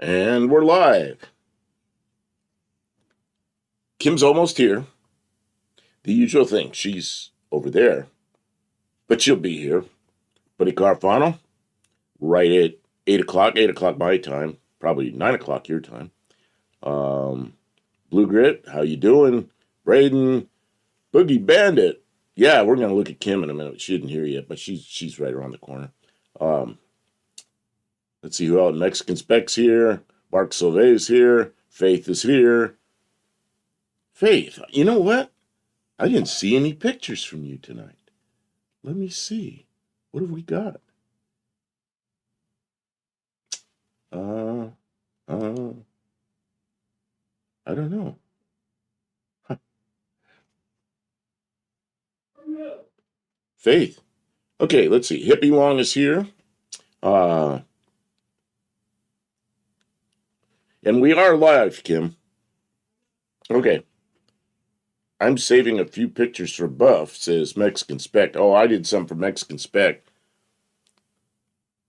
And we're live. Kim's almost here. The usual thing. She's over there, but she'll be here. Buddy Carfano, right at 8 o'clock my time, probably 9 o'clock your time. Blue Grit, how you doing? Braden, Boogie Bandit. Yeah, we're gonna look at Kim in a minute. She didn't hear yet, but she's right around the corner. Let's see who else. Mexican Specs here. Mark Silve's here. Faith is here. Faith, you know what? I didn't see any pictures from you tonight. Let me see. What have we got? I don't know. Huh. Faith. Okay, let's see. Hippie Long is here. And we are live, Kim. Okay. I'm saving a few pictures for Buff, says Mexican Spec. Oh, I did some for Mexican Spec.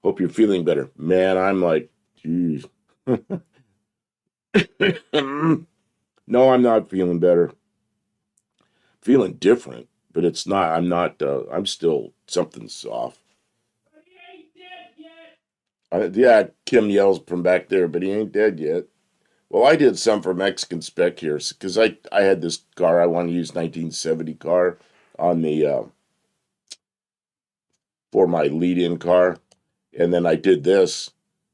Hope you're feeling better. Man, I'm like, geez. No, I'm not feeling better. Feeling different, but it's not. I'm not. I'm still something's off. Yeah, Kim yells from back there, but he ain't dead yet. Well, I did some for Mexican Spec here because I had this car. I want to use 1970 car on the for my lead-in car, and then I did this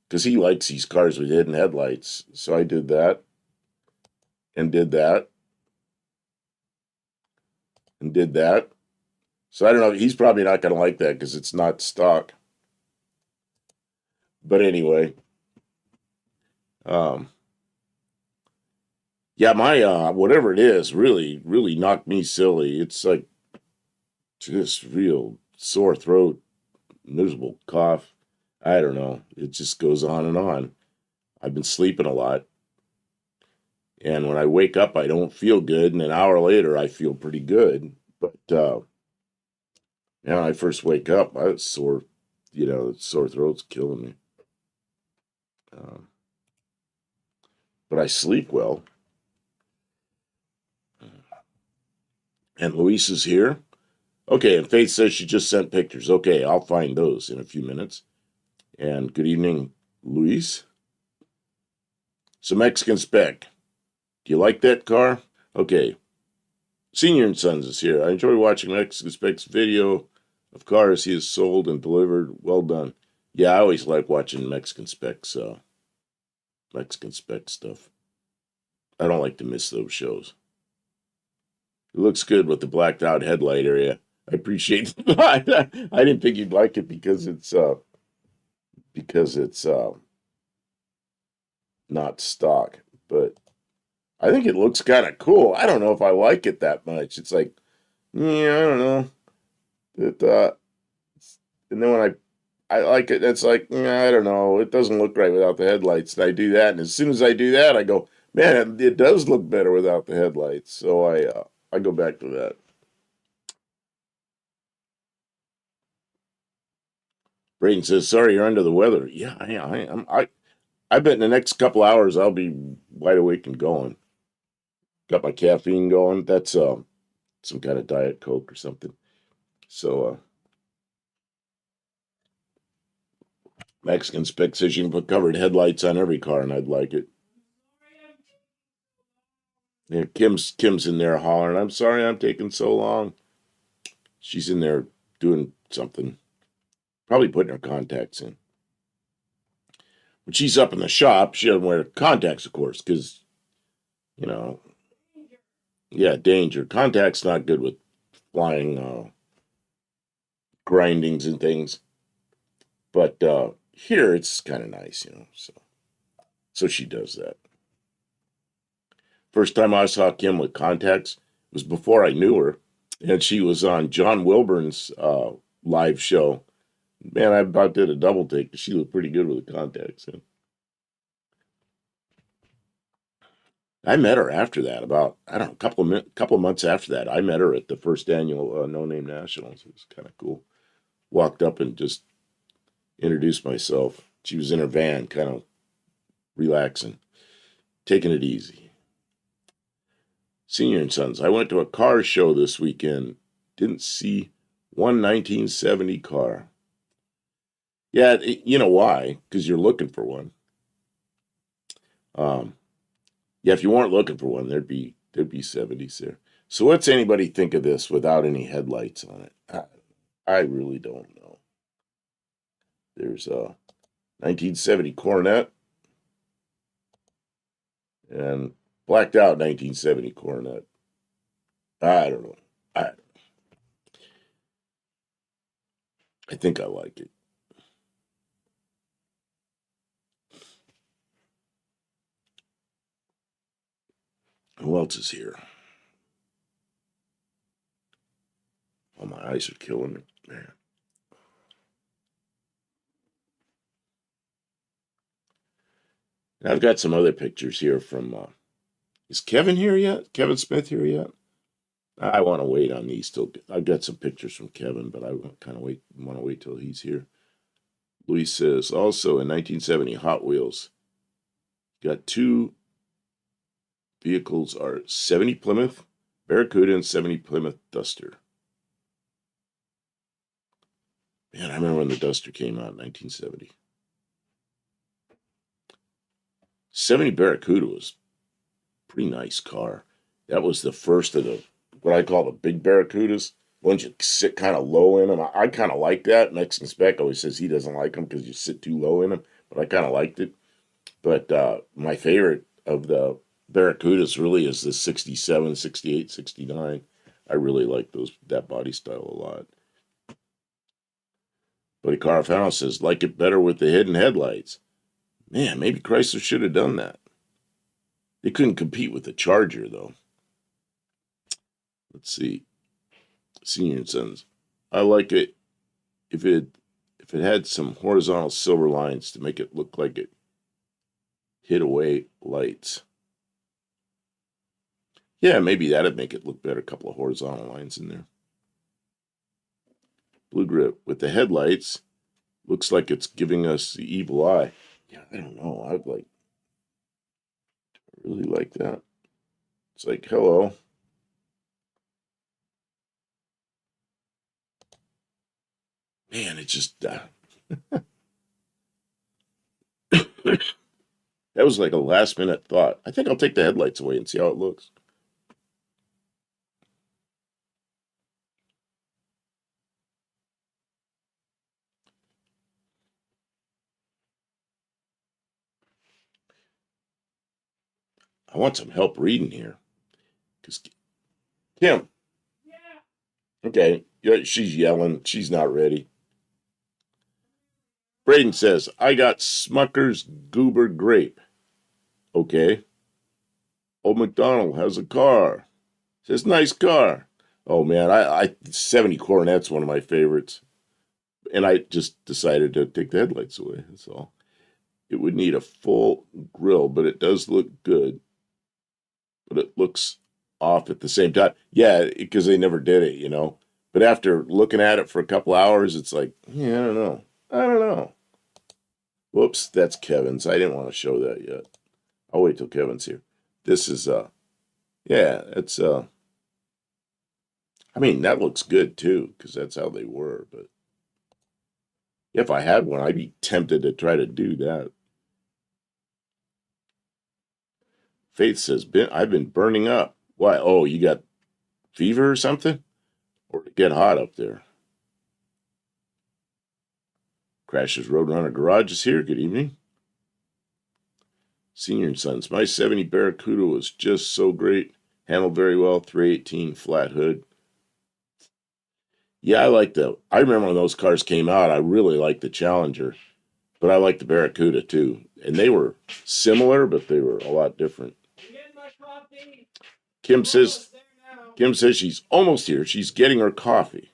because he likes these cars with hidden headlights. So I did that, and did that, and did that. So I don't know. He's probably not going to like that because it's not stock. But anyway, yeah, my whatever it is really knocked me silly. It's like just real sore throat, miserable cough. I don't know. It just goes on and on. I've been sleeping a lot. And when I wake up, I don't feel good. And an hour later, I feel pretty good. But, when I first wake up, I was sore, sore throat's killing me. But I sleep well. And Luis is here. Okay, and Faith says she just sent pictures. Okay, I'll find those in a few minutes. And good evening, Luis. So Mexican Spec. Do you like that car? Okay. Senior and Sons is here. I enjoy watching Mexican Spec's video of cars he has sold and delivered. Well done. Yeah, I always like watching Mexican Spec stuff. I don't like to miss those shows. It looks good with the blacked out headlight area. I appreciate it. I didn't think you'd like it because it's not stock, but I think it looks kind of cool. I don't know if I like it that much. It's like, yeah, I don't know. And then when I like it, it's like, yeah, I don't know. It doesn't look right without the headlights. And I do that, and as soon as I do that, I go, man, it does look better without the headlights. So I go back to that. Braden says, sorry, you're under the weather. Yeah, I am. I bet in the next couple hours I'll be wide awake and going. Got my caffeine going. That's some kind of Diet Coke or something. So Mexican Spec says you can put covered headlights on every car, and I'd like it. Yeah, Kim's in there hollering, I'm sorry I'm taking so long. She's in there doing something. Probably putting her contacts in. When she's up in the shop, she doesn't wear contacts, of course, because, yeah, danger. Contacts not good with flying grindings and things. But here it's kind of nice, so she does that. First time I saw Kim with contacts was before I knew her, and she was on John Wilburn's live show. Man, I about did a double take. She looked pretty good with the contacts. I met her after that, about, I don't know, a couple of months after that. I met her at the first annual No Name Nationals. It was kind of cool. Walked up and just introduced myself. She was in her van, kind of relaxing, taking it easy. Senior and Sons. I went to a car show this weekend. Didn't see one 1970 car. Yeah, you know why? Because you're looking for one. Yeah, if you weren't looking for one, there'd be 70s there. So what's anybody think of this without any headlights on it? I really don't know. There's a 1970 Coronet and blacked out 1970 Coronet. I don't know. I think I like it. Who else is here? Oh, my eyes are killing me, man. And I've got some other picters here from. Is Kevin here yet? Kevin Smith here yet? I want to wait on these till. I've got some pictures from Kevin, but I kind of want to wait till he's here. Luis says also in 1970 Hot Wheels. Got two vehicles are 70 Plymouth Barracuda and 70 Plymouth Duster. Man, I remember when the Duster came out in 1970. 70 Barracuda was a pretty nice car. That was the first of the, what I call the big Barracudas. Ones you sit kind of low in them. I kind of like that. Mexican Spec always says he doesn't like them because you sit too low in them, but I kind of liked it. But my favorite of the Barracudas really is the 67, 68, 69. I really like that body style a lot. Buddy Carfano says, like it better with the hidden headlights. Man, maybe Chrysler should have done that. They couldn't compete with the Charger, though. Let's see. Senior and Sons. I like it if it had some horizontal silver lines to make it look like it hid away lights. Yeah, maybe that'd make it look better. A couple of horizontal lines in there. Blue Grip with the headlights. Looks like it's giving us the evil eye. Yeah, I don't know. I really like that. It's like, hello. Man, it just that was like a last minute thought. I think I'll take the headlights away and see how it looks. I want some help reading here. Because Kim. Okay, yeah, she's yelling. She's not ready. Braden says, I got Smucker's Goober Grape. Okay. Old McDonald has a car. Says, nice car. Oh, man, I 70 Coronet's one of my favorites. And I just decided to take the headlights away. That's all. It would need a full grill, but it does look good. But it looks off at the same time. Yeah, because they never did it, you know. But after looking at it for a couple hours, it's like, yeah, I don't know. I don't know. Whoops, that's Kevin's. I didn't want to show that yet. I'll wait till Kevin's here. This is yeah, it's I mean, that looks good too, because that's how they were, but if I had one, I'd be tempted to try to do that. Faith says, I've been burning up. Why? Oh, you got fever or something? Or to get hot up there? Crashes Roadrunner Garage is here. Good evening. Senior and Sons. My 70 Barracuda was just so great. Handled very well. 318 flat hood. Yeah, I remember when those cars came out, I really liked the Challenger. But I liked the Barracuda too. And they were similar, but they were a lot different. Kim says she's almost here. She's getting her coffee.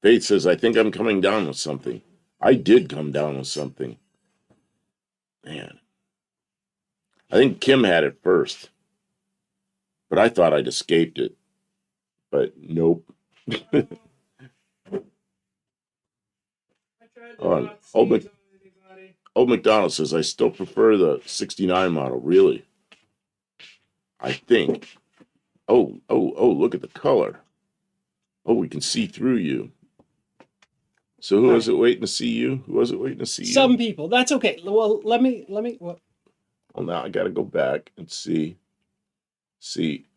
Faith says, I think I'm coming down with something. I did come down with something. Man. I think Kim had it first. But I thought I'd escaped it. But nope. On Old McDonald says, I still prefer the 69 model, really. I think. Oh, look at the color. Oh, we can see through you. So who was it waiting to see you? Who was it waiting to see you? Some people. That's okay. Well, let me. Well, now I got to go back and see.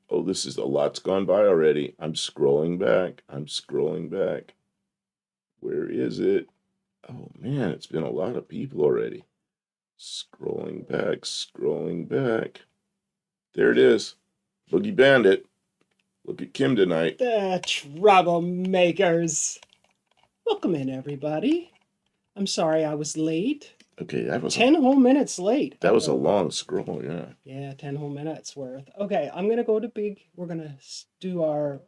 Oh, this is a lot's gone by already. I'm scrolling back. Where is it? Oh, man, it's been a lot of people already. Scrolling back. There it is. Boogie Bandit. Look at Kim tonight. The troublemakers. Welcome in, everybody. I'm sorry I was late. Okay, that was 10 whole minutes late. That was a long scroll, yeah. Yeah, 10 whole minutes worth. Okay, I'm gonna go to big. We're gonna do our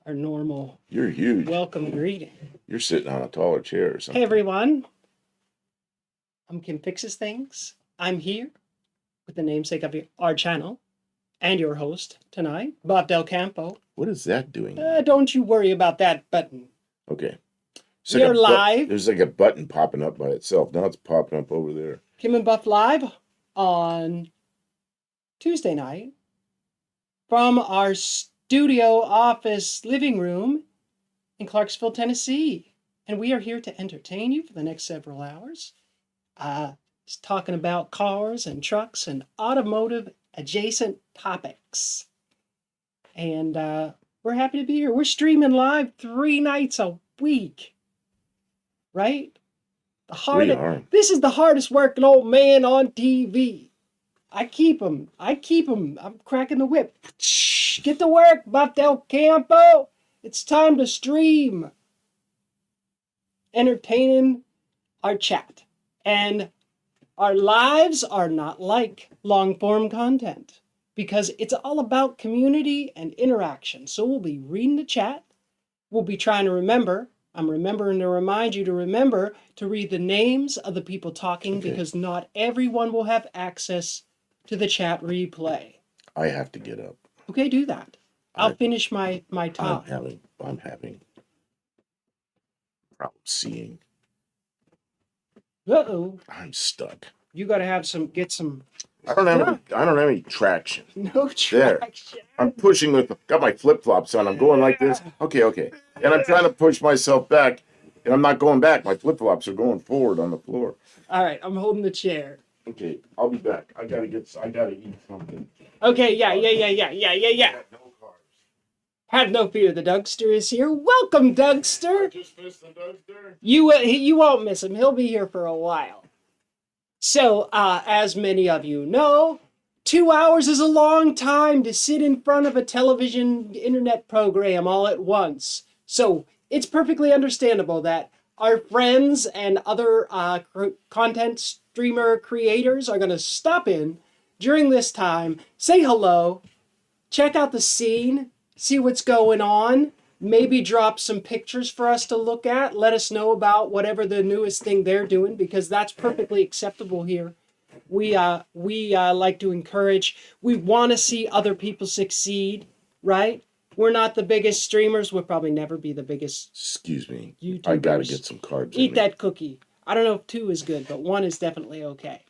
normal. You're huge. Welcome greeting. You're sitting on a taller chair or something. Hey everyone. I'm Kim Fixes Things. I'm here with the namesake of our channel and your host tonight, Bob Del Campo. What is that doing? Don't you worry about that button. Okay. We're live. There's like a button popping up by itself. Now it's popping up over there. Kim and Buff live on Tuesday night from our studio office living room in Clarksville, Tennessee. And we are here to entertain you for the next several hours. Just talking about cars and trucks and automotive adjacent topics. And we're happy to be here. We're streaming live 3 nights a week. Right? This is the hardest working old man on TV. I keep him. I'm cracking the whip. Get to work, Buff Del Campo. It's time to stream. Entertaining our chat. And our lives are not like long form content because it's all about community and interaction. So we'll be reading the chat. We'll be trying to remember. I'm remembering to remind you to remember to read the names of the people talking because not everyone will have access to the chat replay. I have to get up. Okay, do that. I'll finish my talk. I'm having problems seeing. Uh-oh. I'm stuck. You got to get some. I don't have any traction. No traction. There. I'm pushing got my flip-flops on. I'm going like this. Okay. And I'm trying to push myself back, and I'm not going back. My flip-flops are going forward on the floor. All right, I'm holding the chair. Okay, I'll be back. I gotta eat something. Okay, yeah. No carbs. Have no fear, the Dougster is here. Welcome, Dougster. I just missed the Dougster. You won't miss him. He'll be here for a while. So, as many of you know, 2 hours is a long time to sit in front of a television internet program all at once. So, it's perfectly understandable that our friends and other content streamer creators are going to stop in during this time, say hello, check out the scene, see what's going on, maybe drop some pictures for us to look at, let us know about whatever the newest thing they're doing, because that's perfectly acceptable here. We like to encourage, we want to see other people succeed, right? We're not the biggest streamers. We'll probably never be the biggest. Excuse me. YouTubers. I gotta get some carbs. Eat that cookie. I don't know if 2 is good, but 1 is definitely okay.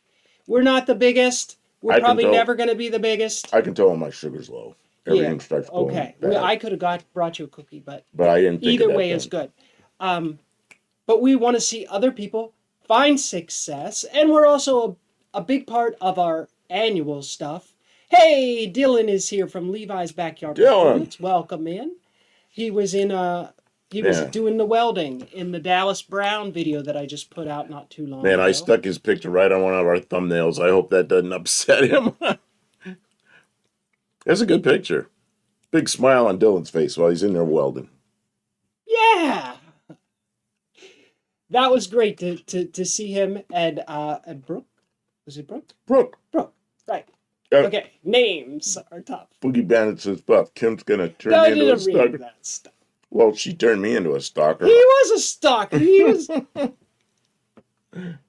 We're not the biggest. We're probably never going to be the biggest. I can tell when my sugar's low. Everything starts going okay. bad. Well, I could have brought you a cookie, but I didn't think either way is good. But we want to see other people find success, and we're also a big part of our annual stuff. Hey, Dylan is here from Levi's Backyard. Dylan, welcome in. He was in was doing the welding in the Dallas Brown video that I just put out not too long ago. I stuck his picture right on one of our thumbnails. I hope that doesn't upset him. That's a good picture. Big smile on Dylan's face while he's in there welding. Yeah. That was great to see him and Brooke. Was it Brooke? Brooke, right. Okay, names are tough. Boogie Bandit says, Buff, Kim's gonna turn me into a stalker. That stuff. Well, she turned me into a stalker. He was a stalker. He was.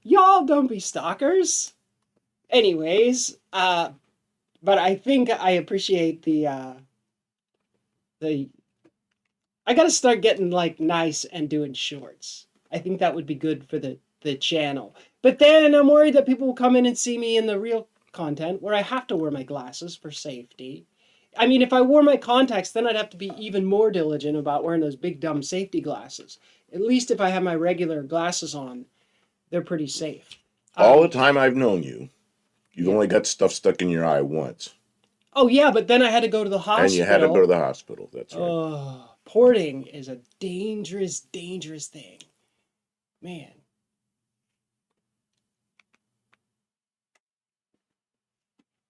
Y'all don't be stalkers. Anyways, but I think I appreciate the. I gotta start getting like nice and doing shorts. I think that would be good for the channel. But then I'm worried that people will come in and see me in the real content where I have to wear my glasses for safety. I mean, if I wore my contacts, then I'd have to be even more diligent about wearing those big dumb safety glasses. At least if I have my regular glasses on, they're pretty safe. All the time I've known you, you've only got stuff stuck in your eye once. Oh, yeah, but then I had to go to the hospital. And you had to go to the hospital, that's right. Porting is a dangerous, dangerous thing. Man.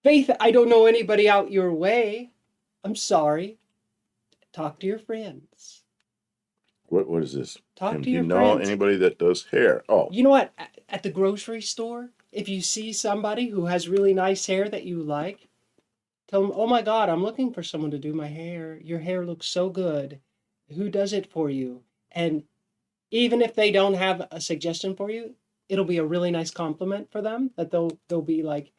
Faith, I don't know anybody out your way. I'm sorry. Talk to your friends. What is this? Talk to you your know friends. Anybody that does hair? Oh. You know what? At the grocery store, if you see somebody who has really nice hair that you like, tell them, oh my God, I'm looking for someone to do my hair. Your hair looks so good. Who does it for you? And even if they don't have a suggestion for you, it'll be a really nice compliment for them that they'll be like,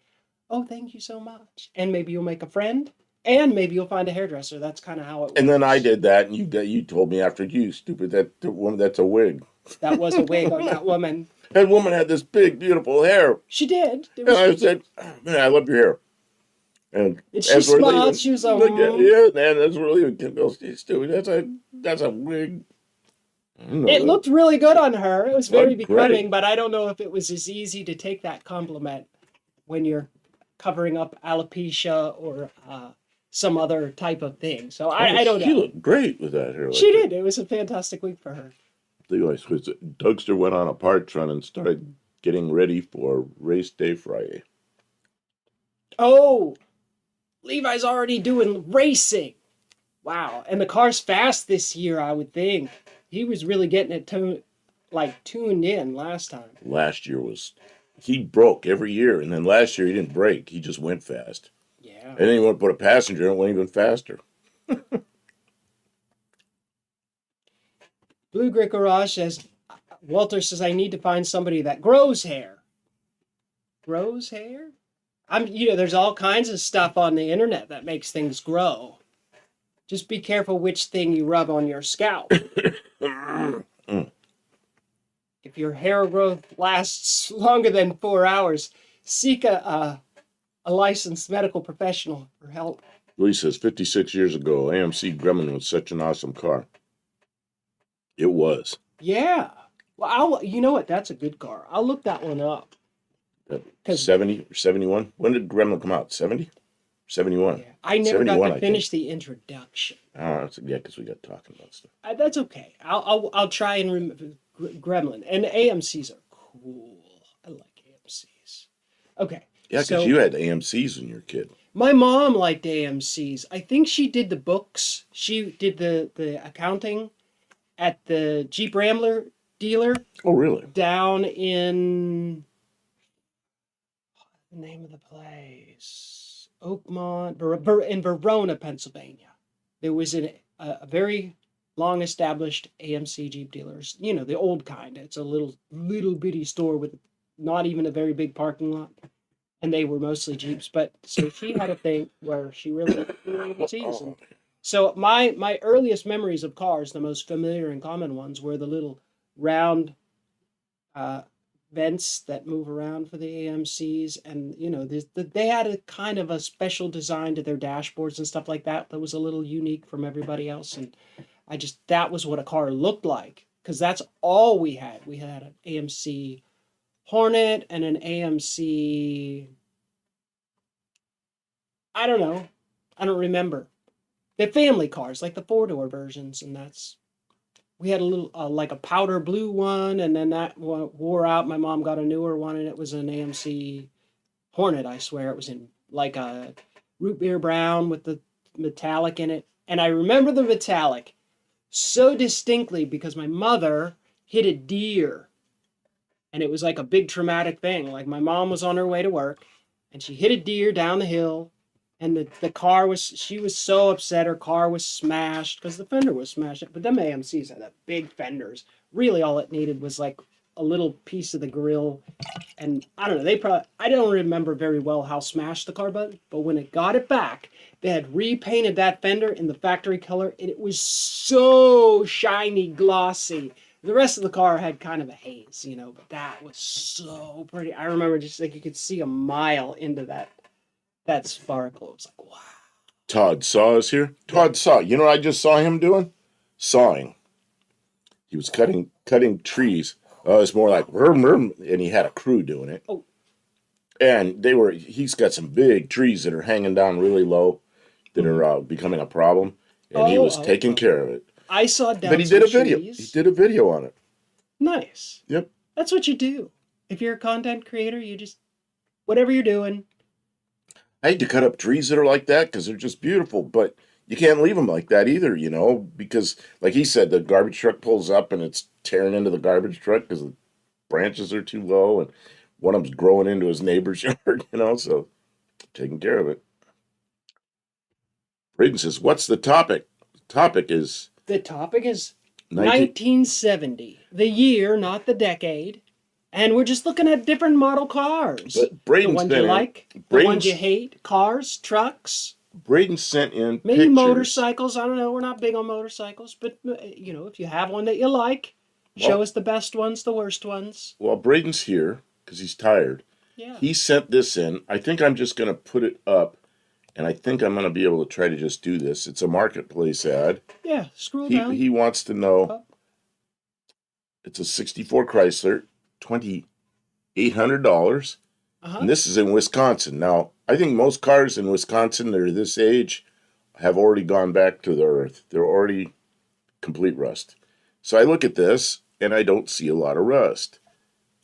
oh, thank you so much. And maybe you'll make a friend, and maybe you'll find a hairdresser. That's kind of how it works. And then I did that, and you told me after, you stupid, that's a wig. That was a wig on that woman. That woman had this big, beautiful hair. She did. And I said, oh, man, I love your hair. And she smiled. She was like, yeah, man, that's really stupid. That's a wig. It looked really good on her. It was very becoming, but I don't know if it was as easy to take that compliment when you're covering up alopecia or some other type of thing. So I don't know. She looked great with that hair. She did. It was a fantastic week for her. Dougster went on a parts run and started getting ready for race day Friday. Oh, Levi's already doing racing. Wow. And the car's fast this year, I would think. He was really getting it tuned in last time. Last year he broke every year, and then last year he didn't break. He just went fast. Yeah. And then he went to put a passenger in it, went even faster. Blue Grit Garage says, Walter says, I need to find somebody that grows hair. Grows hair? There's all kinds of stuff on the internet that makes things grow. Just be careful which thing you rub on your scalp. If your hair growth lasts longer than 4 hours, seek a licensed medical professional for help. Lee says, 56 years ago, AMC Gremlin was such an awesome car. It was. Yeah. Well, you know what? That's a good car. I'll look that one up. 70 or 71? When did Gremlin come out? 70? 71. Yeah. I never got to finish the introduction. Oh, yeah, because we got talking about stuff. That's okay. I'll try and remember Gremlin. And AMCs are cool. I like AMCs. Okay. Yeah, because you had AMCs when you were a kid. My mom liked AMCs. I think she did the books. She did the accounting at the Jeep Rambler dealer. Oh, really? Down in... the name of the place... Oakmont, in Verona, Pennsylvania. There was a very long-established AMC Jeep dealers. You know, the old kind. It's a little bitty store with not even a very big parking lot. And they were mostly Jeeps. But so she had a thing where she really liked AMCs. And so my earliest memories of cars, the most familiar and common ones, were the little round vents that move around for the AMCs, and they had a kind of a special design to their dashboards and stuff like that was a little unique from everybody else, and that was what a car looked like, because that's all we had. We had an AMC Hornet and an AMC, I don't know, I don't remember, the family cars, like the 4-door versions, and we had a little, like a powder blue one, and then that one wore out. My mom got a newer one, and it was an AMC Hornet, I swear. It was in like a root beer brown with the metallic in it. And I remember the metallic so distinctly because my mother hit a deer. And it was like a big traumatic thing. Like my mom was on her way to work, and she hit a deer down the hill. And the car she was so upset her car was smashed because the fender was smashed. But them AMCs had big fenders. Really all it needed was like a little piece of the grill. And I don't know, I don't remember very well how smashed the car was, but when it got it back, they had repainted that fender in the factory color, and it was so shiny, glossy. The rest of the car had kind of a haze, you know, but that was so pretty. I remember just like you could see a mile into that sparkle. It was like, wow. Todd Saw is here. Todd Saw. You know what I just saw him doing? Sawing. He was cutting trees. It's more like vroom, vroom, and he had a crew doing it. Oh. And he's got some big trees that are hanging down really low that are becoming a problem. And he was taking care of it. I saw down But he did a some video. trees. He did a video on it. Nice. Yep. That's what you do. If you're a content creator, you just, whatever you're doing. I hate to cut up trees that are like that because they're just beautiful, but you can't leave them like that either, you know, because like he said, the garbage truck pulls up and it's tearing into the garbage truck because the branches are too low and one of them's growing into his neighbor's yard, you know, so taking care of it. Braden says, what's the topic? The topic is 1970. The year, not the decade. And we're just looking at different model cars. But Braden's the ones you like, the ones you hate, cars, trucks. Braden sent in maybe pictures. Motorcycles. I don't know. We're not big on motorcycles. But, you know, if you have one that you like, show us the best ones, the worst ones. Well, Braden's here because he's tired. Yeah. He sent this in. I think I'm just going to put it up. And I think I'm going to be able to try to just do this. It's a marketplace ad. Yeah, scroll down. He wants to know. It's a 64 Chrysler, $2,800. And this is in Wisconsin. Now, I think most cars in Wisconsin that are this age have already gone back to the earth. They're already complete rust. So I look at this, and I don't see a lot of rust.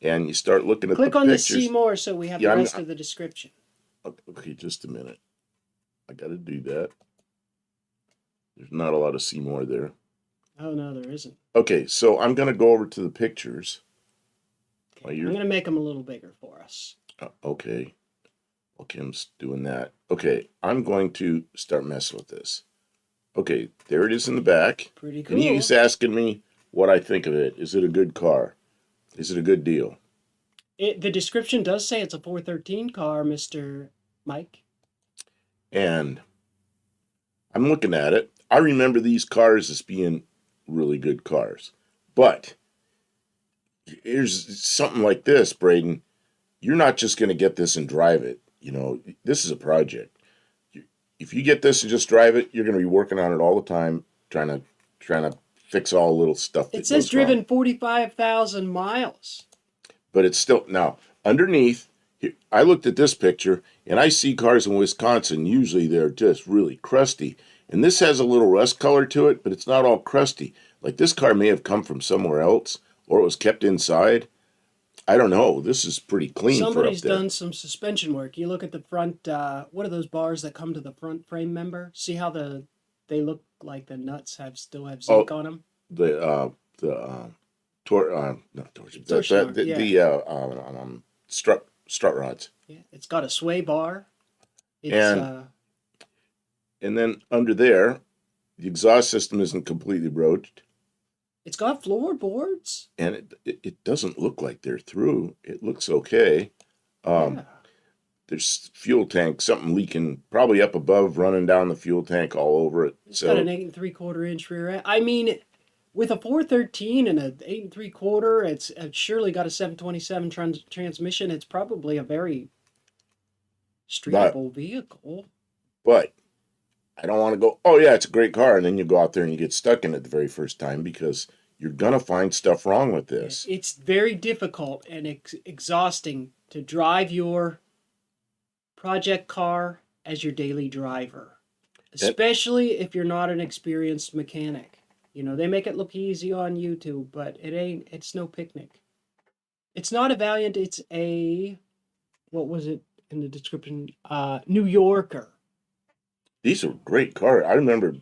And you start looking at the pictures. Click on the see more so we have the rest of the description. Okay, just a minute. I got to do that. There's not a lot of see more there. Oh, no, there isn't. Okay, so I'm going to go over to the pictures. Okay, I'm going to make them a little bigger for us. Okay. Well, Kim's doing that. Okay, I'm going to start messing with this. Okay, there it is in the back. Pretty cool. And he's asking me what I think of it. Is it a good car? Is it a good deal? The description does say it's a 413 car, Mr. Mike. And I'm looking at it. I remember these cars as being really good cars. But here's something like this, Braden. You're not just going to get this and drive it. You know, this is a project. If you get this and just drive it, you're going to be working on it all the time, trying to fix all the little stuff that it says driven 45,000 miles. But it's still, now, underneath, I looked at this picture, and I see cars in Wisconsin, usually they're just really crusty. And this has a little rust color to it, but it's not all crusty. Like this car may have come from somewhere else, or it was kept inside. I don't know. This is pretty clean. Somebody's done some suspension work. You look at the front, what are those bars that come to the front frame member? See how they look like the nuts still have zinc on them? Strut rods. Yeah, it's got a sway bar. And then under there, the exhaust system isn't completely broached. It's got floorboards. And it doesn't look like they're through. It looks okay. There's fuel tank, something leaking probably up above, running down the fuel tank all over it. It's got an 8 3/4 inch rear end. I mean, with a 413 and an 8 3/4, it's surely got a 727 transmission. It's probably a very streetable vehicle. But I don't want to go, oh yeah, it's a great car, and then you go out there and you get stuck in it the very first time because you're going to find stuff wrong with this. It's very difficult and exhausting to drive your project car as your daily driver, especially if you're not an experienced mechanic. You know, they make it look easy on YouTube, but it's no picnic. It's not a Valiant, it's a, what was it in the description? New Yorker. These are great cars. I remember,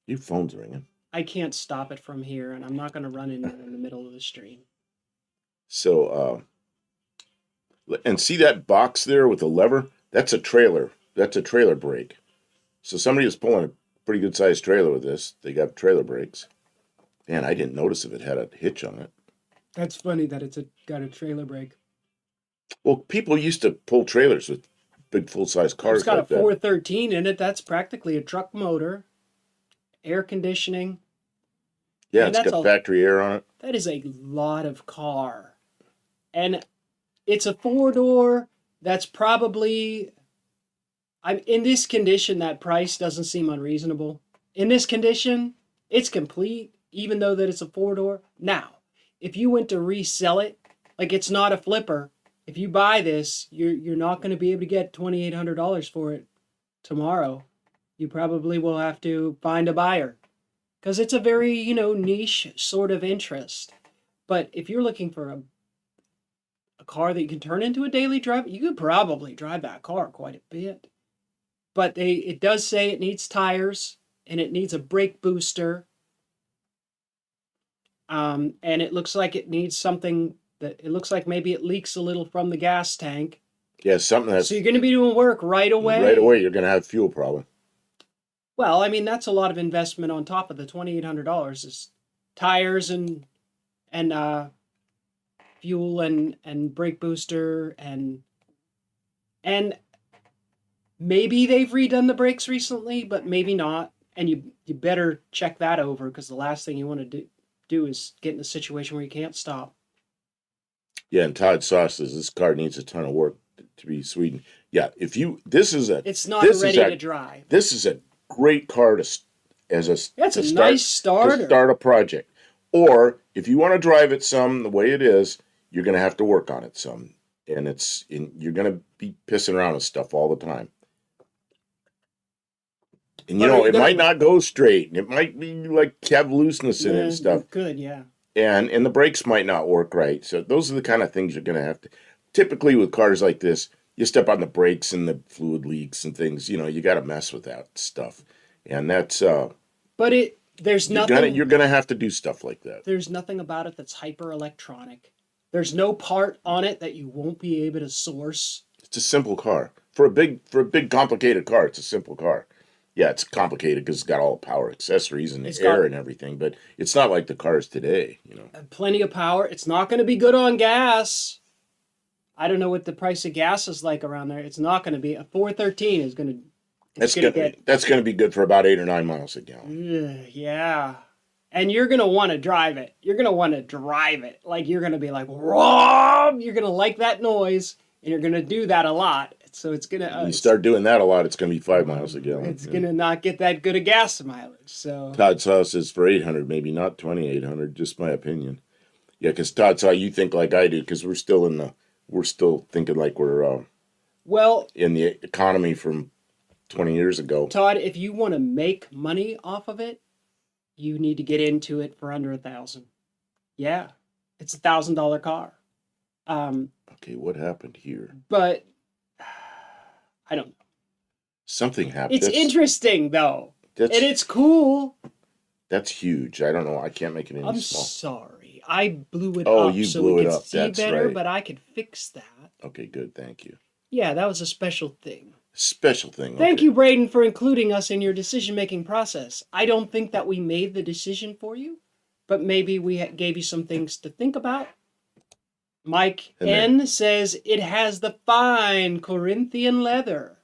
your phone's ringing. I can't stop it from here, and I'm not going to run in the middle of the stream. So, and see that box there with the lever? That's a trailer. That's a trailer brake. So somebody is pulling a pretty good sized trailer with this. They got trailer brakes. Man, I didn't notice if it had a hitch on it. That's funny that it's got a trailer brake. Well, people used to pull trailers with big full-size cars. It's got a 413 in it. That's practically a truck motor. Air conditioning. Yeah, I mean, it's got factory air on it. that is a lot of car. And it's a 4-door. That's probably, I'm in this condition, that price doesn't seem unreasonable. In this condition, it's complete, even though that it's a 4-door. Now, if you went to resell it, like it's not a flipper, if you buy this, you're not going to be able to get $2,800 for it tomorrow. You probably will have to find a buyer because it's a very, niche sort of interest. But if you're looking for a car that you can turn into a daily driver, you could probably drive that car quite a bit. But it does say it needs tires and it needs a brake booster. And it looks like it needs something that it looks like maybe it leaks a little from the gas tank. Yeah, something that's So you're going to be doing work right away. right away. You're going to have a fuel problem. Well, I mean, that's a lot of investment on top of the $2,800 is tires and fuel and brake booster and maybe they've redone the brakes recently, but maybe not. And you better check that over because the last thing you want to do is get in a situation where you can't stop. Yeah, and Todd Sauce says this car needs a ton of work to be Sweden. Yeah, it's not ready to drive. This is a great car to nice starter. To start a project. Or if you want to drive it some the way it is, you're going to have to work on it some, and you're going to be pissing around with stuff all the time. And it might not go straight, and it might be like have looseness in it and stuff. Good, yeah. And the brakes might not work right. So those are the kind of things you're going to have to. Typically with cars like this, you step on the brakes and the fluid leaks and things. You got to mess with that stuff, and that's. But there's nothing. You're gonna have to do stuff like that. There's nothing about it that's hyper electronic. There's no part on it that you won't be able to source. It's a simple car for a big complicated car. It's a simple car. Yeah, it's complicated because it's got all the power accessories and air and everything, but it's not like the cars today. Plenty of power. It's not going to be good on gas. I don't know what the price of gas is like around there. It's not going to be a 413 is going to. That's going to be good for about 8 or 9 miles a gallon. Yeah. And you're going to want to drive it. You're going to want to drive it. Like you're going to be like, Rob! You're going to like that noise. And you're going to do that a lot. So it's going to... you start doing that a lot, it's going to be 5 miles a gallon. It's going to not get that good of gas mileage. So Todd Saw says for 800, maybe not 2,800, just my opinion. Yeah, because Todd Saw, you think like I do, because we're still thinking like we're in the economy from 20 years ago. Todd, if you want to make money off of it, you need to get into it for under $1,000. Yeah, it's $1,000 car. Okay, what happened here? But I don't know. Something happened. It's interesting though, and it's cool. That's huge. I don't know. I can't make it any small. I'm sorry. I blew it up. Oh, you so blew we it could up. see That's better, right. but I could fix that. Okay, good. Thank you. Yeah, that was a special thing. Special thing. Thank you, Braden, for including us in your decision-making process. I don't think that we made the decision for you, but maybe we gave you some things to think about. Mike N says it has the fine Corinthian leather.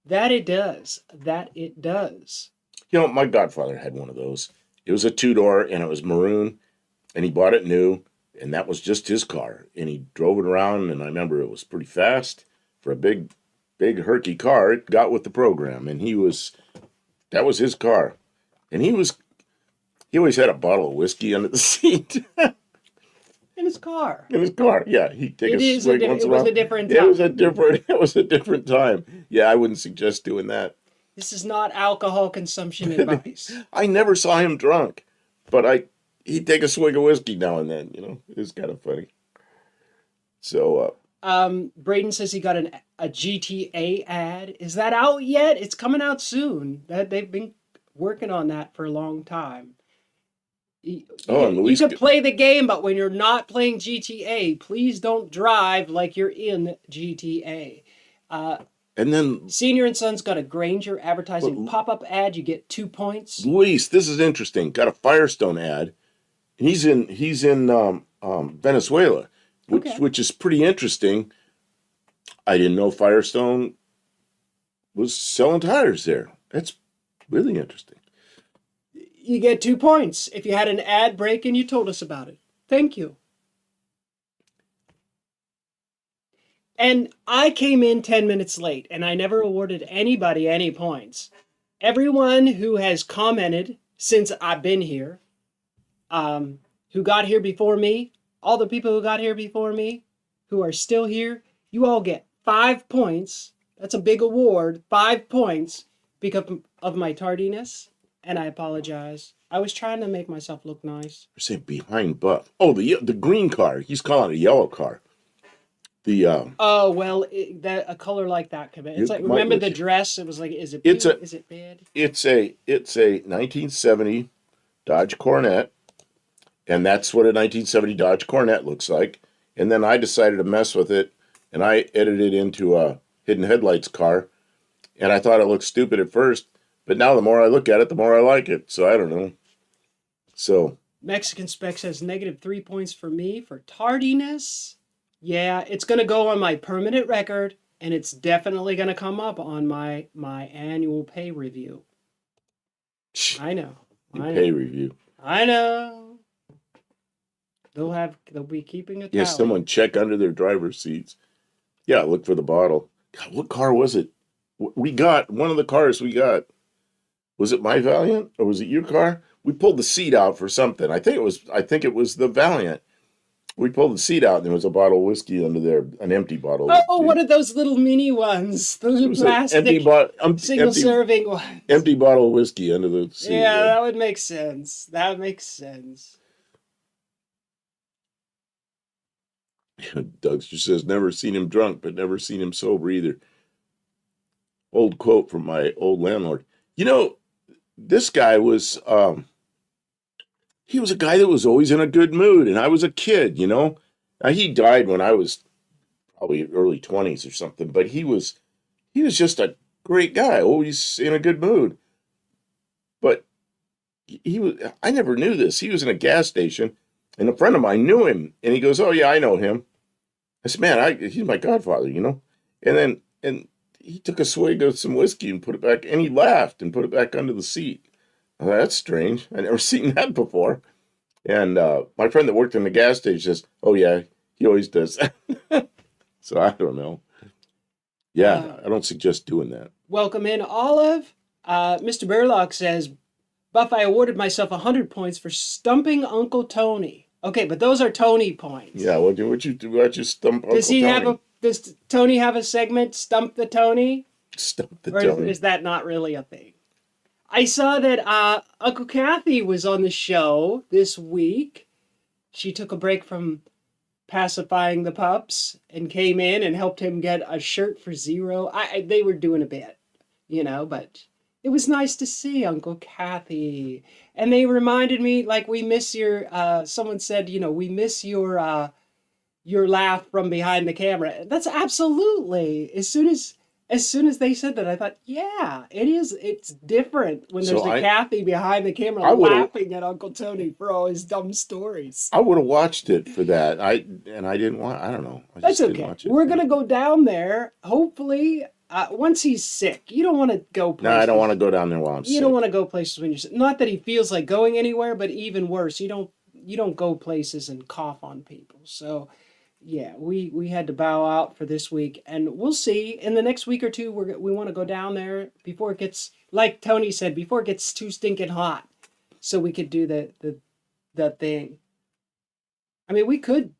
That it does. That it does. My godfather had one of those. It was a 2-door, and it was maroon, and he bought it new, and that was just his car. And he drove it around, and I remember it was pretty fast for a big herky car. It got with the program, and that was his car. And he always had a bottle of whiskey under the seat. In his car. Yeah. He'd take a swig once in a while. It was a different time. It was a different time. Yeah, I wouldn't suggest doing that. This is not alcohol consumption advice. I never saw him drunk, but he'd take a swig of whiskey now and then, It was kind of funny. So, Braden says he got a GTA ad. Is that out yet? It's coming out soon. They've been working on that for a long time. You could play the game, but when you're not playing GTA, please don't drive like you're in GTA. And then Senior and Son's got a Granger advertising pop-up ad. You get 2 points. Luis, this is interesting. Got a Firestone ad. He's in Venezuela, which is pretty interesting. I didn't know Firestone was selling tires there. That's really interesting. you get 2 points if you had an ad break and you told us about it. Thank you. And I came in 10 minutes late, and I never awarded anybody any points. Everyone who has commented since I've been here, who got here before me, all the people who got here before me, who are still here, you all get 5 points. That's a big award, 5 points because of my tardiness, and I apologize. I was trying to make myself look nice. You're saying behind Buff. Oh, the green car. He's calling it a yellow car. Oh well, a color like that could be. It's like, remember the dress? It was like, is it bad? It's a 1970 Dodge Coronet, and that's what a 1970 Dodge Coronet looks like. And then I decided to mess with it, and I edited it into a hidden headlights car, and I thought it looked stupid at first, but now the more I look at it, the more I like it. So I don't know. So Mexican Spec says -3 points for me for tardiness. Yeah, it's going to go on my permanent record, and it's definitely going to come up on my annual pay review. I know. Pay review. I know. They'll be keeping a tally. Yeah, someone check under their driver's seats. Yeah, look for the bottle. God, what car was it? We got one of the cars we got. Was it my Valiant or was it your car? We pulled the seat out for something. I think it was the Valiant. We pulled the seat out and there was a bottle of whiskey under there, an empty bottle. Oh, one of those little mini ones, the little plastic single-serving ones. Empty bottle of whiskey under the seat. Yeah, that would make sense. That makes sense. Dougster says, never seen him drunk, but never seen him sober either. Old quote from my old landlord. You know, this guy was, he was a guy that was always in a good mood, and I was a kid, you know. Now, he died when I was probably early 20s or something, but he was just a great guy, always in a good mood. But I never knew this. He was in a gas station, and a friend of mine knew him, and he goes, oh, yeah, I know him. I said, man, he's my godfather, you know. And he took a swig of some whiskey and put it back, and he laughed and put it back under the seat. Oh, that's strange. I never seen that before. And my friend that worked in the gas station says, oh, yeah, he always does that. So I don't know. Yeah, I don't suggest doing that. Welcome in, Olive. Mr. Burlock says, Buff, I awarded myself 100 points for stumping Uncle Tony. Okay, but those are Tony points. Yeah, why'd you stump Uncle Tony? Does Tony have a segment, Stump the Tony? Stump the Tony. Or is that not really a thing? I saw that Uncle Kathy was on the show this week. She took a break from pacifying the pups and came in and helped him get a shirt for $0. They were doing a bit, you know, but it was nice to see Uncle Kathy. And they reminded me, like, we miss your, someone said, you know, we miss your laugh from behind the camera. That's absolutely, as soon as they said that, I thought, yeah, it is. It's different when there's Kathy behind the camera laughing at Uncle Tony for all his dumb stories. I would have watched it for that. I didn't want. I don't know. That's okay. We're gonna go down there. Hopefully, once he's sick. You don't want to go places. No, I don't want to go down there while I'm sick. You don't want to go places when you're sick. Not that he feels like going anywhere, but even worse, you don't go places and cough on people. So. Yeah, we had to bow out for this week, and we'll see. In the next week or two, we want to go down there before it gets, like Tony said, before it gets too stinking hot, so we could do the thing. I mean, we could.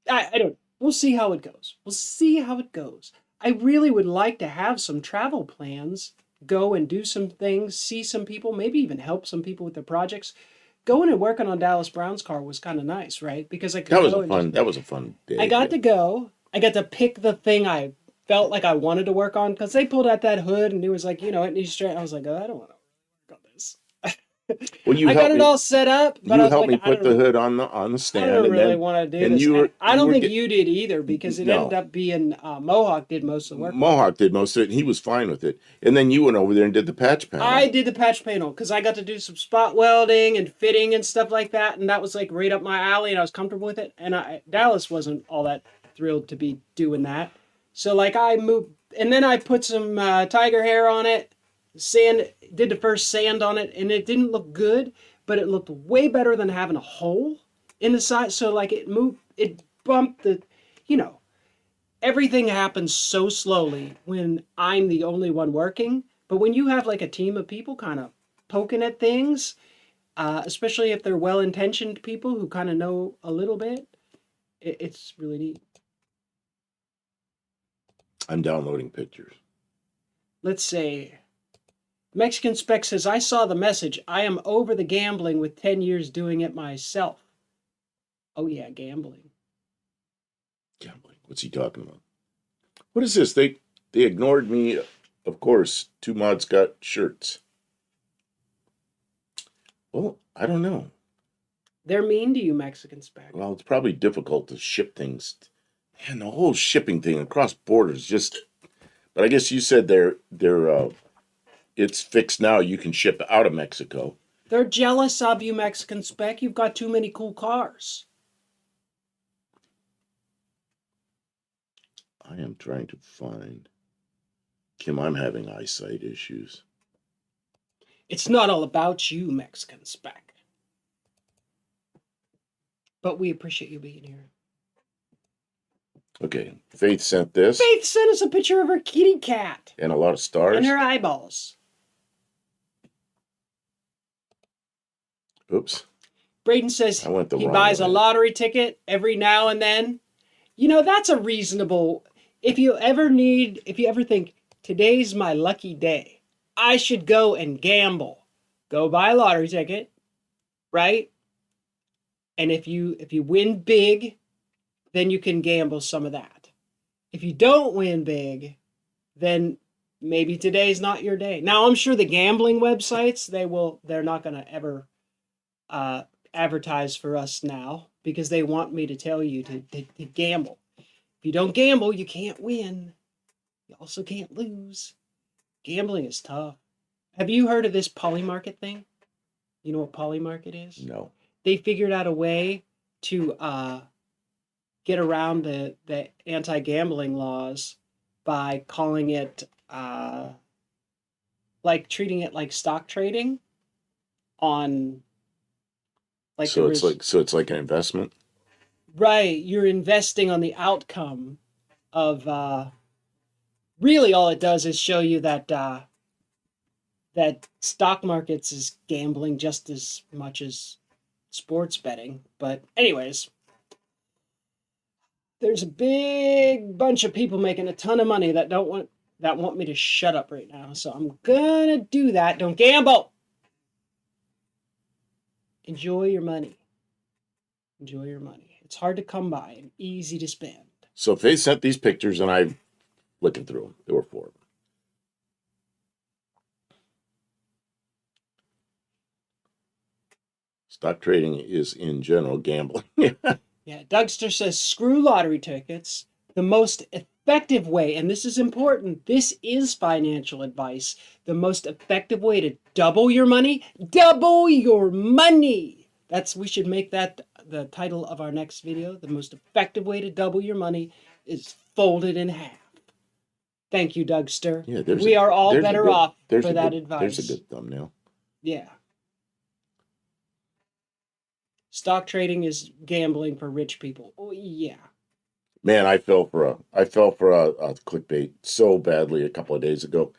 I don't. We'll see how it goes. We'll see how it goes. I really would like to have some travel plans, go and do some things, see some people, maybe even help some people with their projects. Going and working on Dallas Brown's car was kind of nice, right? Because I could that was a fun day. I got to go. I got to pick the thing I felt like I wanted to work on because they pulled out that hood and it was like, you know, it needs straight. I was like, oh, I don't want to work on this. Well, I got it all set up, but you helped me put the hood on the stand. I don't really want to do this. I don't think you did either because it ended up being Mohawk did most of the work. Mohawk did most of it, and he was fine with it. And then you went over there and did the patch panel. I did the patch panel because I got to do some spot welding and fitting and stuff like that, and that was like right up my alley, and I was comfortable with it. And Dallas wasn't all that thrilled to be doing that, so like I moved, and then I put some tiger hair on it. Sand did the first sand on it, and it didn't look good, but it looked way better than having a hole in the side. So like it moved, it bumped the, you know, everything happens so slowly when I'm the only one working. But when you have like a team of people kind of poking at things, especially if they're well-intentioned people who kind of know a little bit, it's really neat. I'm downloading pictures. Let's say Mexican Spec says, I saw the message. I am over the gambling with 10 years doing it myself. Oh yeah, gambling. Gambling. What's he talking about? What is this? They ignored me. Of course, 2 mods got shirts. Well, I don't know. They're mean to you, Mexican Spec. Well, it's probably difficult to ship things. Man, the whole shipping thing across borders just. But I guess you said it's fixed now. You can ship out of Mexico. They're jealous of you, Mexican Spec. You've got too many cool cars. I am trying to find. Kim, I'm having eyesight issues. It's not all about you, Mexican Spec. But we appreciate you being here. Okay, Faith sent this. Faith sent us a picture of her kitty cat. And a lot of stars. And her eyeballs. Oops. Braden says I went the he wrong buys way. a lottery ticket every now and then. You know, that's a reasonable... If you ever think, today's my lucky day, I should go and gamble. Go buy a lottery ticket, right? And if you win big, then you can gamble some of that. If you don't win big, then maybe today's not your day. Now, I'm sure the gambling websites, they're not going to ever advertise for us now because they want me to tell you to gamble. If you don't gamble, you can't win. You also can't lose. Gambling is tough. Have you heard of this Polymarket thing? You know what Polymarket is? No. They figured out a way to get around the anti-gambling laws by calling it like treating it like stock trading on like So it's like an investment? Right, you're investing on the outcome of really all it does is show you that that stock markets is gambling just as much as sports betting. But anyways, there's a big bunch of people making a ton of money that want me to shut up right now. So I'm gonna do that. Don't gamble. Enjoy your money. Enjoy your money. It's hard to come by and easy to spend. So Faith sent these pictures and I'm looking through them. There were 4 of them. Stock trading is in general gambling. Yeah, Dougster says, screw lottery tickets. The most effective way, and this is important, this is financial advice. The most effective way to double your money, double your money. We should make that the title of our next video. The most effective way to double your money is fold it in half. Thank you, Dougster. Yeah, we are all better off for that advice. advice. There's a good thumbnail. Yeah. Stock trading is gambling for rich people. Oh yeah. Man, I fell for a clickbait so badly a couple of days ago.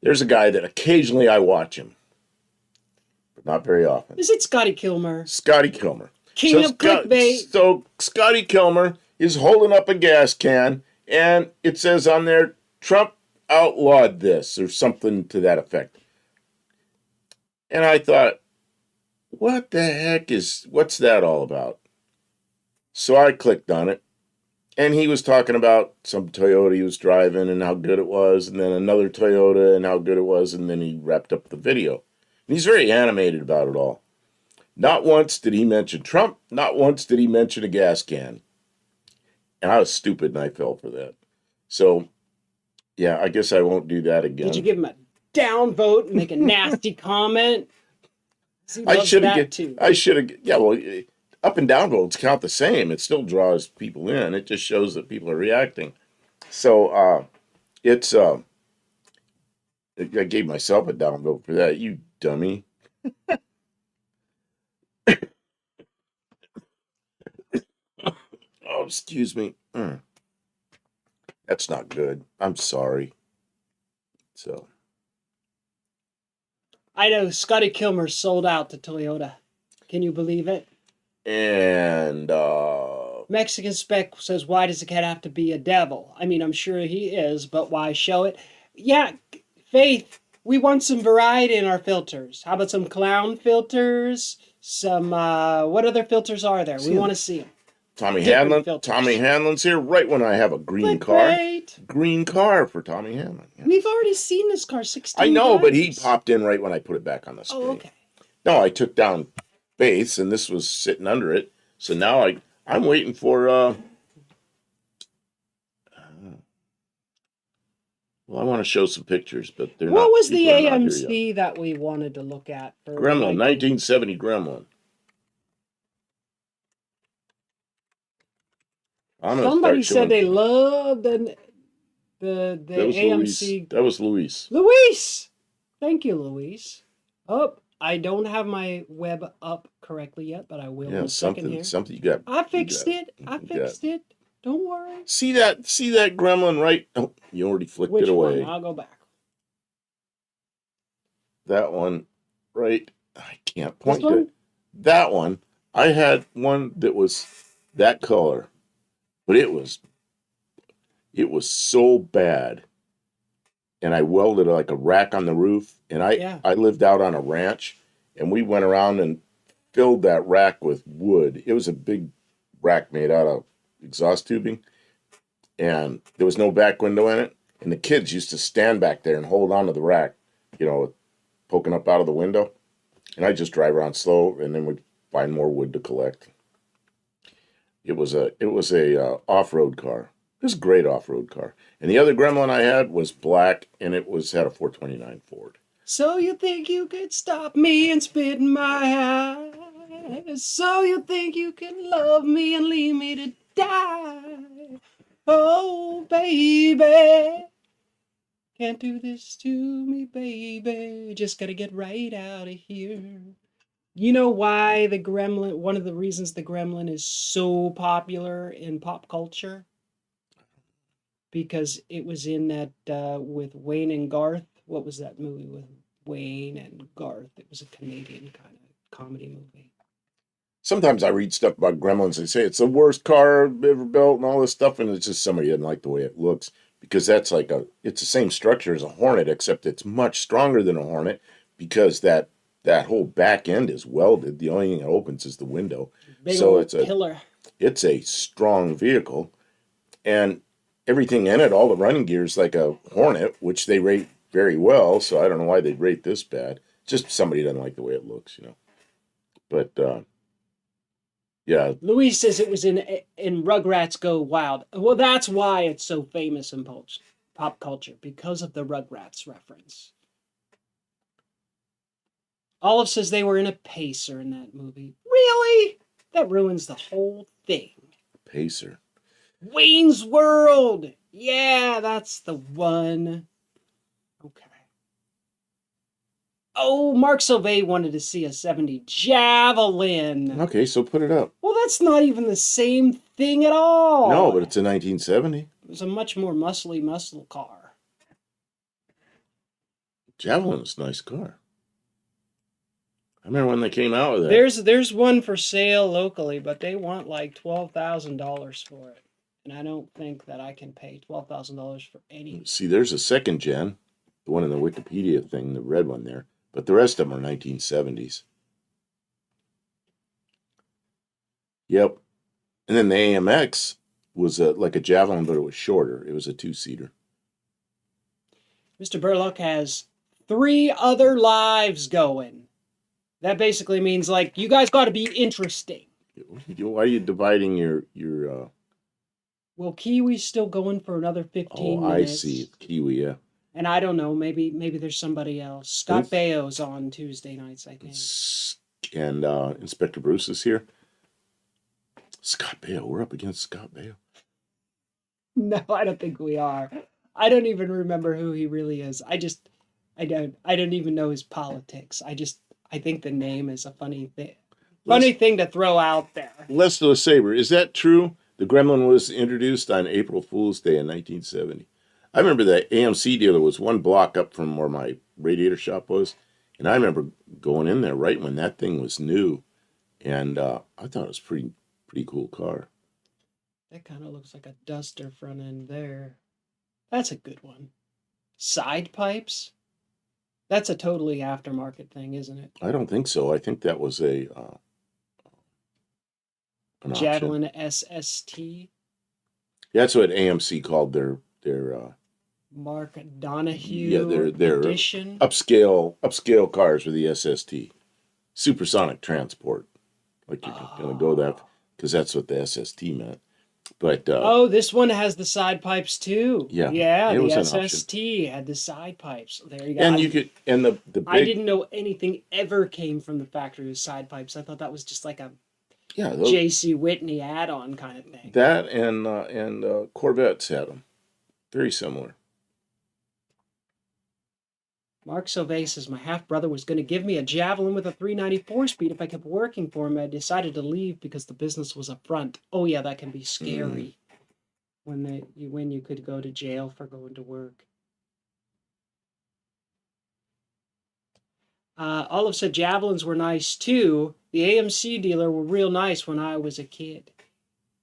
There's a guy that occasionally I watch him, but not very often. Is it Scotty Kilmer? Scotty Kilmer. King of clickbait. So Scotty Kilmer is holding up a gas can, and it says on there, Trump outlawed this, or something to that effect. And I thought, what's that all about? So I clicked on it, and he was talking about some Toyota he was driving and how good it was, and then another Toyota and how good it was, and then he wrapped up the video. And he's very animated about it all. Not once did he mention Trump, not once did he mention a gas can. And I was stupid and I fell for that. So, yeah, I guess I won't do that again. Did you give him a downvote and make a nasty comment? I should have. Yeah, well, up and down votes count the same. It still draws people in. It just shows that people are reacting. So it's I gave myself a down vote for that, you dummy. Oh, excuse me. That's not good. I'm sorry. So, I know Scotty Kilmer sold out to Toyota. Can you believe it? and Mexican Spec says, why does the cat have to be a devil? I mean, I'm sure he is, but why show it? Yeah, Faith, we want some variety in our filters. How about some clown filters? Some, what other filters are there? We want to see them. Tommy Different Hanlon. filters. Tommy Hanlon's here right when I have a green car. Clickbait. Green car for Tommy Hanlon. Yeah. We've already seen this car 16 I know, times. but he popped in right when I put it back on the screen. Oh, okay. No, I took down Faith's, and this was sitting under it. So now I'm waiting for well, I want to show some pictures, but they're not. What was the people are not here yet. AMC that we wanted to look at? For Gremlin, 1970 Gremlin. Somebody said they loved the that was AMC. Luis. That was Luis. Luis! Thank you, Luis. Oh, I don't have my web up correctly yet, but I will in a second here. Something you got. I fixed it. Don't worry. See that Gremlin right? Oh, you already flicked Which it away. one? I'll go back. That one, right? I can't point to it. That one. I had one that was that color, but it was so bad. And I welded like a rack on the roof. And I lived out on a ranch, and we went around and filled that rack with wood. It was a big rack made out of exhaust tubing, and there was no back window in it. And the kids used to stand back there and hold on to the rack, poking up out of the window. And I just drive around slow, and then we'd find more wood to collect. It was a off-road car. It was a great off-road car. And the other Gremlin I had was black, and it had a 429 Ford. So you think you could stop me and spit in my eyes? So you think you can love me and leave me to die? Oh, baby, can't do this to me, baby. Just gotta get right out of here. You know why the Gremlin, one of the reasons the Gremlin is so popular in pop culture? Because it was in that with Wayne and Garth. What was that movie with Wayne and Garth? It was a Canadian kind of comedy movie. Sometimes I read stuff about Gremlins. They say it's the worst car ever built and all this stuff, and it's just somebody didn't like the way it looks, because that's it's the same structure as a Hornet, except it's much stronger than a Hornet, because that whole back end is welded. The only thing that opens is the window. Big old pillar. It's a strong vehicle, and everything in it, all the running gear is like a Hornet, which they rate very well. So I don't know why they'd rate this bad. Just somebody doesn't like the way it looks, But yeah. Luis says it was in Rugrats Go Wild. Well, that's why it's so famous in pop culture, because of the Rugrats reference. Olive says they were in a Pacer in that movie. Really? That ruins the whole thing. Pacer. Wayne's World! Yeah, that's the one. Okay. Oh, Mark Sauvé wanted to see a 70 Javelin. Okay, so put it up. Well, that's not even the same thing at all. No, but it's a 1970. It was a much more muscle car. Javelin's a nice car. I remember when they came out with it. There's one for sale locally, but they want like $12,000 for it. And I don't think that I can pay $12,000 for any. See, there's a second gen, the one in the Wikipedia thing, the red one there. But the rest of them are 1970s. Yep. And then the AMX was like a Javelin, but it was shorter. It was a two-seater. Mr. Burlock has 3 other lives going. That basically means, like, you guys got to be interesting. Why are you dividing your Well, Kiwi's still going for another 15 minutes. Oh, I see. Kiwi, yeah. And I don't know, maybe there's somebody else. Scott Baio's on Tuesday nights, I think. And Inspector Bruce is here. Scott Baio, we're up against Scott Baio. No, I don't think we are. I don't even remember who he really is. I I don't even know his politics. I think the name is a funny thing. Les- Funny thing to throw out there. Leslie Sabre, is that true? The Gremlin was introduced on April Fool's Day in 1970. I remember that AMC dealer was one block up from where my radiator shop was, and I remember going in there right when that thing was new, and I thought it was pretty cool car. That kind of looks like a Duster front end there. That's a good one. Side pipes? That's a totally aftermarket thing, isn't it? I don't think so. I think that was an option. Javelin SST. That's what AMC called their Mark Donahue their edition. upscale cars with the SST, supersonic transport. Like you're gonna go that because that's what the SST meant. But this one has the side pipes too. Yeah, yeah. it The was an SST had the side pipes. There you go. and you could and the big, I didn't know anything ever came from the factory with side pipes. I thought that was just like a J.C. Whitney add-on kind of thing. That and Corvettes had them, very similar. Mark Sauvé says, my half-brother was going to give me a Javelin with a 394 speed if I kept working for him. I decided to leave because the business was a front. Oh, yeah, that can be scary when you could go to jail for going to work. Olive said Javelins were nice, too. The AMC dealer were real nice when I was a kid.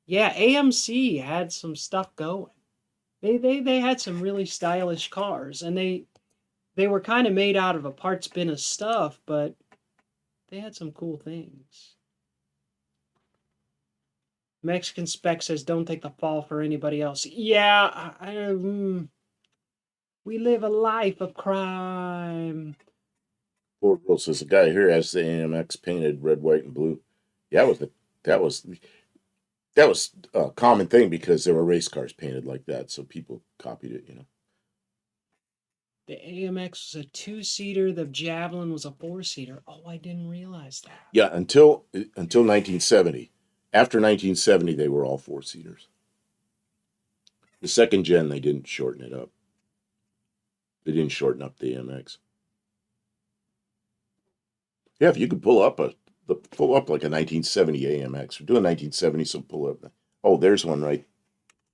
Yeah, AMC had some stuff going. They had some really stylish cars, and they were kind of made out of a parts bin of stuff, but they had some cool things. Mexican Spec says, don't take the fall for anybody else. Yeah, we live a life of crime. Poor girl says, the guy here has the AMX painted red, white, and blue. Yeah, that was a common thing because there were race cars painted like that, so people copied it, The AMX was a 2-seater. The Javelin was a 4-seater. Oh, I didn't realize that. Yeah, until 1970. After 1970, they were all 4-seaters. The second gen, they didn't shorten it up. They didn't shorten up the AMX. Yeah, if you could pull up like a 1970 AMX. We're doing 1970, so pull up. Oh, there's one right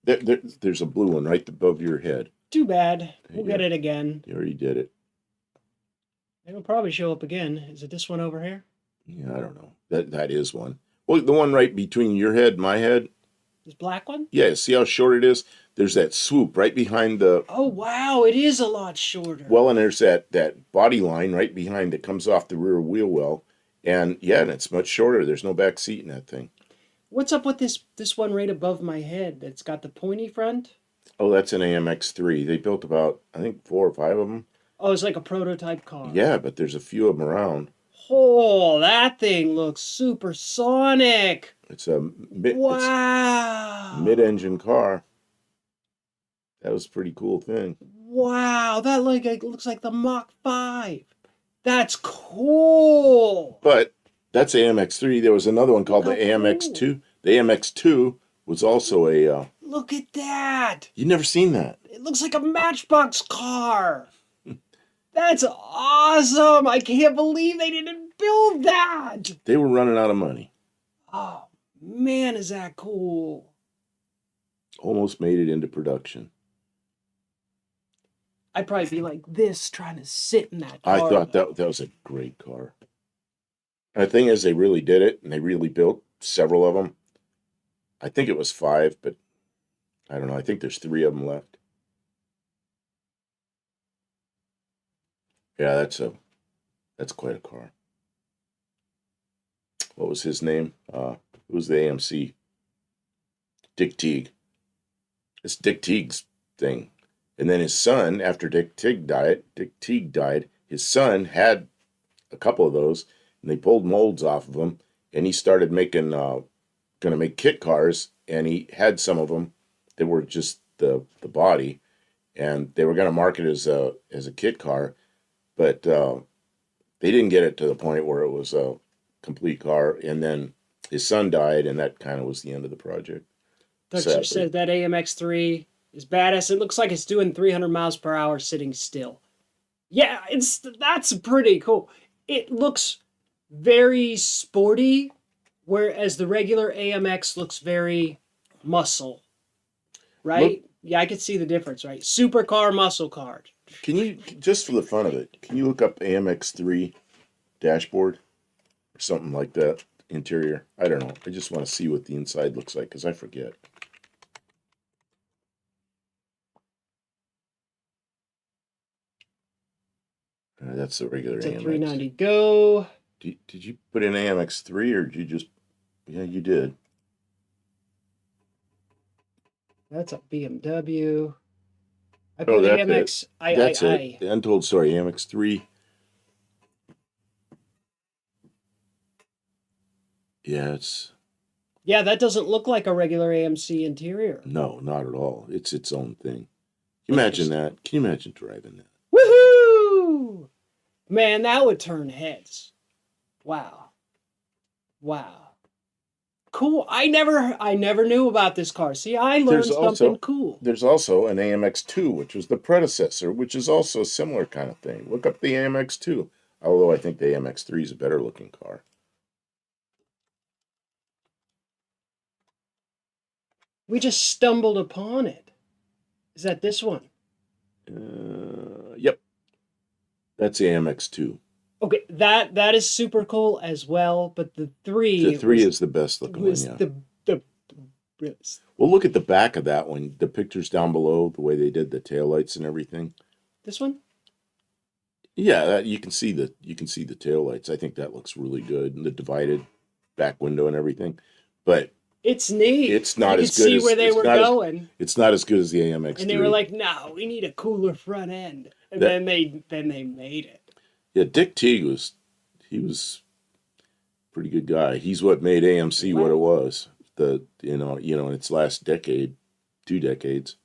there's a blue one right above your head. Too bad. We'll get it again. You already did it. It'll probably show up again. Is it this one over here? Yeah, I don't know. That is one. Well, the one right between your head and my head. This black one? Yeah, see how short it is? There's that swoop right behind the... Oh, wow, it is a lot shorter. Well, and there's that body line right behind that comes off the rear wheel well. And yeah, and it's much shorter. There's no back seat in that thing. What's up with this one right above my head that's got the pointy front? Oh, that's an AMX3. They built about, I think, 4 or 5 of them. Oh, it's like a prototype car. Yeah, but there's a few of them around. Oh, that thing looks supersonic. It's a mid-engine car. That was a pretty cool thing. Wow, that looks like the Mach 5. That's cool. But that's AMX3. There was another one called the AMX2. Cool. The AMX2 was also a... Look at that. You've never seen that. It looks like a Matchbox car. That's awesome. I can't believe they didn't build that. They were running out of money. Oh, man, is that cool. Almost made it into production. I'd probably be like this trying to sit in that car. I thought that was a great car. And the thing is, they really did it, and they really built several of them. I think it was 5, but I don't know. I think there's 3 of them left. Yeah, that's quite a car. What was his name? It was the AMC. Dick Teague. It's Dick Teague's thing. And then his son, after Dick Teague died, his son had a couple of those, and they pulled molds off of them, and he started making, going to make kit cars, and he had some of them that were just the body, and they were going to market it as a kit car, but they didn't get it to the point where it was a complete car, and then his son died, and that kind of was the end of the project. Dutcher said that AMX3 is badass. It looks like it's doing 300 miles per hour sitting still. Yeah, that's pretty cool. It looks very sporty, whereas the regular AMX looks very muscle, Look, right? Yeah, I could see the difference, right? Supercar, muscle car. can you, just for the fun of it, can you look up AMX3 dashboard or something like that? Interior? I don't know. I just want to see what the inside looks like because I forget. That's the regular It's a AMX. 390 Go. Did you put in AMX3 or did you just? Yeah, you did. That's a BMW. I Oh, put that's it. AMX That's it. I. The untold story. AMX3. Yeah, it's Yeah, that doesn't look like a regular AMC interior. no, not at all. It's its own thing. Can you imagine that? Can you imagine driving that? Woohoo! Man, that would turn heads. Wow. Wow. Cool. I never knew about this car. See, I learned something cool. There's also an AMX2, which was the predecessor, which is also a similar kind of thing. Look up the AMX2. Although I think the AMX3 is a better looking car. We just stumbled upon it. Is that this one? Yep, that's the AMX2. Okay, that is super cool as well, but the three The 3 is the best looking one, was yeah. the Well, look at the back of that one. The pictures down below, the way they did the taillights and everything. this one? Yeah, you can see the taillights. I think that looks really good, and the divided back window and everything. But It's neat. it's not you as could good see as where they were going. It's not as good as the AMX3. And they were like, "No, we need a cooler front end." And then they made it. yeah, Dick Teague was a pretty good guy. He's what made AMC what it was. In its last decade, 2 decades.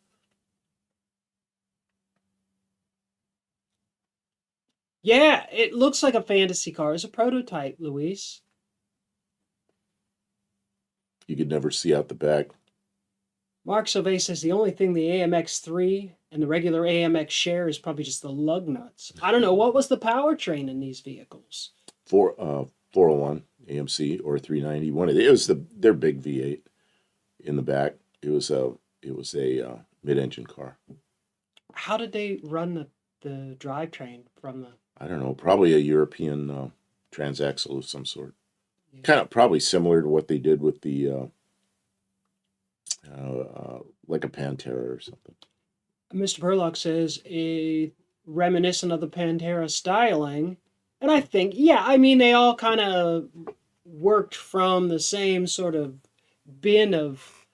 Yeah, it looks like a fantasy car. It's a prototype, Luis. You could never see out the back. Mark Sauvé says the only thing the AMX3 and the regular AMX share is probably just the lug nuts. I don't know. What was the powertrain in these vehicles? 401 AMC or 390. It was their big V8 in the back. It was a mid-engine car. How did they run the drivetrain from the? I don't know, probably a European transaxle of some sort. Yeah. Kind of probably similar to what they did with the like a Pantera or something. Mr. Burlock says reminiscent of the Pantera styling, and I think they all kind of worked from the same sort of bin of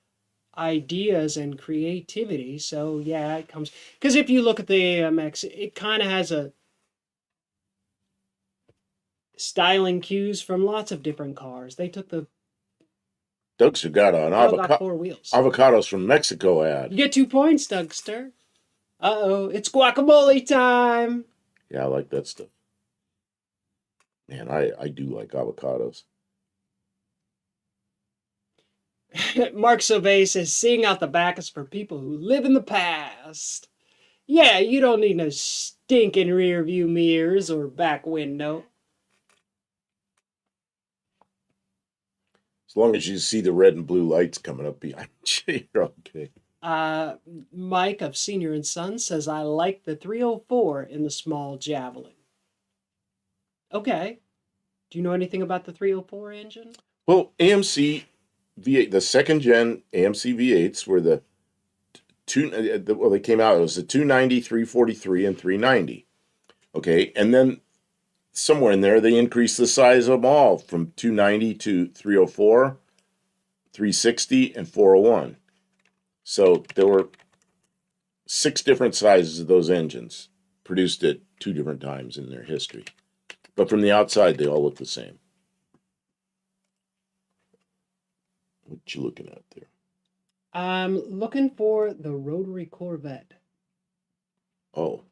ideas and creativity. So yeah, it comes because if you look at the AMX, it kind of has a styling cues from lots of different cars. They took the Doug's got an got 4 wheels. avocados from Mexico ad. You get 2 points, Dougster. Uh-oh, it's guacamole time. Yeah, I like that stuff. Man, I do like avocados. Mark Sauvé says, seeing out the back is for people who live in the past. Yeah, you don't need no stinking rear view mirrors or back window. As long as you see the red and blue lights coming up behind you, you're okay. Mike of Senior and Son says, I like the 304 in the small Javelin. Okay. Do you know anything about the 304 engine? Well, AMC V8, the second gen AMC V8s were the they came out. It was the 290, 343, and 390. Okay, and then somewhere in there they increased the size of them all from 290 to 304, 360, and 401. So there were 6 different sizes of those engines produced at 2 different times in their history. But from the outside, they all look the same. What you looking at there? I'm looking for the rotary Corvette. Oh.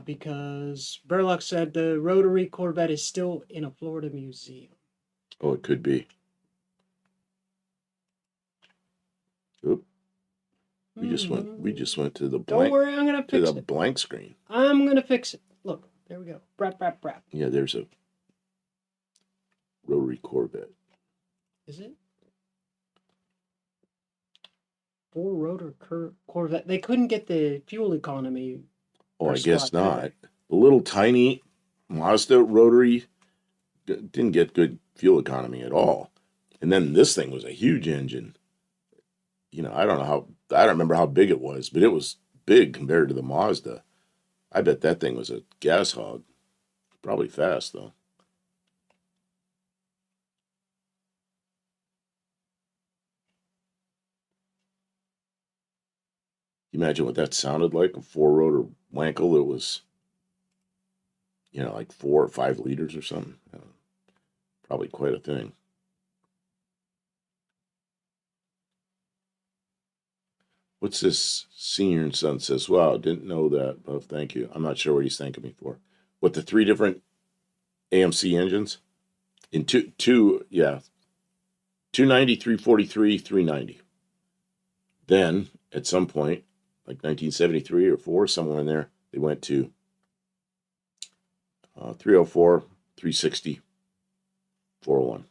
Because Burlock said the rotary Corvette is still in a Florida museum. Oh, it could be. Oop. We just went to the Don't blank worry, I'm gonna to fix the it. blank screen. I'm gonna fix it. Look, there we go. Brap, brap, brap. Yeah, there's a rotary Corvette. Is it? Four-rotor Corvette. They couldn't get the fuel economy. Oh, I First guess squad, not. The little tiny Mazda rotary didn't get good fuel economy at all. And then this thing was a huge engine. You know, I don't remember how big it was, but it was big compared to the Mazda. I bet that thing was a gas hog. Probably fast, though. Imagine what that sounded like, a four-rotor Wankel that was, you know, like 4 or 5 liters or something. Probably quite a thing. What's this? Senior and Son says, wow, didn't know that. Oh, thank you. I'm not sure what he's thanking me for. What, the 3 different AMC engines? In yeah. 290, 343, 390. Then, at some point, like 1973 or 4, somewhere in there, they went to 304, 360, 401.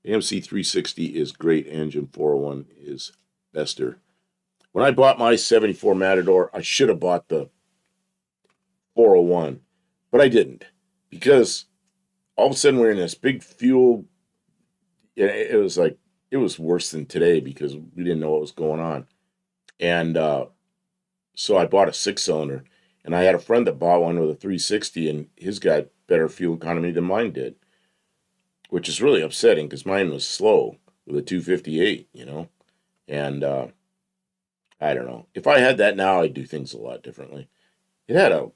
AMC 360 is great engine. 401 is bester. When I bought my 74 Matador, I should have bought the 401, but I didn't, because all of a sudden we're in this big fuel. It was like, it was worse than today because we didn't know what was going on. And so I bought a 6-cylinder, and I had a friend that bought one with a 360, and his got better fuel economy than mine did, which is really upsetting because mine was slow with a 258, you know. And I don't know. If I had that now, I'd do things a lot differently. It had a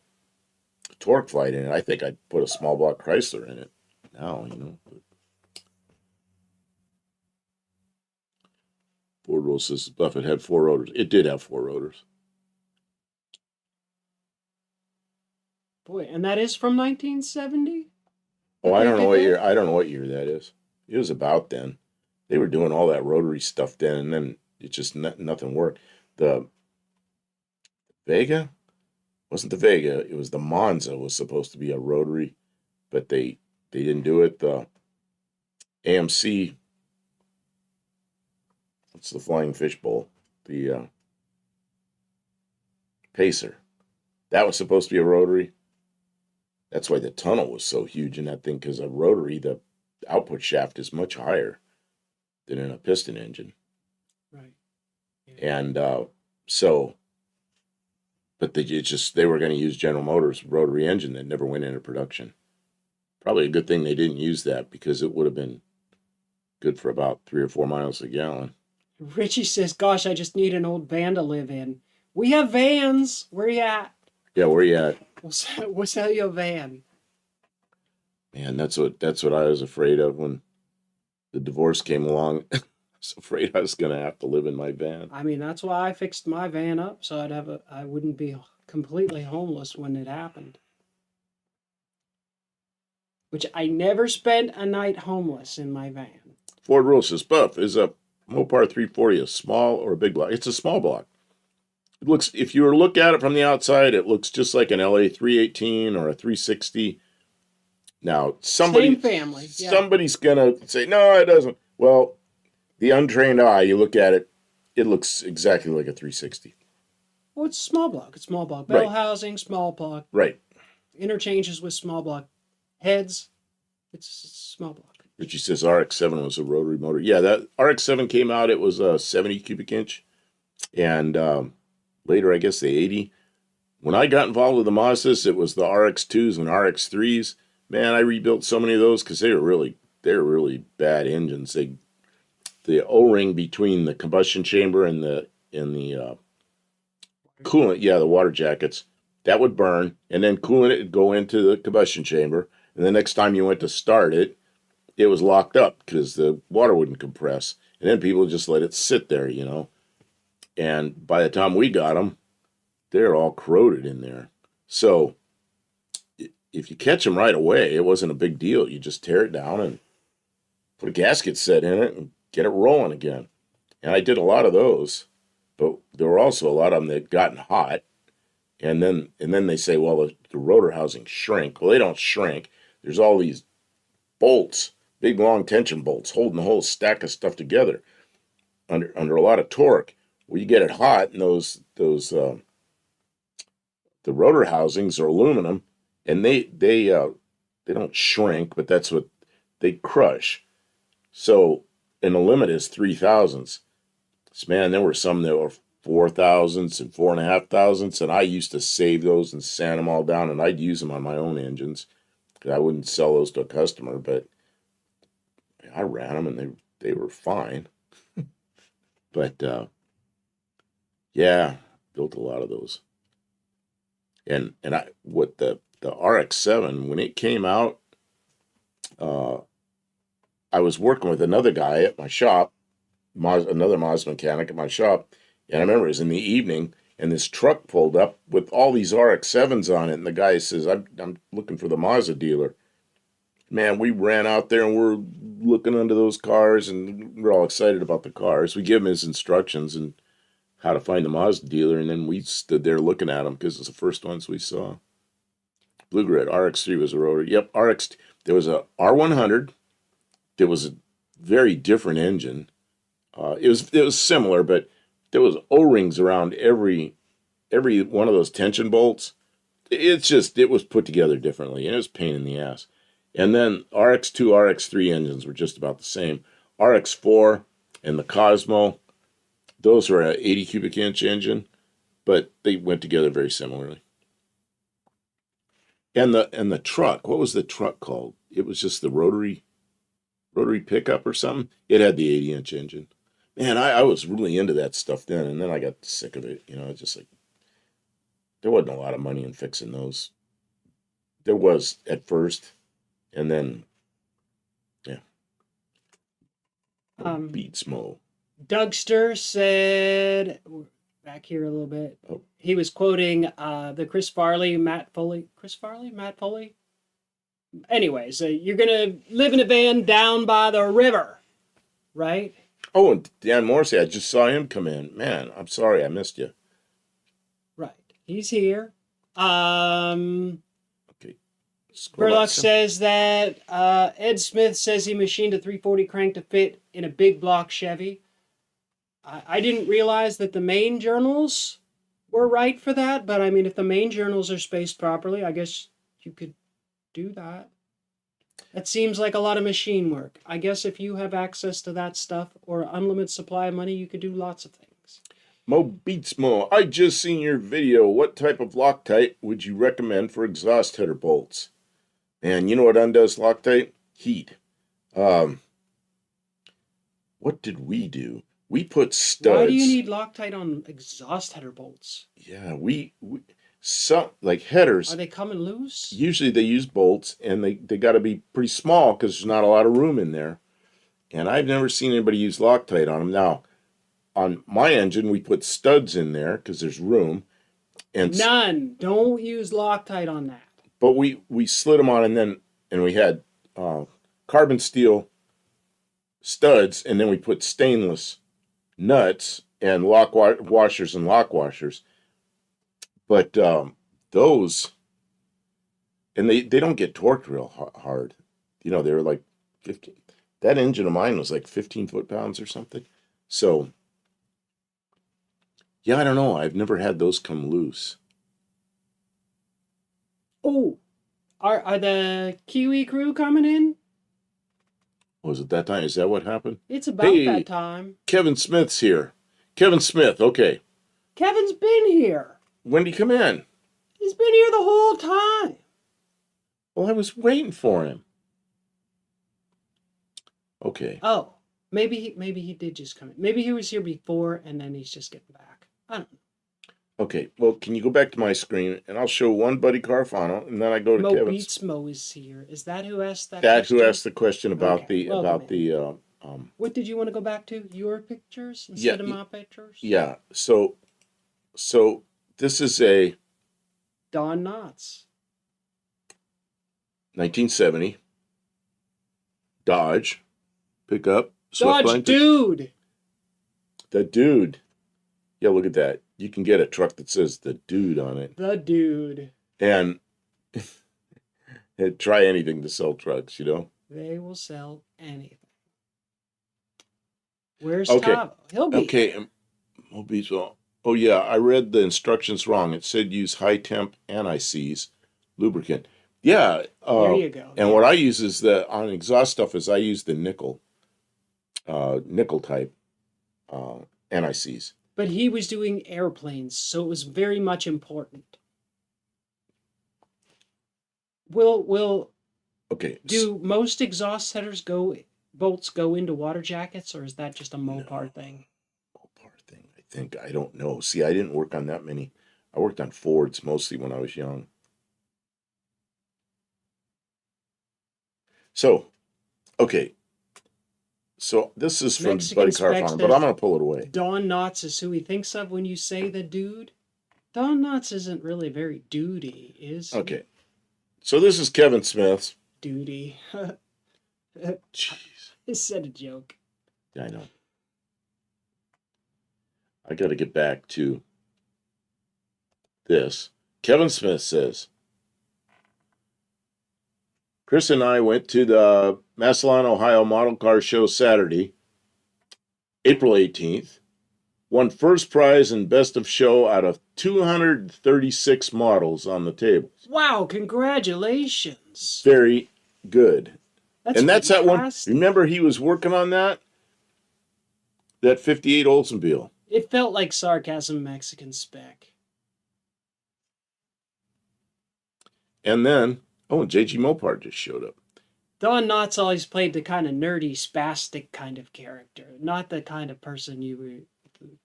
torque flight in it. I think I'd put a small block Chrysler in it now, you know. Ford Rule says Buffett had 4 rotors. It did have 4 rotors. Boy, and that is from 1970? Oh, I don't know what year. I don't know what year that is. It was about then. They were doing all that rotary stuff then, and then it just nothing worked. The Vega wasn't the Vega. It was the Monza was supposed to be a rotary, but they didn't do it. The AMC, what's the Flying Fishbowl? The Pacer. That was supposed to be a rotary. That's why the tunnel was so huge in that thing, because a rotary, the output shaft is much higher than in a piston engine. Right. Yeah. And but they were going to use General Motors rotary engine that never went into production. Probably a good thing they didn't use that, because it would have been good for about 3 or 4 miles a gallon. Richie says, gosh, I just need an old van to live in. We have vans. Where you at? Yeah, where you at? We'll sell you a van. Man, that's what I was afraid of when the divorce came along. I was afraid I was going to have to live in my van. I mean, that's why I fixed my van up, so I wouldn't be completely homeless when it happened. Which I never spent a night homeless in my van. Ford Rule says, Buff, is a Mopar 340 a small or a big block? It's a small block. It looks, if you were to look at it from the outside, it looks just like an LA 318 or a 360. Now, Same family. Yeah. Somebody's going to say, no, it doesn't. Well, the untrained eye, you look at it, it looks exactly like a 360. Well, it's a small block. It's small block. Bell Right. housing, small block. Right. Interchanges with small block heads. It's small block. Richie says RX-7 was a rotary motor. Yeah, that RX-7 came out. It was a 70 cubic inch. And later, I guess, the 80. When I got involved with the Mazdas, it was the RX-2s and RX-3s. Man, I rebuilt so many of those because they were really bad engines. The O-ring between the combustion chamber and the coolant, the water jackets, that would burn, and then coolant would go into the combustion chamber, and the next time you went to start it, it was locked up because the water wouldn't compress, and then people just let it sit there, you know. And by the time we got them, they're all corroded in there. So if you catch them right away, it wasn't a big deal. You just tear it down and put a gasket set in it and get it rolling again. And I did a lot of those. but there were also a lot of them that had gotten hot, and then they say, well, the rotor housings shrink. Well, they don't shrink. There's all these bolts, big long tension bolts, holding the whole stack of stuff together under a lot of torque. Well, you get it hot, and the rotor housings are aluminum, and they don't shrink, but that's what they crush. So, and the limit is 3,000s. So, man, there were some that were 4,000s and 4,500s, and I used to save those and sand them all down, and I'd use them on my own engines. I wouldn't sell those to a customer, but I ran them, and they were fine. But yeah, built a lot of those. And the RX-7, when it came out, I was working with another guy at my shop, another Mazda mechanic at my shop, and I remember it was in the evening, and this truck pulled up with all these RX-7s on it, and the guy says, I'm looking for the Mazda dealer. Man, we ran out there, and we're looking under those cars, and we're all excited about the cars. We give him his instructions and how to find the Mazda dealer, and then we stood there looking at them because it's the first ones we saw. Blue Grid, RX-3 was a rotor. Yep, there was a R100. There was a very different engine. It was similar, but there was O-rings around every one of those tension bolts. It was put together differently, and it was a pain in the ass. And then RX-2, RX-3 engines were just about the same. RX-4 and the Cosmo, those were an 80 cubic inch engine, but they went together very similarly. And the truck, what was the truck called? It was just the rotary pickup or something. It had the 80-inch engine. Man, I was really into that stuff then, and then I got sick of it. Just like there wasn't a lot of money in fixing those. There was at first, and then yeah. Beats Mo. Dougster said, back here a little bit. Oh. He was quoting the Chris Farley, Matt Foley. Anyways, you're going to live in a van down by the river, right? Oh, and Dan Morrissey, I just saw him come in. Man, I'm sorry I missed you. Right. He's here. Okay. Burlock says that Ed Smith says he machined a 340 crank to fit in a big block Chevy. I didn't realize that the main journals were right for that, but I mean, if the main journals are spaced properly, I guess you could do that. That seems like a lot of machine work. I guess if you have access to that stuff or an unlimited supply of money, you could do lots of things. Mo Beats Mo, I just seen your video. What type of Loctite would you recommend for exhaust header bolts? And you know what undoes Loctite? Heat. What did we do? We put studs. Why do you need Loctite on exhaust header bolts? Yeah, some like headers. Are they coming loose? Usually they use bolts, and they got to be pretty small because there's not a lot of room in there. And I've never seen anybody use Loctite on them. Now, on my engine, we put studs in there because there's room. And none. Don't use Loctite on that. But we slid them on, and we had carbon steel studs, and then we put stainless nuts and lock washers and lock washers. But those, and they don't get torqued real hard. They were like 15. That engine of mine was like 15 foot-pounds or something. So, yeah, I don't know. I've never had those come loose. Oh, are the Kiwi crew coming in? Was it that time? Is that what happened? It's about that time. Kevin Smith's here. Kevin Smith, okay. Kevin's been here. When did he come in? He's been here the whole time. Well, I was waiting for him. Okay. Oh, maybe he did just come in. Maybe he was here before and then he's just getting back. I don't know. Okay, well, can you go back to my screen, and I'll show one Buddy Carfano, and then I go to Kevin's. Mo Beats Mo is here. Is that who asked that question? Who asked the question about okay. What did you want to go back to? Your pictures instead of my pictures? Yeah, so this is a Don Knotts. 1970 Dodge pickup. Dodge Dude! The Dude. Yeah, look at that. You can get a truck that says the dude on it. The dude. And try anything to sell trucks, you know? They will sell anything. Where's Okay. Tavo? He'll be Okay. there. Mobile. Oh, yeah. I read the instructions wrong. It said use high temp anti-seize lubricant. Yeah. There you go. And Yeah. what I use is on exhaust stuff is I use the nickel type anti-seize. But he was doing airplanes, so it was very much important. Will Okay. do most exhaust setters bolts go into water jackets, or is that just a Mopar thing? Mopar thing, I think. I don't know. See, I didn't work on that many. I worked on Fords mostly when I was young. So, okay. So this is from Mexican Buddy Car Spec Farm, but says I'm going to pull it away. Don Knotts is who he thinks of when you say the dude. Don Knotts isn't really very dudey, is he? Okay. So this is Kevin Smith's. Duty. Jeez. I said a joke. Yeah, I know. I got to get back to this. Kevin Smith says, Chris and I went to the Massillon, Ohio Model Car Show Saturday, April 18th. Won first prize and best of show out of 236 models on the tables. Wow, congratulations. Very good. That's that one. fantastic. Remember, he was working on that 58 Oldsmobile. It felt like sarcasm, Mexican Spec. And then, JG Mopar just showed up. Don Knotts always played the kind of nerdy, spastic kind of character, not the kind of person you were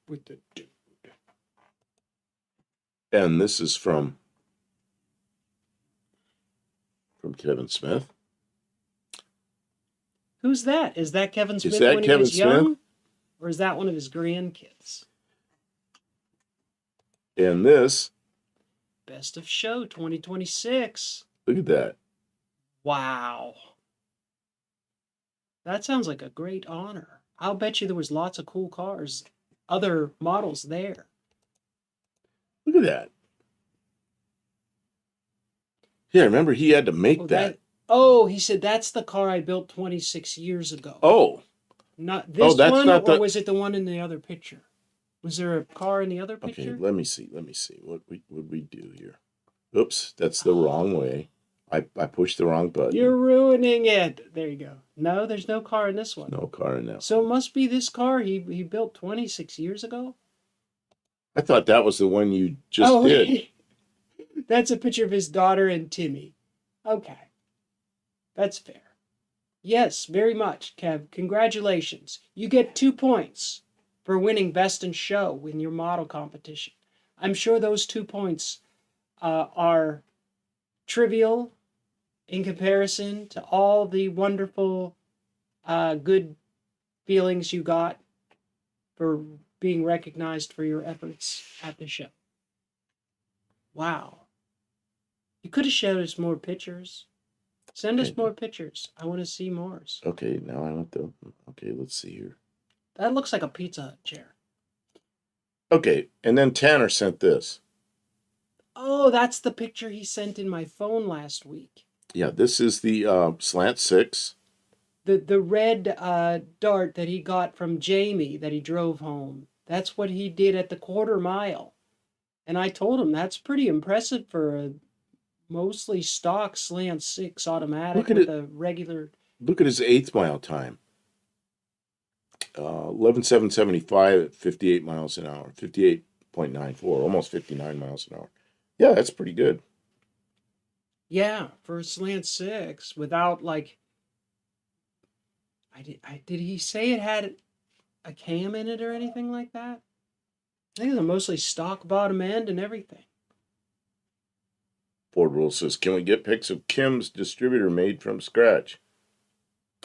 with the dude. And this is from Kevin Smith. Who's that? Is that Kevin Smith that when Kevin he was young? Smith? Or is that one of his grandkids? And this, Best of Show 2026. look at that. Wow. That sounds like a great honor. I'll bet you there was lots of cool cars, other models there. Look at that. Yeah, remember he had to make Oh, that. he said that's the car I built 26 years ago. Oh, Not this that's one, not or the- was it the one in the other picture? Was there a car in the other okay. picture? Let me see. What we do here? Oops, that's the wrong way. I pushed the wrong button. You're ruining it. There you go. No, there's no car in this one. No car in that. So it must be this car he built 26 years ago? I thought that was the one you just Oh, did. That's a picture of his daughter and Timmy. Okay. That's fair. Yes, very much, Kev. Congratulations. You get 2 points for winning Best in Show in your model competition. I'm sure those 2 points are trivial in comparison to all the wonderful, good feelings you got for being recognized for your efforts at the show. Wow. You could have showed us more pictures. Send us more pictures. I want to see more. Okay, now I want the. Okay, let's see here. That looks like a Pizza Hut chair. Okay, and then Tanner sent this. Oh, that's the picture he sent in my phone last week. Yeah, this is the Slant 6. The red Dart that he got from Jamie that he drove home. That's what he did at the quarter mile. And I told him that's pretty impressive for a mostly stock Slant 6 automatic with a regular. Look at his 8th mile time. 11,775 at 58 miles an hour. 58.94, almost 59 miles an hour. Yeah, that's pretty good. Yeah, for a Slant 6 without like. Did he say it had a cam in it or anything like that? I think it's mostly stock bottom end and everything. Ford Rule says, can we get pics of Kim's distributor made from scratch?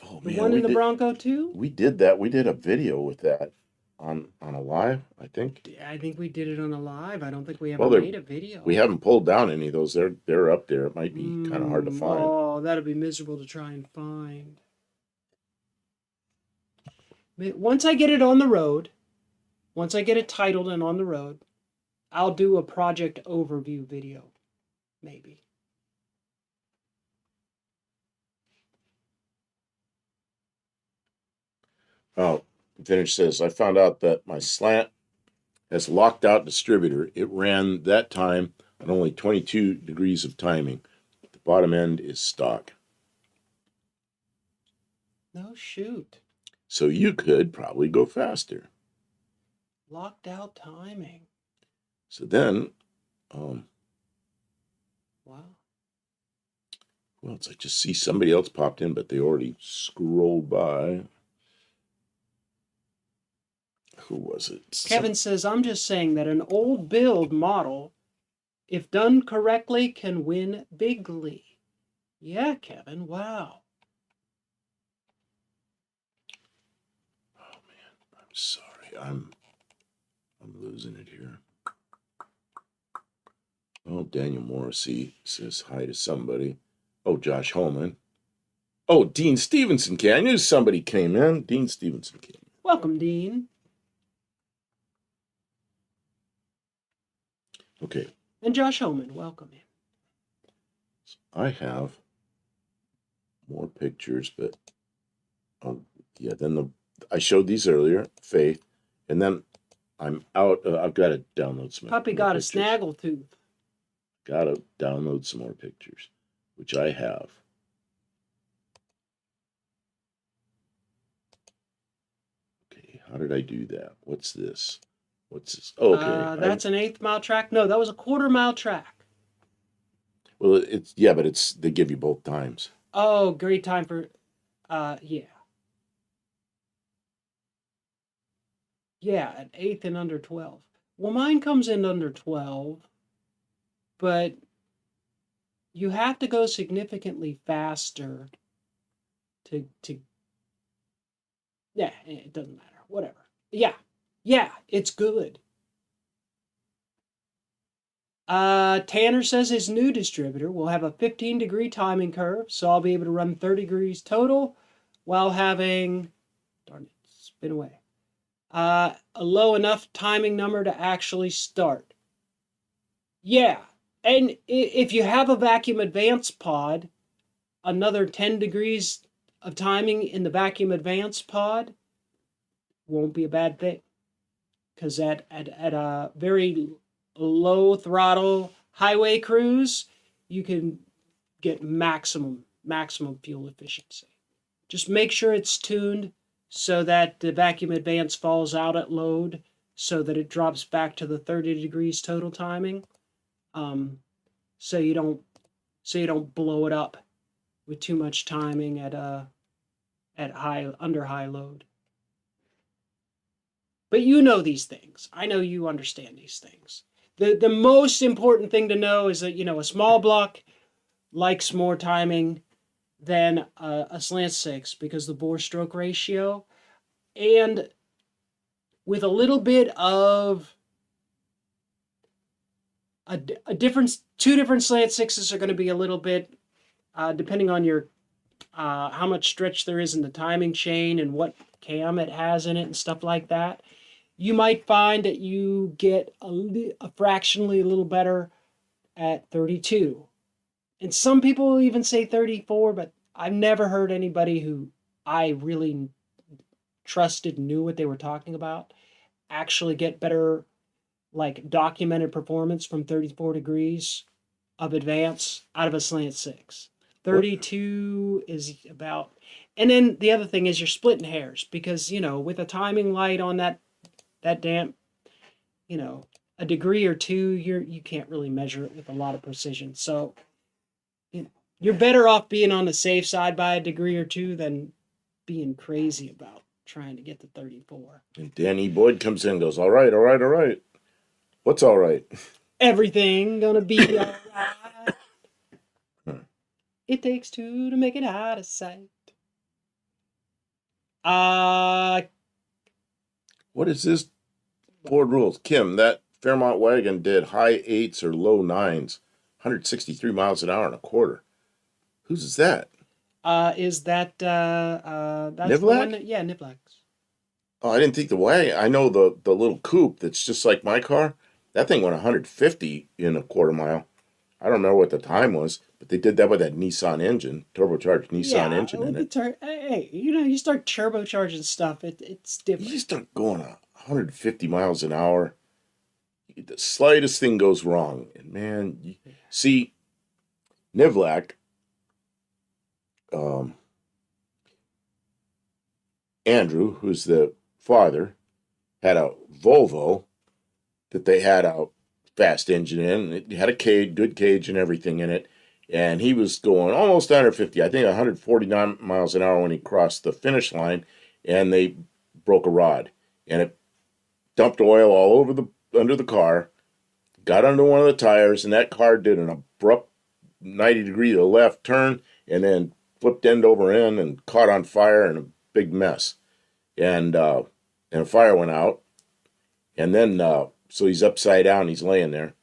Oh, The one in the Bronco too? We did that. We did a video with that on a live, I think. Yeah, I think we did it on a live. I don't think we ever Well, made a video. We haven't pulled down any of those. They're up there. It might be kind of hard to find. Oh, that'd be miserable to try and find. Once I get it on the road, Once I get it titled and on the road, I'll do a project overview video, maybe. Oh, Vintage says, I found out that my slant has locked out distributor. It ran that time at only 22 degrees of timing. The bottom end is stock. No shoot. So you could probably go faster. Locked out timing. So then, Wow. well, it's I just see somebody else popped in, but they already scrolled by. Who was it? Kevin says, I'm just saying that an old build model, if done correctly, can win bigly. Yeah, Kevin, wow. Oh man, I'm sorry. I'm losing it here. Oh, Daniel Morrissey says hi to somebody. Oh, Josh Holman. Oh, Dean Stevenson came. I knew somebody came in. Dean Stevenson came. Welcome, Dean. Okay. And Josh Homan, welcome in. I have more pictures, but yeah. Then I showed these earlier, Faith, and then I'm out. I've got to download some. Puppy more got pictures. a snaggle tooth. Got to download some more pictures, which I have. Okay, how did I do that? What's this? What's this? Oh, okay, That's an 1/8 mile track. No, that was a 1/4 mile track. well, it's yeah, but they give you both times. Oh, great time for, yeah. Yeah, an 1/8 and under 12. Well, mine comes in under 12, but you have to go significantly faster to yeah, it doesn't matter. Whatever. Yeah, it's good. Tanner says his new distributor will have a 15-degree timing curve, so I'll be able to run 30 degrees total while having, darn it, spin away, a low enough timing number to actually start. Yeah, and if you have a vacuum advance pod, another 10 degrees of timing in the vacuum advance pod won't be a bad thing. Because at a very low throttle highway cruise, you can get maximum fuel efficiency. Just make sure it's tuned so that the vacuum advance falls out at load so that it drops back to the 30 degrees total timing. So you don't blow it up with too much timing at under high load. But you know these things. I know you understand these things. The most important thing to know is that, a small block likes more timing than a slant 6 because the bore stroke ratio. And with a little bit of a difference, 2 different slant 6s are going to be a little bit, depending on your how much stretch there is in the timing chain and what cam it has in it and stuff like that. You might find that you get a fractionally a little better at 32. And some people will even say 34, but I've never heard anybody who I really trusted knew what they were talking about actually get better, like, documented performance from 34 degrees of advance out of a slant 6. 32 is about... And then the other thing is you're splitting hairs because, with a timing light on that damp, a degree or two, you can't really measure it with a lot of precision. So you're better off being on the safe side by a degree or two than being crazy about trying to get to 34. And Danny Boyd comes in and goes, all right. What's all right? Everything gonna be all right. It takes 2 to make it out of sight. What is this? Ford rules. Kim, that Fairmont wagon did high 8s or low 9s, 163 miles an hour and a quarter. Whose is that? Is that that's Nivlak? the one that, yeah, Nivlak's. Oh, I didn't think the wagon. I know the little coupe that's just like my car. That thing went 150 in a quarter mile. I don't remember what the time was, but they did that with that Nissan engine, turbocharged Nissan Yeah, engine in with the it. turn. Hey, you start turbocharging stuff, it's You different. just start going 150 miles an hour. The slightest thing goes wrong, and man, see, Nivlak, um, Andrew, who's the father, had a Volvo that they had a fast engine in. It had a cage, good cage, and everything in it. And he was going almost 150, I think 149 miles an hour when he crossed the finish line, and they broke a rod, and it dumped oil all over the under the car, got under one of the tires, and that car did an abrupt 90-degree to the left turn, and then flipped end over end and caught on fire and a big mess. And a fire went out, and then so he's upside down. He's laying there.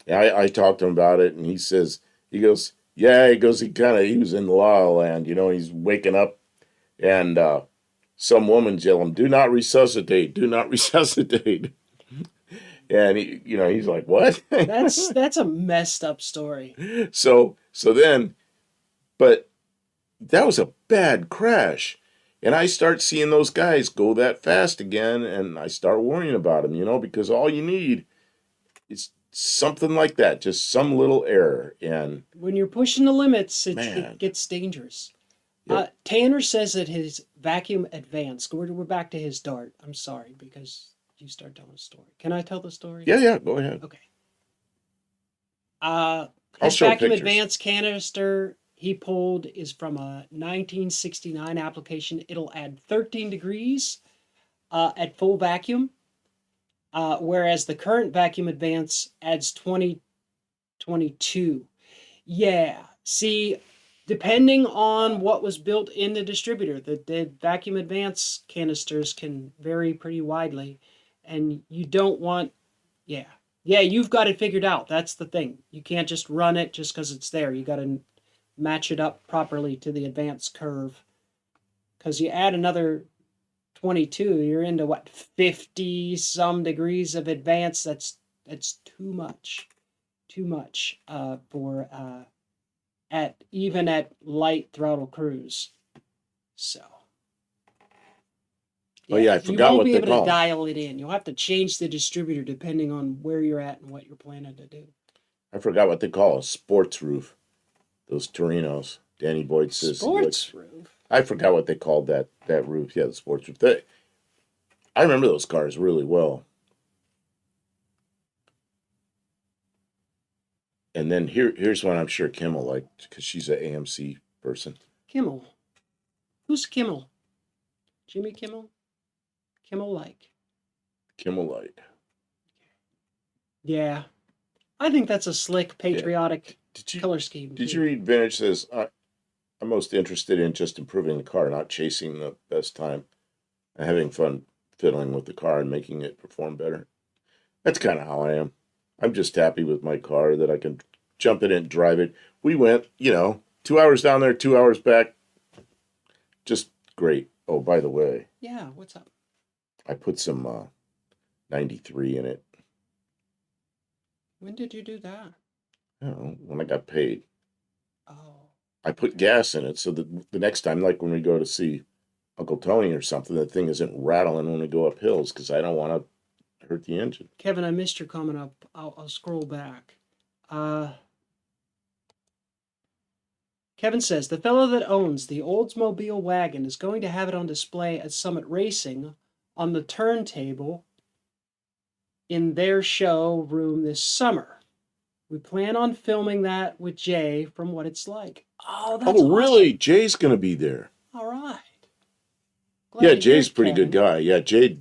I talked to him about it, and he goes, yeah, he was in La La Land, he's waking up, and some woman's yelling, do not resuscitate, do not resuscitate. And he's like, what? That's a messed up story. So then, but that was a bad crash. And I start seeing those guys go that fast again, and I start worrying about them, because all you need is something like that, just some little error. And When you're pushing the limits, it man, gets dangerous. yep. Tanner says that his vacuum advanced. We're back to his dart. I'm sorry because you start telling a story. Can I tell the story? Yeah, go ahead. Okay. I'll His show vacuum pictures. advanced canister he pulled is from a 1969 application. It'll add 13 degrees at full vacuum, whereas the current vacuum advance adds 22. Yeah. See, depending on what was built in the distributor, the vacuum advance canisters can vary pretty widely, and you don't want, yeah. Yeah, you've got it figured out. That's the thing. You can't just run it just because it's there. You got to match it up properly to the advance curve. Because you add another 22, you're into what, 50 some degrees of advance. That's too much. Too much for at light throttle cruise. So Oh yeah, I you forgot won't what be they able to call 'em. dial it in. You'll have to change the distributor depending on where you're at and what you're planning to do. I forgot what they call a sports roof. Those Torinos. Danny Boyd says he likes. Sports roof. I forgot what they called that roof. Yeah, the sports roof. I remember those cars really well. And then here's one I'm sure Kim will like because she's an AMC person. Kimmel. Who's Kimmel? Jimmy Kimmel? Kimmel like. Kim will like. Yeah. I think that's a slick, patriotic color scheme. Did you read Vintage says I'm most interested in just improving the car, not chasing the best time, and having fun fiddling with the car and making it perform better. That's kind of how I am. I'm just happy with my car that I can jump in it and drive it. We went, 2 hours down there, 2 hours back. Just great. Oh, by the way, Yeah, what's up? I put some 93 in it. When did you do that? When I got paid. Oh. I put gas in it so that the next time, like when we go to see Uncle Tony or something, the thing isn't rattling when we go up hills because I don't want to hurt the engine. Kevin, I missed your comment up. I'll scroll back. Kevin says, the fellow that owns the Oldsmobile wagon is going to have it on display at Summit Racing on the turntable in their showroom this summer. We plan on filming that with Jay from What It's Like. Oh, that's awesome. Really? Jay's going to be there. All right. Yeah, Jay's a pretty good guy. Yeah, Jay.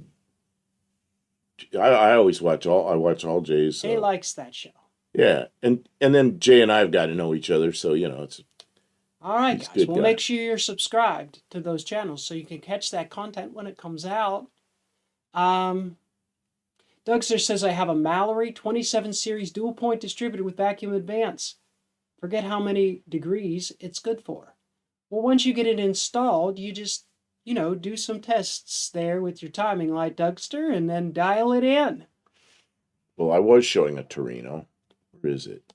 I always watch all Jay's. Jay likes that show. Yeah, and then Jay and I have got to know each other, so it's. All right, guys. Well, guy. make sure you're subscribed to those channels so you can catch that content when it comes out. Dougster says, I have a Mallory 27 series dual point distributor with vacuum advance. Forget how many degrees it's good for. Well, once you get it installed, you just do some tests there with your timing light, Dougster, and then dial it in. Well, I was showing a Torino. Where is it?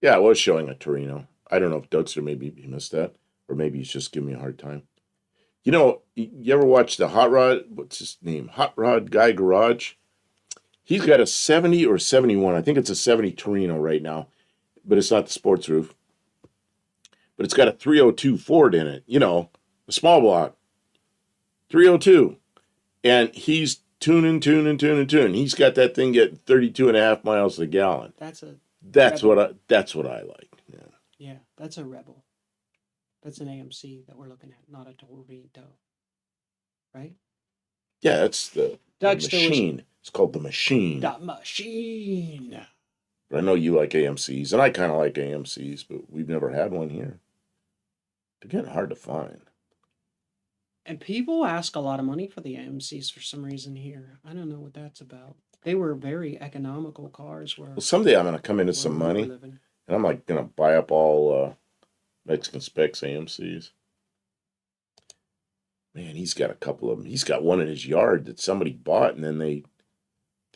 Yeah, I was showing a Torino. I don't know if Dougster maybe he missed that, or maybe he's just giving me a hard time. You ever watch the Hot Rod? What's his name? Hot Rod Guy Garage. He's got a 70 or 71. I think it's a 70 Torino right now, but it's not the sports roof. But it's got a 302 Ford in it. A small block. 302. And he's tuning. He's got that thing getting 32 and a half miles a gallon. That's what I like. Yeah, that's a Rebel. That's an AMC that we're looking at, not a Torito. Right? Yeah, that's the machine. It's called the Machine. The Machine. But I know you like AMCs, and I kind of like AMCs, but we've never had one here. They're getting hard to find. And people ask a lot of money for the AMCs for some reason here. I don't know what that's about. They were very economical cars. Well, someday I'm going to come into some money, and I'm like going to buy up all Mexican Specs AMCs. Man, he's got a couple of them. He's got one in his yard that somebody bought, and then they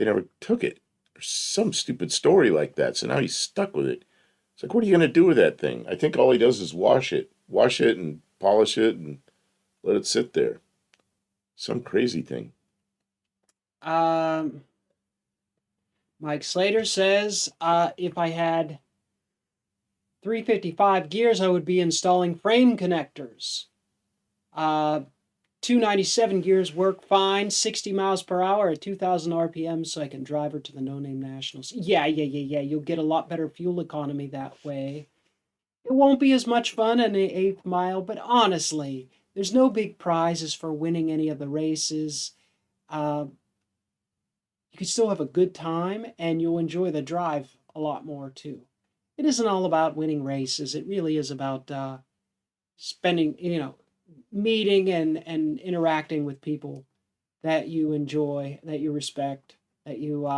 never took it. There's some stupid story like that. So now he's stuck with it. It's like, what are you going to do with that thing? I think all he does is wash it and polish it and let it sit there. Some crazy thing. Mike Slater says, if I had 355 gears, I would be installing frame connectors. 297 gears work fine, 60 miles per hour at 2,000 RPM, so I can drive her to the no-name nationals. Yeah. You'll get a lot better fuel economy that way. It won't be as much fun in the 8th mile, but honestly, there's no big prizes for winning any of the races. You can still have a good time, and you'll enjoy the drive a lot more, too. It isn't all about winning races. It really is about spending, meeting and interacting with people that you enjoy, that you respect, that you...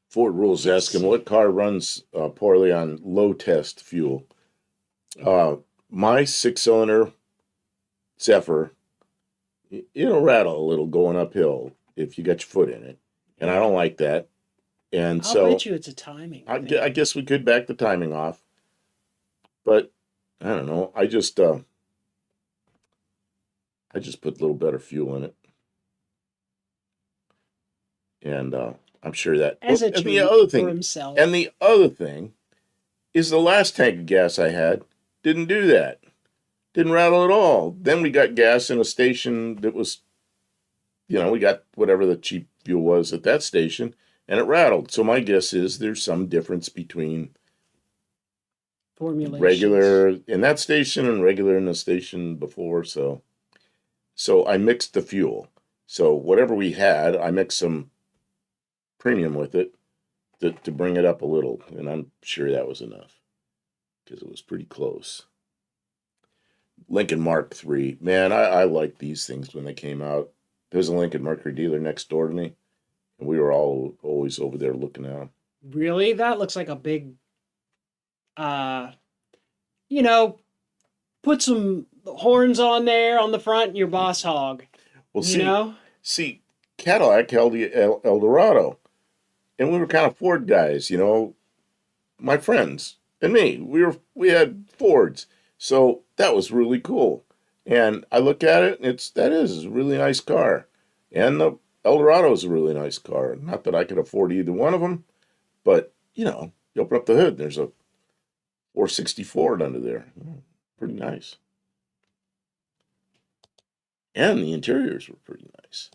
Ford Rules asking, what car runs poorly on low-test fuel? My 6-cylinder Zephyr, it'll rattle a little going uphill if you got your foot in it. And I don't like that. And I'll bet you it's a timing thing. I guess we could back the timing off. But, I don't know. I just put a little better fuel in it. And I'm sure that... As a treat for himself. And the other thing is the last tank of gas I had didn't do that. Didn't rattle at all. Then we got gas in a station that was, we got whatever the cheap fuel was at that station, and it rattled. So my guess is there's some difference between regular in that station and regular in the station before. So I mixed the fuel. So whatever we had, I mixed some premium with it to bring it up a little, and I'm sure that was enough because it was pretty close. Lincoln Mark III. Man, I liked these things when they came out. There's a Lincoln Mercury dealer next door to me, and we were always over there looking at them. Really? That looks like a big, put some horns on there on the front and your boss hog. Well, see, Cadillac held the Eldorado, and we were kind of Ford guys, my friends and me. We had Fords. So that was really cool. And I look at it, and that is a really nice car. And the Eldorado is a really nice car. Not that I could afford either one of them, but, you open up the hood, and there's a 460 Ford under there. Pretty nice. And the interiors were pretty nice.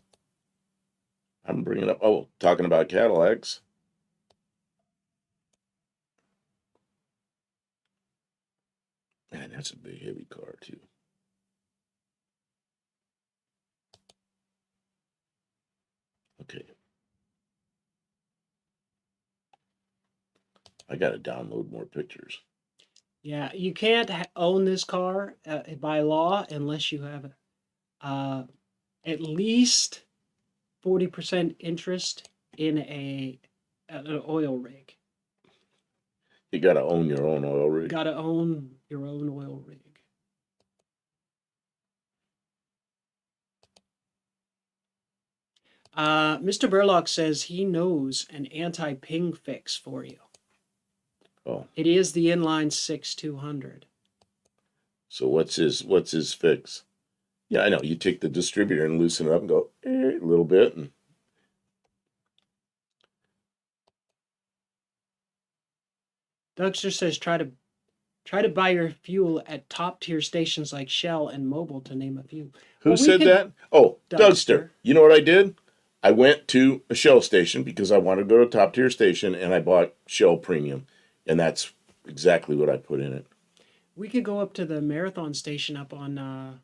I'm bringing up, talking about Cadillacs. Man, that's a big, heavy car, too. Okay. I got to download more pictures. Yeah, you can't own this car by law unless you have at least 40% interest in an oil rig. You got to own your own oil rig. Got to own your own oil rig. Mr. Burlock says he knows an anti-ping fix for you. Oh, It is the inline 6200. so what's his fix? Yeah, I know. You take the distributor and loosen it up and go a little bit. And Dougster says try to buy your fuel at top tier stations like Shell and Mobil, to name a few. who Well, we said could- that? Oh, Dougster. Dougster. You know what I did? I went to a Shell station because I wanted to go to a top tier station, and I bought Shell Premium, and that's exactly what I put in it. We could go up to the Marathon station up on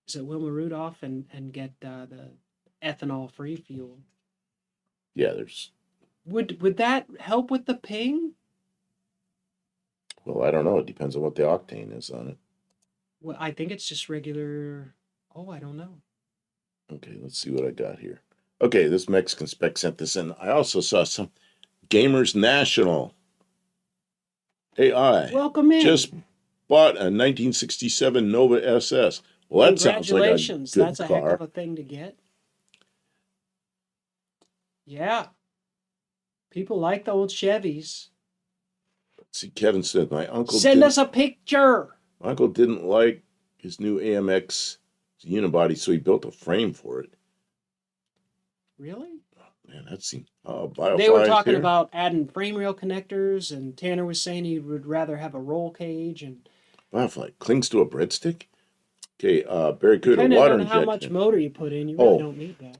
is it Wilma Rudolph and get the ethanol free fuel. Yeah, there's. Would that help with the ping? Well, I don't know. It depends on what the octane is on it. Well, I think it's just regular. Oh, I don't know. Okay, let's see what I got here. Okay, this Mexican spec sent this in. I also saw some Gamers National AI. Welcome in. Just bought a 1967 Nova SS. Well, that sounds like a Congratulations. good That's a car. heck of a thing to get. Yeah. People like the old Chevys. See, Kevin said my uncle Send us a picture. my uncle didn't like his new AMX unibody, so he built a frame for it. Really? Man, that seemed Bioflies They were talking here. about adding frame rail connectors, and Tanner was saying he would rather have a roll cage and Biofly clings to a breadstick. Okay, Barracuda depending water on injection. how much motor you put in, you really Oh. don't need that.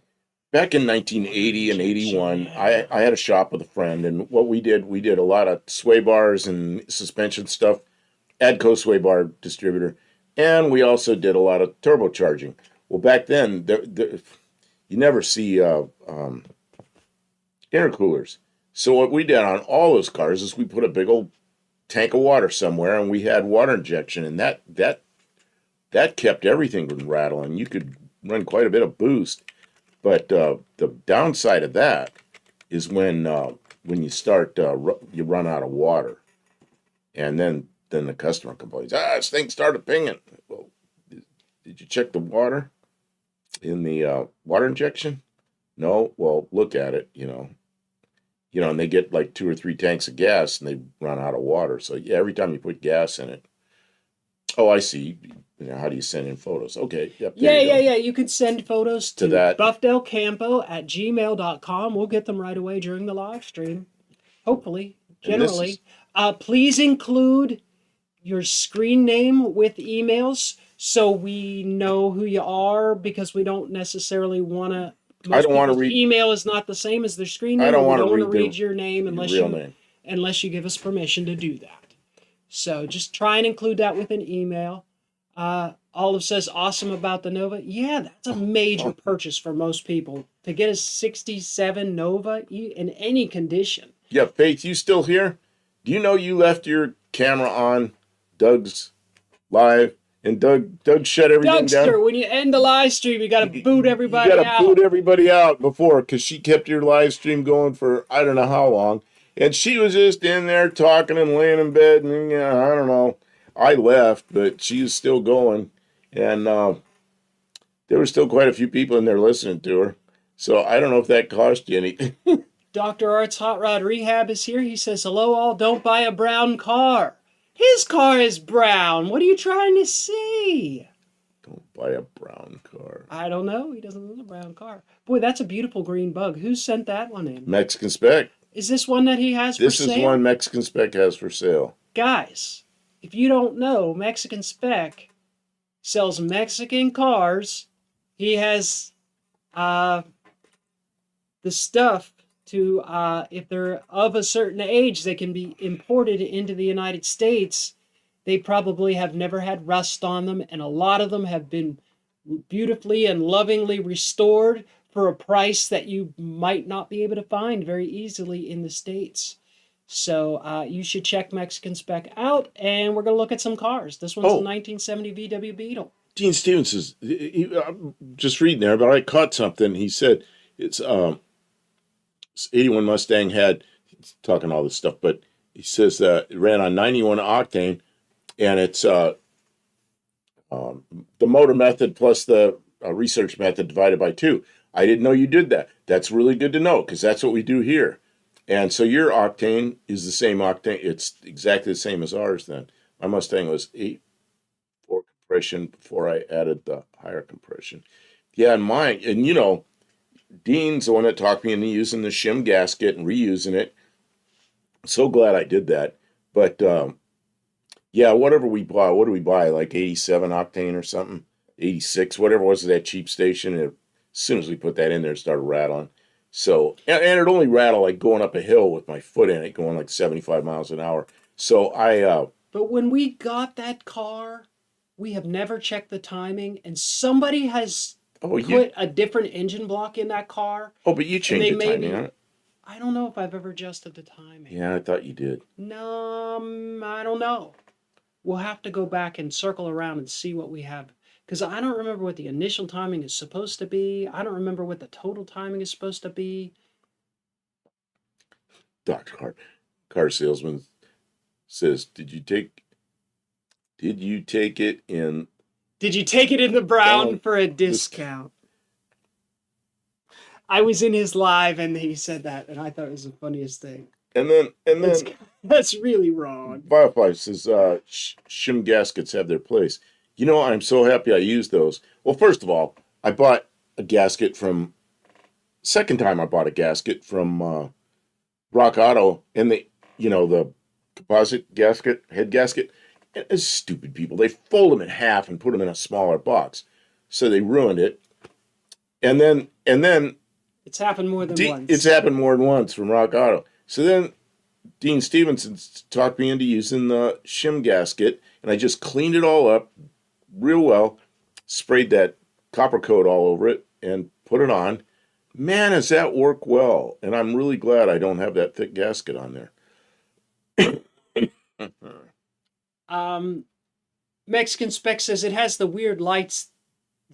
Back in 1980 and 81, I had a shop with a friend, and what we did a lot of sway bars and suspension stuff, Adco sway bar distributor, and we also did a lot of turbocharging. Well, back then, you never see intercoolers. So what we did on all those cars is we put a big old tank of water somewhere, and we had water injection, and that kept everything from rattling. You could run quite a bit of boost. But the downside of that is when you start you run out of water, and then the customer complains, this thing started pinging. Well, did you check the water in the water injection? No. Well, look at it. And they get like 2 or 3 tanks of gas, and they run out of water. So yeah, every time you put gas in it. Oh, I see. How do you send in photos? Okay. Yep, there you go. You could send photos to that. buffdelcampo@gmail.com. We'll get them right away during the live stream. Hopefully, And this generally. Please include your screen name with emails so we know who you are, because we don't necessarily want to. I don't want to read. Email is not the same as their screen name. I don't We want to wanna read read your name your unless real you name. unless you give us permission to do that. So just try and include that with an email. Olive says, awesome about the Nova. Yeah, that's a major purchase for most people. To get a 67 Nova in any condition. Yeah, Faith, you still here? Do you know you left your camera on Doug's live, and Doug shut everything Dougster, down? when you end the live stream, you got to boot everybody You out. got to boot everybody out before, because she kept your live stream going for I don't know how long. And she was just in there talking and laying in bed, and I don't know. I left, but she was still going. And there were still quite a few people in there listening to her. So I don't know if that cost you anything. Dr. Art's Hot Rod Rehab is here. He says, hello all, don't buy a brown car. His car is brown. What are you trying to say? Don't buy a brown car. I don't know. He doesn't own a brown car. Boy, that's a beautiful green bug. Who sent that one in? Mexican Spec. Is this one that he has This for is sale? one Mexican Spec has for sale. Guys, if you don't know, Mexican Spec sells Mexican cars. He has the stuff to, if they're of a certain age, they can be imported into the United States. They probably have never had rust on them, and a lot of them have been beautifully and lovingly restored for a price that you might not be able to find very easily in the States. So you should check Mexican Spec out, and we're going to look at some cars. This one's a 1970 VW Beetle. Dean Stevens says, I'm just reading there, but I caught something. He said it's 81 Mustang had, talking all this stuff, but he says that it ran on 91 octane, and it's the motor method plus the research method divided by 2. I didn't know you did that. That's really good to know because that's what we do here. And so your octane is the same octane. It's exactly the same as ours then. My Mustang was 8.4 compression before I added the higher compression. Yeah, and mine, and Dean's the one that talked me into using the shim gasket and reusing it. So glad I did that. But yeah, whatever we buy, what do we buy? Like 87 octane or something? 86, whatever it was at that cheap station. And as soon as we put that in there, it started rattling. So, and it only rattled like going up a hill with my foot in it, going like 75 miles an hour. So But when we got that car, we have never checked the timing, and somebody has put a different engine block in that car. But you changed the timing on it. I don't know if I've ever adjusted the timing. Yeah, I thought you did. No, I don't know. We'll have to go back and circle around and see what we have. Because I don't remember what the initial timing is supposed to be. I don't remember what the total timing is supposed to be. Dr. Car salesman says, Did you take it in... Did you take it in the brown for a discount? I was in his live and he said that, and I thought it was the funniest thing. And then that's really wrong. Firefly says shim gaskets have their place. I'm so happy I used those. Well, first of all, I bought a gasket from... Second time I bought a gasket from Rock Auto, and the composite gasket, head gasket. And it's stupid people. They fold them in half and put them in a smaller box. So they ruined it. And then it's happened more than once. It's happened more than once from Rock Auto. So then Dean Stevenson talked me into using the shim gasket, and I just cleaned it all up real well, sprayed that copper coat all over it, and put it on. Man, does that work well. And I'm really glad I don't have that thick gasket on there. Mexican Spec says it has the weird lights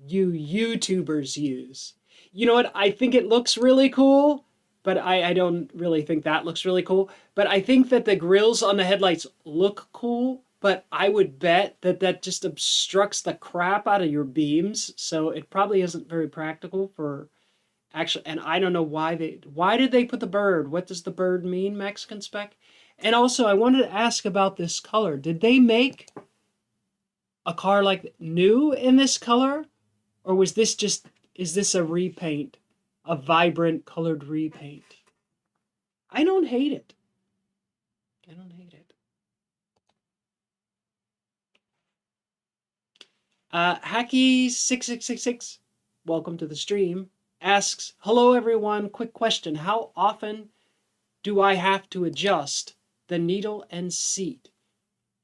you YouTubers use. You know what? I think it looks really cool, but I don't really think that looks really cool. But I think that the grills on the headlights look cool, but I would bet that just obstructs the crap out of your beams. So it probably isn't very practical for actually, and I don't know why did they put the bird? What does the bird mean, Mexican Spec? And also, I wanted to ask about this color. Did they make a car like new in this color? Or is this a repaint? A vibrant colored repaint? I don't hate it. Hacky6666, welcome to the stream, asks, hello everyone, quick question. How often do I have to adjust the needle and seat?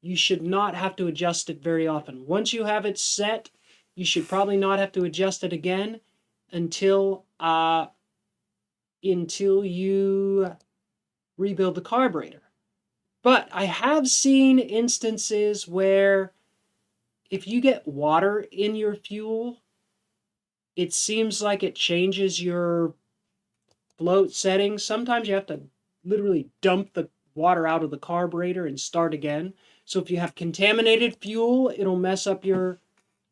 You should not have to adjust it very often. Once you have it set, you should probably not have to adjust it again until you rebuild the carburetor. But I have seen instances where if you get water in your fuel, it seems like it changes your float settings. Sometimes you have to literally dump the water out of the carburetor and start again. So if you have contaminated fuel, it'll mess up your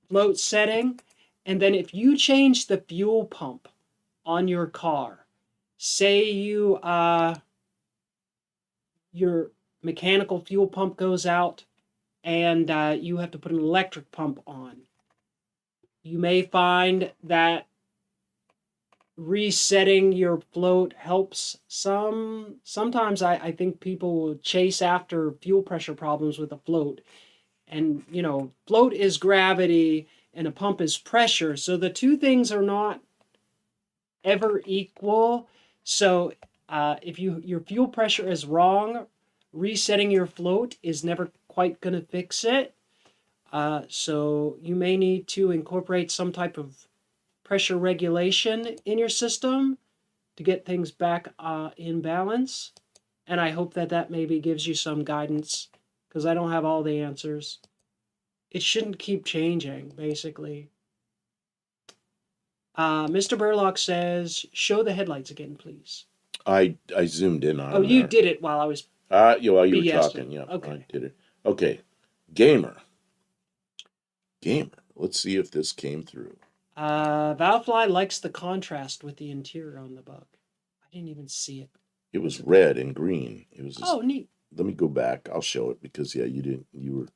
float setting. And then if you change the fuel pump on your car, say your mechanical fuel pump goes out and you have to put an electric pump on, you may find that resetting your float helps some. Sometimes I think people will chase after fuel pressure problems with a float. And, float is gravity and a pump is pressure. So the two things are not ever equal. So if your fuel pressure is wrong, resetting your float is never quite going to fix it. So you may need to incorporate some type of pressure regulation in your system to get things back in balance. And I hope that maybe gives you some guidance, because I don't have all the answers. It shouldn't keep changing, basically. Mr. Burlock says, show the headlights again, please. I zoomed in on it. Oh, you did it while I was... while you were talking, yeah. Okay. I did it. Okay. Gamer. Let's see if this came through. Valfly likes the contrast with the interior on the bug. I didn't even see it. It was red and green. It was. Just, Oh, neat. let me go back. I'll show it because yeah, you didn't. You were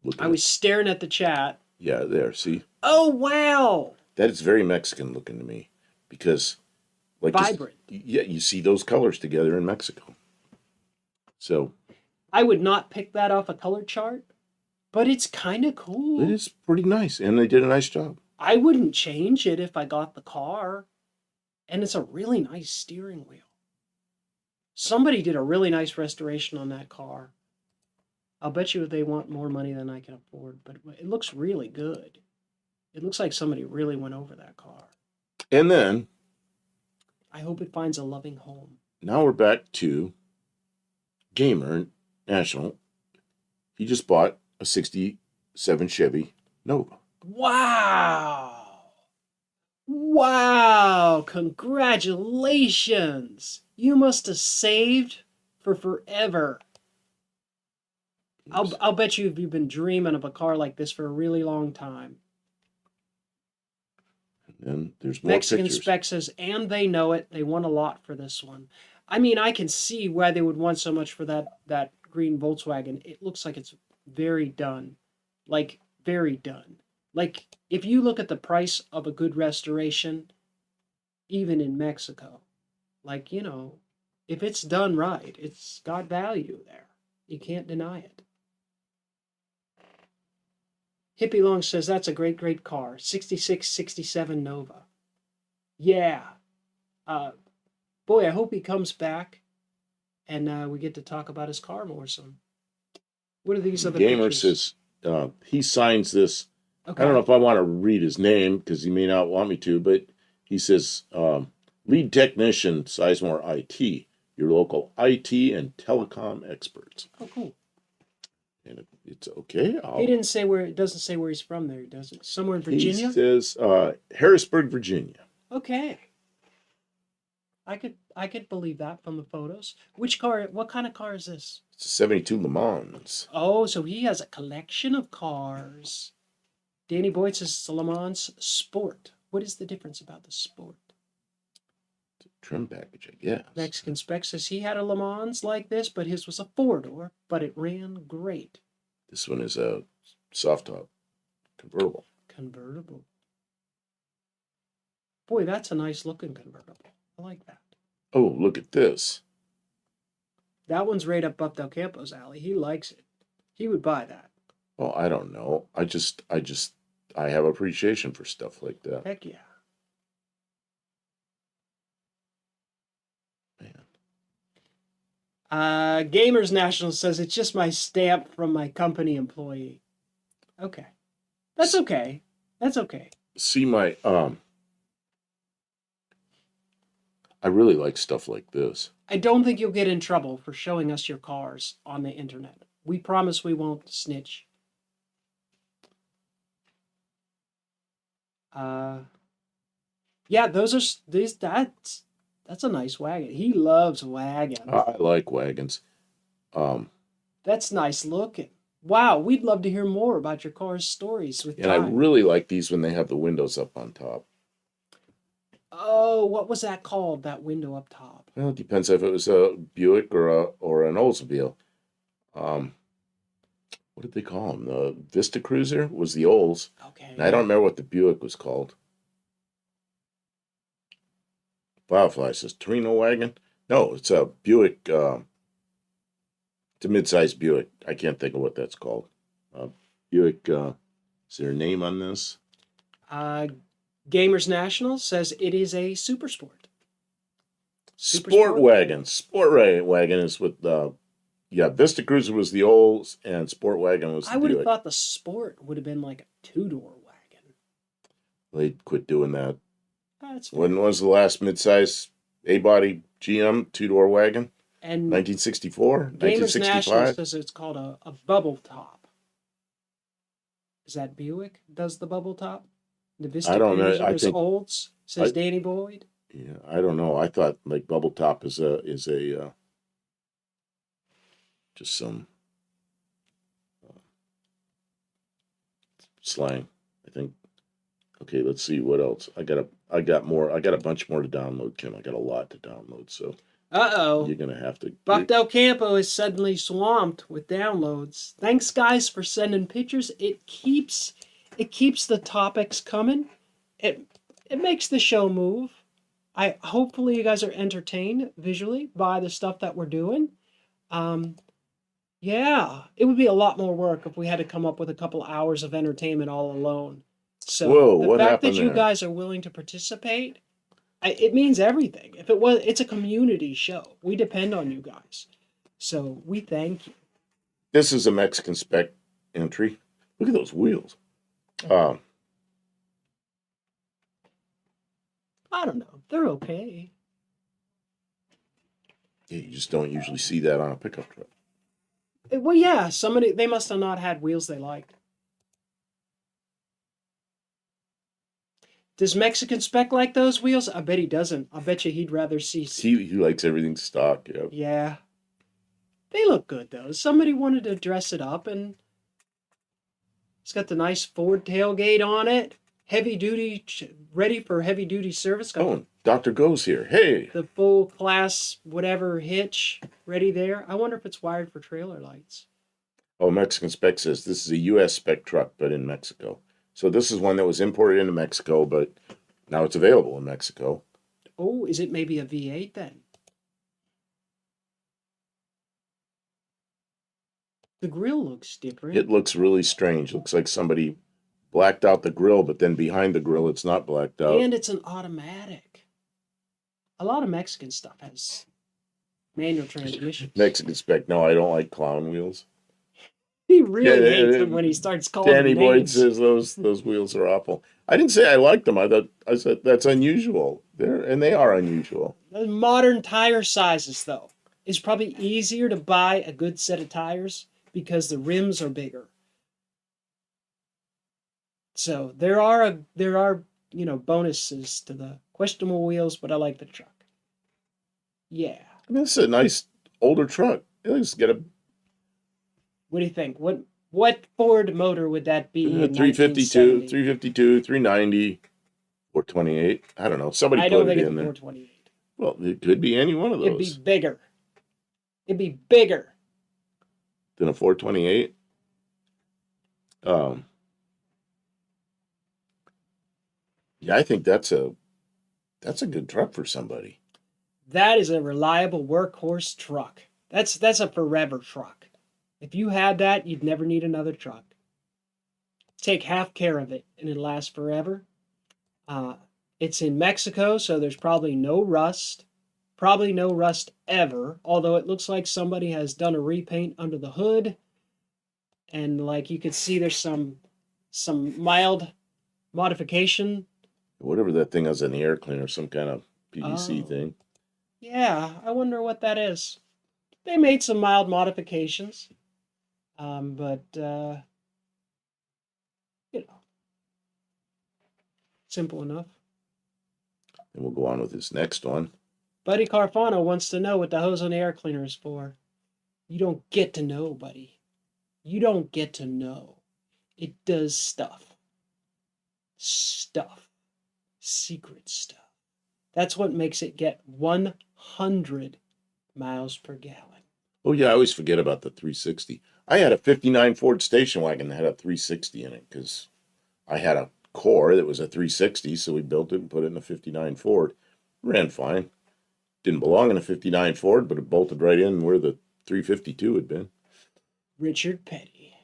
looking. I was staring at the chat. Yeah, there. See. Oh wow! That is very Mexican looking to me, because like Vibrant. Yeah, you see those colors together in Mexico. So I would not pick that off a color chart, but it's kind of cool. it is pretty nice, and they did a nice job. I wouldn't change it if I got the car, and it's a really nice steering wheel. Somebody did a really nice restoration on that car. I'll bet you they want more money than I can afford, but it looks really good. It looks like somebody really went over that car. And then I hope it finds a loving home. now we're back to Gamer National. He just bought a 67 Chevy Nova. Wow! Wow! Congratulations! You must have saved for forever. I'll bet you've been dreaming of a car like this for a really long time. And there's more Mexican pictures. Spec says, and they know it. They want a lot for this one. I mean, I can see why they would want so much for that green Volkswagen. It looks like it's very done. Like, very done. Like, if you look at the price of a good restoration, even in Mexico, like, you know, if it's done right, it's got value there. You can't deny it. Hippie Long says, that's a great, great car. 66, 67 Nova. Yeah. Boy, I hope he comes back and we get to talk about his car more soon. What are these other Gamer pictures? says he signs this. Okay. I don't know if I want to read his name because he may not want me to, but he says, lead technician, Sizemore IT, your local IT and telecom experts. Oh, cool. And it's okay. He didn't say where. It doesn't say where he's from. There, does it? Somewhere in Virginia. He says Harrisburg, Virginia. Okay. I could believe that from the photos. Which car? What kind of car is this? It's a 72 Le Mans. Oh, so he has a collection of cars. Danny Boyd says it's a Le Mans Sport. What is the difference about the Sport? It's a trim package, I guess. Mexican Spec says he had a Le Mans like this, but his was a four-door, but it ran great. This one is a soft top convertible. Convertible. Boy, that's a nice looking convertible. I like that. Oh, look at this. That one's right up Del Campo's alley. He likes it. He would buy that. Well, I don't know. I have appreciation for stuff like that. Heck yeah. Man. Gamers National says it's just my stamp from my company employee. Okay. That's okay. That's okay. See my I really like stuff like this. I don't think you'll get in trouble for showing us your cars on the internet. We promise we won't snitch. Yeah, that's a nice wagon. He loves wagons. I like wagons. That's nice looking. Wow, we'd love to hear more about your car's stories with and time. I really like these when they have the windows up on top. Oh, what was that called? That window up top. Well, it depends if it was a Buick or an Oldsmobile. What did they call them? The Vista Cruiser was the Olds. Okay. And I don't remember what the Buick was called. Firefly says Torino wagon. No, it's a Buick. It's a mid-sized Buick. I can't think of what that's called. Buick. Is there a name on this? Gamers National says it is a super sport. Sport wagon. Sport wagon is with Vista Cruiser was the Olds and Sport wagon was the I would have Buick. thought the Sport would have been like a two-door wagon. They quit doing that. That's fair. When was the last mid-size A-body GM two-door wagon? And 1964? Gamers National 1965? says it's called a bubble top. Is that Buick does the bubble top? The Vista I don't know. Cruiser I is think- Olds, says Danny Boyd. Yeah, I don't know. I thought like bubble top is a just some slang. I think. Okay, let's see what else. I got a bunch more to download, Kim. I got a lot to download, so Uh-oh. you're gonna have to. Buck Del Campo is suddenly swamped with downloads. Thanks, guys, for sending pictures. It keeps the topics coming. It makes the show move. Hopefully you guys are entertained visually by the stuff that we're doing. Yeah, it would be a lot more work if we had to come up with a couple hours of entertainment all alone. So Whoa, the what fact happened that you there? guys are willing to participate, it means everything. It's a community show. We depend on you guys. So we thank you. This is a Mexican spec entry. Look at those wheels. I don't know. They're okay. Yeah, you just don't usually see that on a pickup truck. Well, yeah, they must have not had wheels they liked. Does Mexican Spec like those wheels? I bet he doesn't. I bet you he'd rather see. He likes everything stock. Yeah. Yeah. They look good though. Somebody wanted to dress it up, and it's got the nice Ford tailgate on it. Heavy duty, ready for heavy duty service. Got Oh, Dr. Go's here. Hey. the full class whatever hitch ready there. I wonder if it's wired for trailer lights. Oh, Mexican Spec says this is a U.S. spec truck, but in Mexico. So this is one that was imported into Mexico, but now it's available in Mexico. Oh, is it maybe a V8 then? The grill looks different. It looks really strange. Looks like somebody blacked out the grill, but then behind the grill, it's not blacked out. And it's an automatic. A lot of Mexican stuff has manual transmissions. Mexican Spec. No, I don't like clown wheels. He really Yeah, hates them when he starts calling Danny them Boyd names. says those wheels are awful. I didn't say I liked them. I said that's unusual. They are unusual. Those modern tire sizes, though, it's probably easier to buy a good set of tires because the rims are bigger. So there are bonuses to the questionable wheels, but I like the truck. Yeah. I mean, it's a nice older truck. Let's get a What do you think? What Ford motor would that be? in 352, 1970? 352, 390, 428. I don't know. Somebody I put don't think it it's in a there. 428. Well, it could be any one of It'd be those. bigger. It'd be bigger. Than a 428. Yeah, I think that's a good truck for somebody. That is a reliable workhorse truck. That's a forever truck. If you had that, you'd never need another truck. Take half care of it, and it'll last forever. It's in Mexico, so there's probably no rust. Probably no rust ever, although it looks like somebody has done a repaint under the hood. And like you could see there's some mild modification. Whatever that thing is in the air cleaner, some kind of PVC Oh. thing. Yeah, I wonder what that is. They made some mild modifications. But simple enough. And we'll go on with this next one. Buddy Carfano wants to know what the hose on the air cleaner is for. You don't get to know, buddy. You don't get to know. It does stuff. Stuff. Secret stuff. That's what makes it get 100 miles per gallon. Oh yeah, I always forget about the 360. I had a 59 Ford station wagon that had a 360 in it because I had a core that was a 360, so we built it and put it in a 59 Ford. Ran fine. Didn't belong in a 59 Ford, but it bolted right in where the 352 had been. Richard Petty.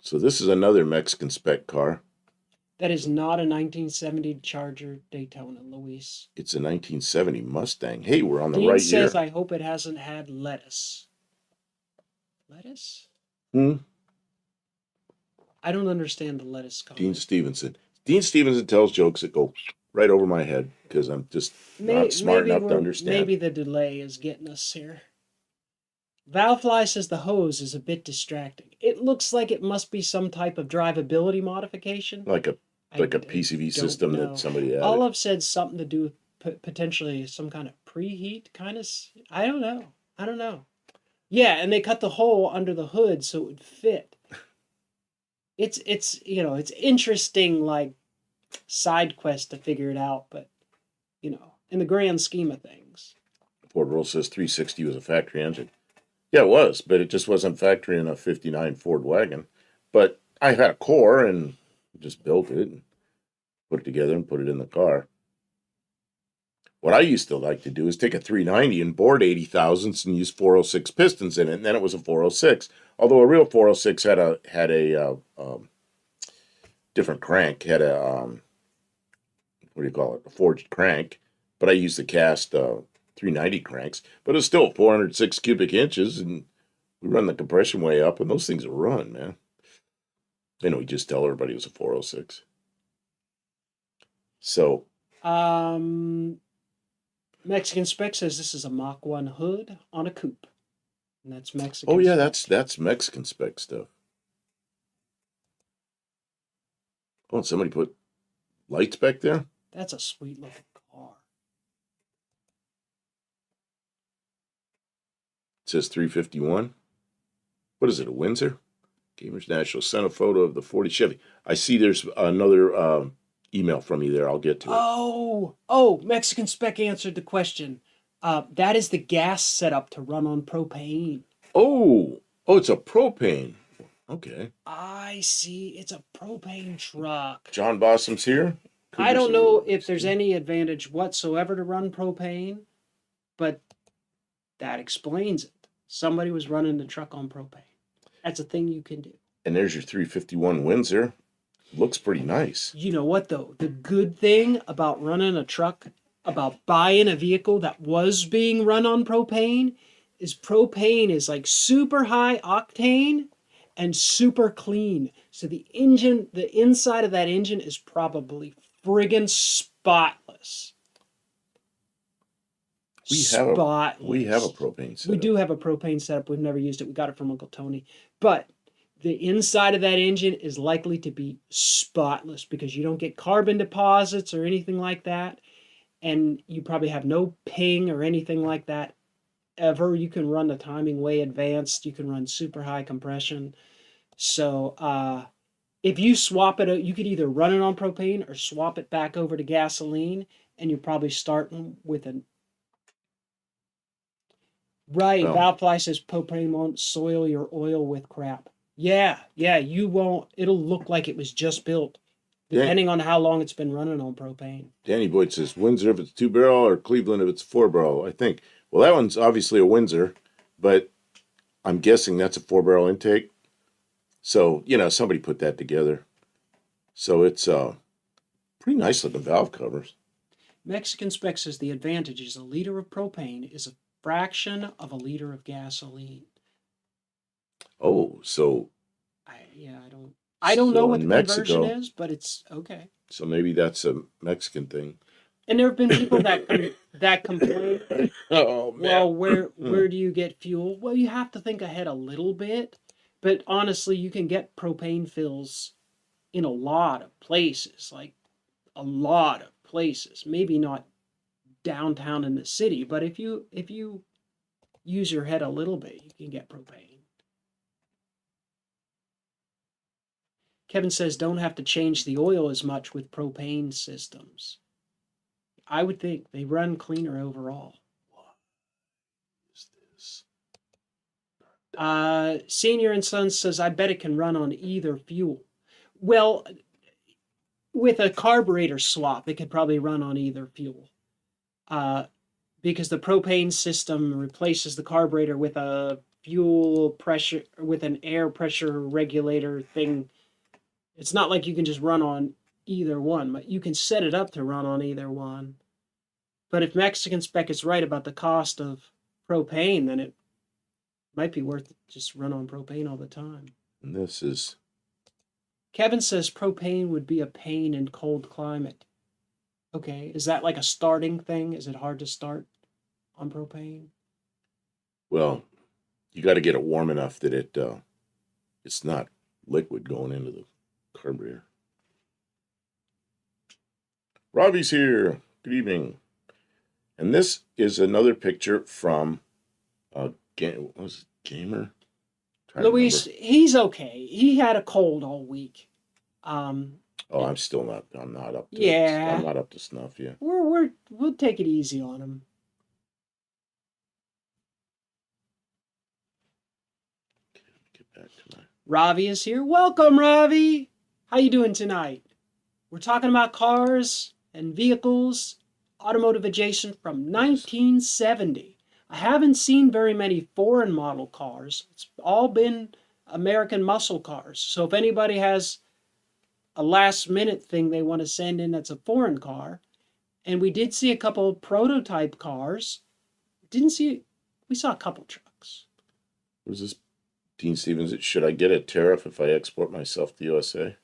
So this is another Mexican spec car. That is not a 1970 Charger Daytona, Luis. It's a 1970 Mustang. Hey, we're on the Dean right says, year. I hope it hasn't had lettuce. Lettuce? Hmm? I don't understand the lettuce comment. Dean Stevenson. Dean Stevenson tells jokes that go right over my head because I'm just not smart enough to understand. Maybe the delay is getting us here. Valfly says the hose is a bit distracting. It looks like it must be some type of drivability modification. Like a PCV system know. that somebody added. Olive said something to do with potentially some kind of preheat kind of. I don't know. Yeah, and they cut the hole under the hood so it would fit. it's it's interesting, like side quest to figure it out, but in the grand scheme of things. Ford Roll says 360 was a factory engine. Yeah, it was, but it just wasn't factory in a 59 Ford wagon. But I had a core and just built it and put it together and put it in the car. What I used to like to do is take a 390 and board 80 thousandths and use 406 pistons in it, and then it was a 406. Although a real 406 had a different crank, had a what do you call it, a forged crank. But I used the cast 390 cranks, but it's still 406 cubic inches, and we run the compression way up, and those things will run, man. We just tell everybody it was a 406. So, Mexican Spec says this is a Mach 1 hood on a coupe. And that's Mexican. Oh yeah, that's Mexican Spec stuff. Oh, somebody put lights back there? That's a sweet looking car. It says 351. What is it, a Windsor? Gamers National sent a photo of the 40 Chevy. I see there's another email from you there. I'll get to it. Oh, Mexican Spec answered the question. That is the gas setup to run on propane. Oh, it's a propane. Okay. I see. It's a propane truck. John Bossum's here. I don't know if there's any advantage whatsoever to run propane, but that explains it. Somebody was running the truck on propane. That's a thing you can do. And there's your 351 Windsor. Looks pretty nice. You know what, though? The good thing about running a truck, about buying a vehicle that was being run on propane is like super high octane and super clean. So the inside of that engine is probably friggin' spotless. We have a propane setup. We do have a propane setup. We've never used it. We got it from Uncle Tony. But the inside of that engine is likely to be spotless because you don't get carbon deposits or anything like that. And you probably have no ping or anything like that ever. You can run the timing way advanced. You can run super high compression. So if you swap it, you could either run it on propane or swap it back over to gasoline. And you're probably starting with an... Right, Oh. Valfly says propane won't soil your oil with crap. Yeah, you won't. It'll look like it was just built, depending on how long it's been running on propane. Danny Boyd says Windsor if it's 2-barrel or Cleveland if it's 4-barrel. I think. Well, that one's obviously a Windsor, but I'm guessing that's a 4-barrel intake. So, somebody put that together. So it's pretty nice looking valve covers. Mexican Spec says the advantage is a liter of propane is a fraction of a liter of gasoline. Oh, so I don't know what the Mexico, conversion is, but it's okay. So maybe that's a Mexican thing. And there have been people that complain. Oh man. Well, where do you get fuel? Well, you have to think ahead a little bit, but honestly, you can get propane fills in a lot of places, like a lot of places. Maybe not downtown in the city, but if you use your head a little bit, you can get propane. Kevin says don't have to change the oil as much with propane systems. I would think they run cleaner overall. What is this? Senior and Sons says I bet it can run on either fuel. Well, with a carburetor swap, it could probably run on either fuel. Because the propane system replaces the carburetor with a fuel pressure, with an air pressure regulator thing. It's not like you can just run on either one, but you can set it up to run on either one. But if Mexican Spec is right about the cost of propane, then it might be worth it just run on propane all the time. And this is... Kevin says propane would be a pain in cold climate. Okay, is that like a starting thing? Is it hard to start on propane? Well, you got to get it warm enough that it's not liquid going into the carburetor. Robbie's here. Good evening. And this is another picture from what was it, Gamer Trying to Luis, remember. he's okay. He had a cold all week. Oh, I'm still not. I'm not up to. I'm Yeah, not up to snuff yet. we'll take it easy on him. Get back to my. Ravi is here. Welcome, Ravi. How you doing tonight? We're talking about cars and vehicles, automotive adjacent from 1970. I haven't seen very many foreign model cars. It's all been American muscle cars. So if anybody has a last minute thing they want to send in that's a foreign car, and we did see a couple of prototype cars. We saw a couple trucks. Who's this? Dean Stevens. Should I get a tariff if I export myself to USA?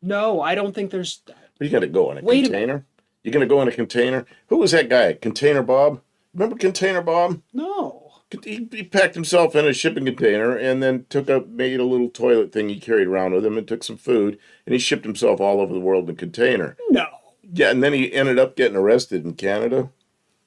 No, I don't think there's. But you got to go in a Wait a container. You're going to go in a container. Who was that guy? Container Bob. Remember Container Bob? No. He packed himself in a shipping container and then made a little toilet thing he carried around with him and took some food and he shipped himself all over the world in a container. No. Yeah, and then he ended up getting arrested in Canada.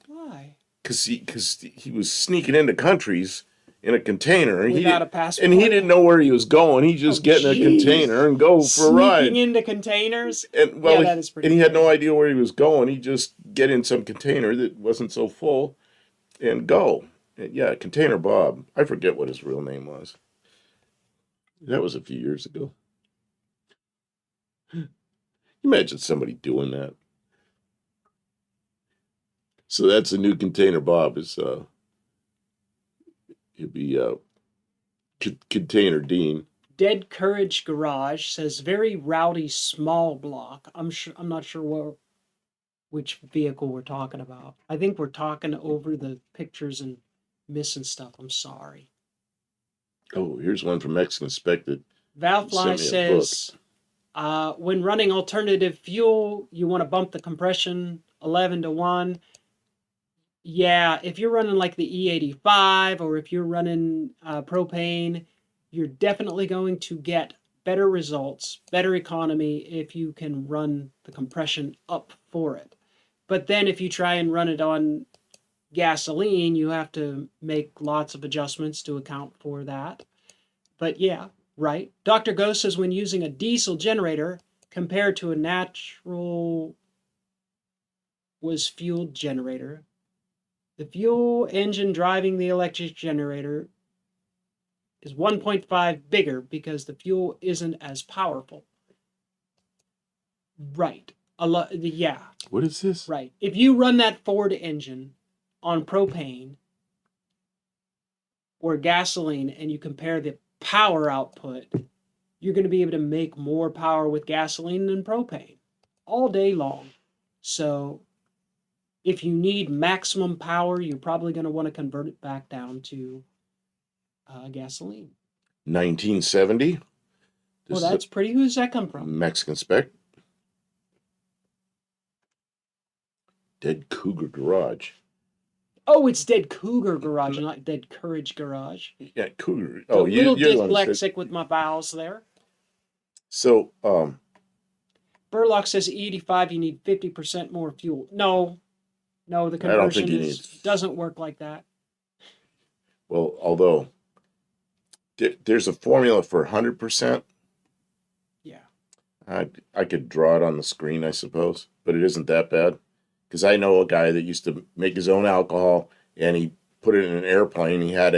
Why? Because he was sneaking into countries in a container. And Without a passport? And he didn't know where he was going. He just get in a container and go for a ride. Sneaking into containers? And that is pretty and he had no cool. idea where he was going. He just get in some container that wasn't so full and go. And yeah, Container Bob. I forget what his real name was. That was a few years ago. Imagine somebody doing that. So that's a new Container Bob. He'll be Container Dean. Dead Courage Garage says very rowdy small block. I'm not sure which vehicle we're talking about. I think we're talking over the pictures and missing stuff. I'm sorry. Oh, here's one from Mexican Inspected. Valfly says, when running alternative fuel, you want to bump the compression 11 to 1. Yeah, if you're running like the E85 or if you're running propane, you're definitely going to get better results, better economy if you can run the compression up for it. But then if you try and run it on gasoline, you have to make lots of adjustments to account for that. But yeah, right. Dr. Ghost says when using a diesel generator compared to a natural was fueled generator, the fuel engine driving the electric generator is 1.5 bigger because the fuel isn't as powerful. Right. Yeah. What is this? Right. If you run that Ford engine on propane or gasoline and you compare the power output, you're going to be able to make more power with gasoline than propane all day long. So if you need maximum power, you're probably going to want to convert it back down to gasoline. 1970. Well, that's pretty. Who's that come from? Mexican Spec. Dead Cougar Garage. Oh, it's Dead Cougar Garage, not Dead Courage Garage. Yeah, Cougar. Oh, a little you're dyslexic with my vowels there. So, Burlock says E85, you need 50% more fuel. No, the conversion doesn't work like that. Well, although there's a formula for 100%. Yeah. I could draw it on the screen, I suppose, but it isn't that bad. Because I know a guy that used to make his own alcohol, and he put it in an airplane. He had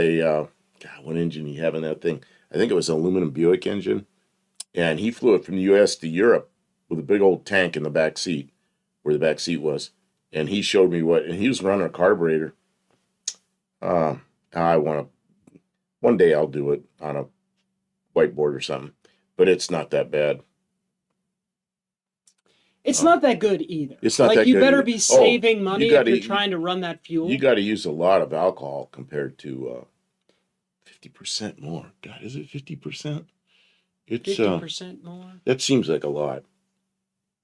what engine he had in that thing? I think it was an aluminum Buick engine. And he flew it from the U.S. to Europe with a big old tank in the back seat, where the back seat was. And he showed me and he was running a carburetor. One day I'll do it on a whiteboard or something, but it's not that bad. It's not that good either. It's not that good. You better be saving money if you're trying to run that fuel. You got to use a lot of alcohol compared to 50% more. God, is it 50%? It's 50% more. That seems like a lot,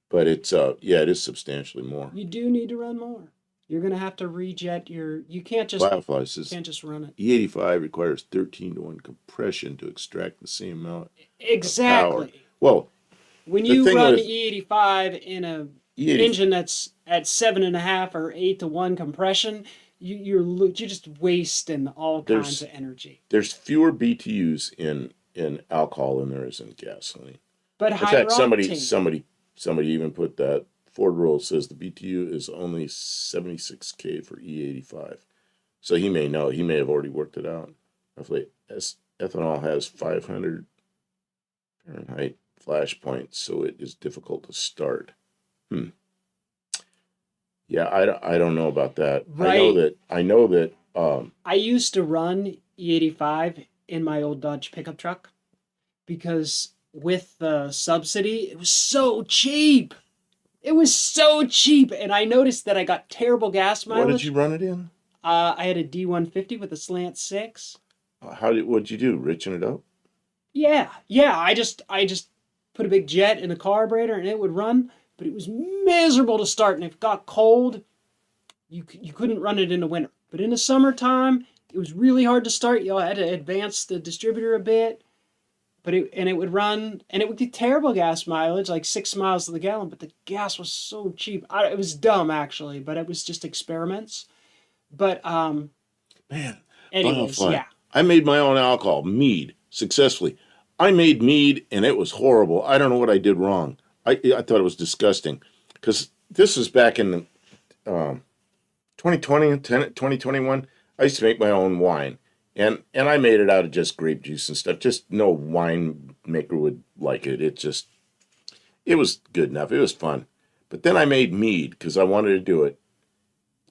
but it's it is substantially more. You do need to run more. You're going to have to rejet you can't just run it. E85 requires 13-to-1 compression to extract the same amount. Exactly. Of power. Well, when you run E85 in a engine that's at 7.5 or 8-to-1 compression, you're just wasting all kinds of energy. There's fewer BTUs in alcohol than there is in gasoline. But In higher fact, octane. somebody even put that Ford rule says the BTU is only 76K for E85. So he may know. He may have already worked it out. Roughly, ethanol has 500 Fahrenheit flash points, so it is difficult to start. Yeah, I don't know about that. Right. I know that I used to run E85 in my old Dodge pickup truck because with the subsidy, it was so cheap. It was so cheap, and I noticed that I got terrible gas what did you mileage. run it in? I had a D150 with a slant six. What'd you do? Richen it up? Yeah, yeah. I just put a big jet in the carburetor and it would run, but it was miserable to start. And if it got cold, you couldn't run it in the winter. But in the summertime, it was really hard to start. You know, I had to advance the distributor a bit, but it would run and it would get terrible gas mileage, like 6 miles to the gallon. But the gas was so cheap. It was dumb actually, but it was just experiments. But Man, anyways, Butterfly. yeah. I made my own alcohol, mead, successfully. I made mead and it was horrible. I don't know what I did wrong. I thought it was disgusting because this was back in 2020 and 2021. I used to make my own wine, and I made it out of just grape juice and stuff. Just no wine maker would like it. It was good enough. It was fun. But then I made mead because I wanted to do it.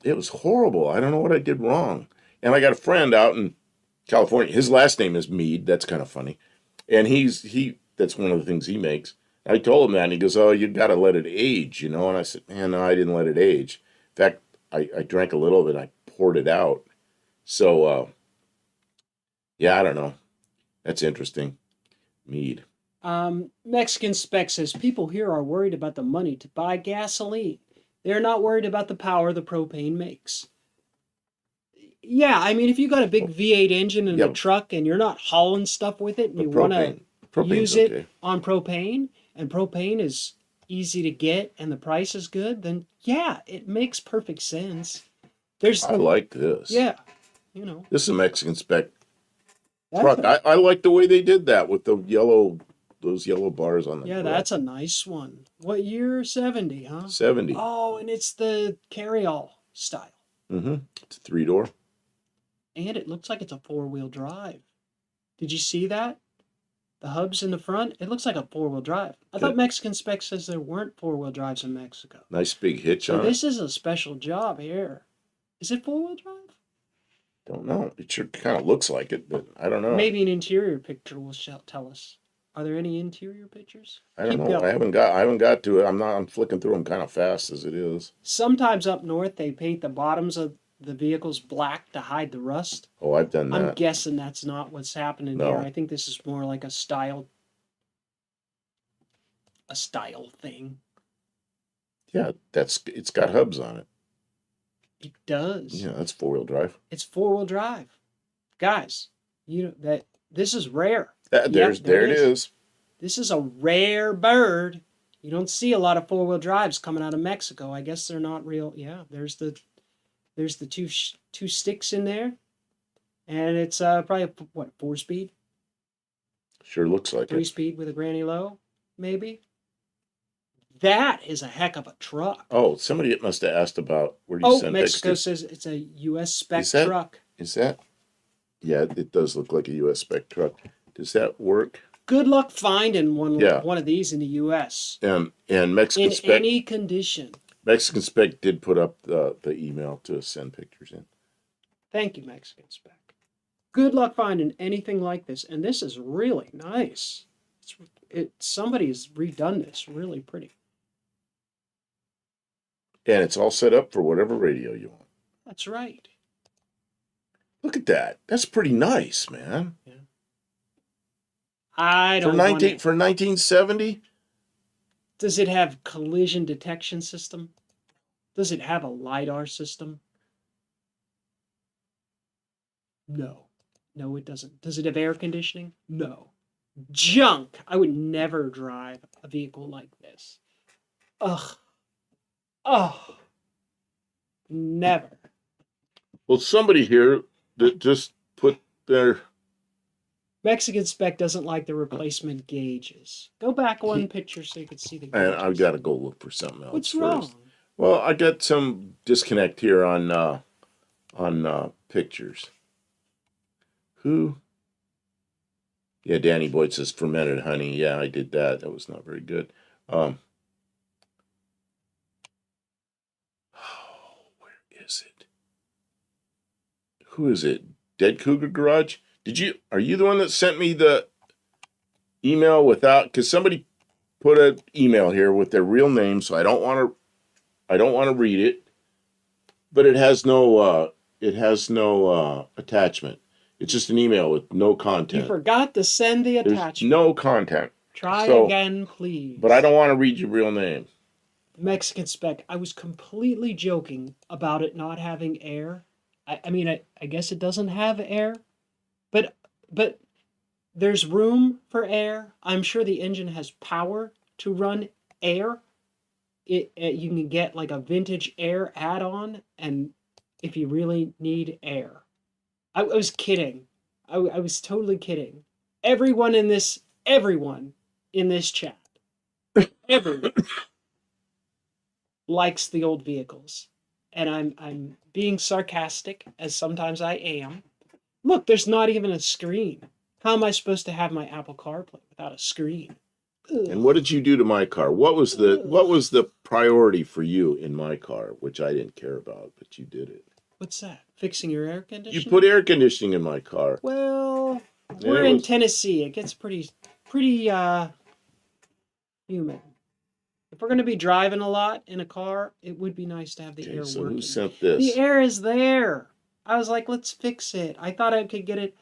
It was horrible. I don't know what I did wrong. And I got a friend out in California. His last name is Mead. That's kind of funny. And he that's one of the things he makes. I told him that, and he goes, "Oh, you got to let it age, you know." And I said, "Man, no, I didn't let it age. In fact, I drank a little of it. And I poured it out. So, yeah, I don't know. That's interesting. Mead. Mexican Spec says people here are worried about the money to buy gasoline. They're not worried about the power the propane makes. Yeah, I mean, if you got a big V8 engine in a Yeah, truck and you're not hauling stuff with it and but you want to propane's use it okay. on propane and propane is easy to get and the price is good, then yeah, it makes perfect sense. There's, I like this. yeah, you know, This is a Mexican spec that's truck. a, I like the way they did that with those yellow bars on the yeah, grill. that's a nice one. What year? 70, huh? 70. Oh, and it's the carry-all style. Mm-hmm. It's a 3-door. And it looks like it's a four-wheel drive. Did you see that? The hubs in the front, it looks like a four-wheel drive. I thought That Mexican Spec says there weren't four-wheel drives in Mexico. nice big hitch So on it. this is a special job here. Is it four-wheel drive? Don't know. It sure kind of looks like it, but I don't know. Maybe an interior picture will tell us. Are there any interior pictures? I don't Keep know. going. I haven't got to it. I'm flicking through them kind of fast as it is. Sometimes up north they paint the bottoms of the vehicles black to hide the rust. Oh, I've done I'm that. guessing that's not what's happening here. No. I think this is more like a style thing. Yeah, it's got hubs on it. It does. Yeah, that's 4-wheel drive. It's four-wheel drive. Guys, you know that this is rare. There it is. This is a rare bird. You don't see a lot of four-wheel drives coming out of Mexico. I guess they're not real. Yeah, there's the two sticks in there, and it's probably what 4-speed, Sure looks like it. 3-speed with a granny low, maybe. That is a heck of a truck. Oh, somebody must have asked about where do you send Mexico pictures? says it's a U.S. spec Is that- truck. Is that? Yeah, it does look like a U.S. spec truck. Does that work? Good luck finding Yeah. one of these in the U.S. And Mexican in spec any condition. Mexican spec did put up the email to send pictures in. Thank you, Mexican spec. Good luck finding anything like this, and this is really nice. Somebody's redone this really pretty. And it's all set up for whatever radio you want. That's right. Look at that. That's pretty nice, man. Yeah. I For don't want 1970? Does it have collision detection system? Does it have a LiDAR system? No. No, it doesn't. Does it have air conditioning? No. Junk. I would never drive a vehicle like this. Ugh. Oh. Never. Well, somebody here that just put their Mexican Spec doesn't like the replacement gauges. Go back one picture so you can see the gauges. and I've got to go look for something else What's first. wrong? Well, I got some disconnect here on pictures. Who? Yeah, Danny Boyd says fermented honey. Yeah, I did that. That was not very good. Where is it? Who is it? Dead Cougar Garage? Are you the one that sent me the email without, because somebody put an email here with their real name, so I don't want to read it, but it has no attachment. It's just an email with no content. You forgot to send the attachment. There's no content. Try again, please. But I don't want to read your real name. Mexican Spec, I was completely joking about it not having air. I mean, I guess it doesn't have air, but there's room for air. I'm sure the engine has power to run air. You can get like a vintage air add-on, and if you really need air. I was kidding. I was totally kidding. Everyone in this chat, everyone likes the old vehicles. And I'm being sarcastic, as sometimes I am. Look, there's not even a screen. How am I supposed to have my Apple CarPlay without a screen? Ugh. And what did you do to my car? What was the priority for you in my car, which I didn't care about, but you did it? What's that? Fixing your air conditioning? You put air conditioning in my car. Well, we're in Tennessee. It gets pretty humid. If we're going to be driving a lot in a car, it would be nice to have the air so working. Who sent this? The air is there. I was like, let's fix it. I thought I could get it.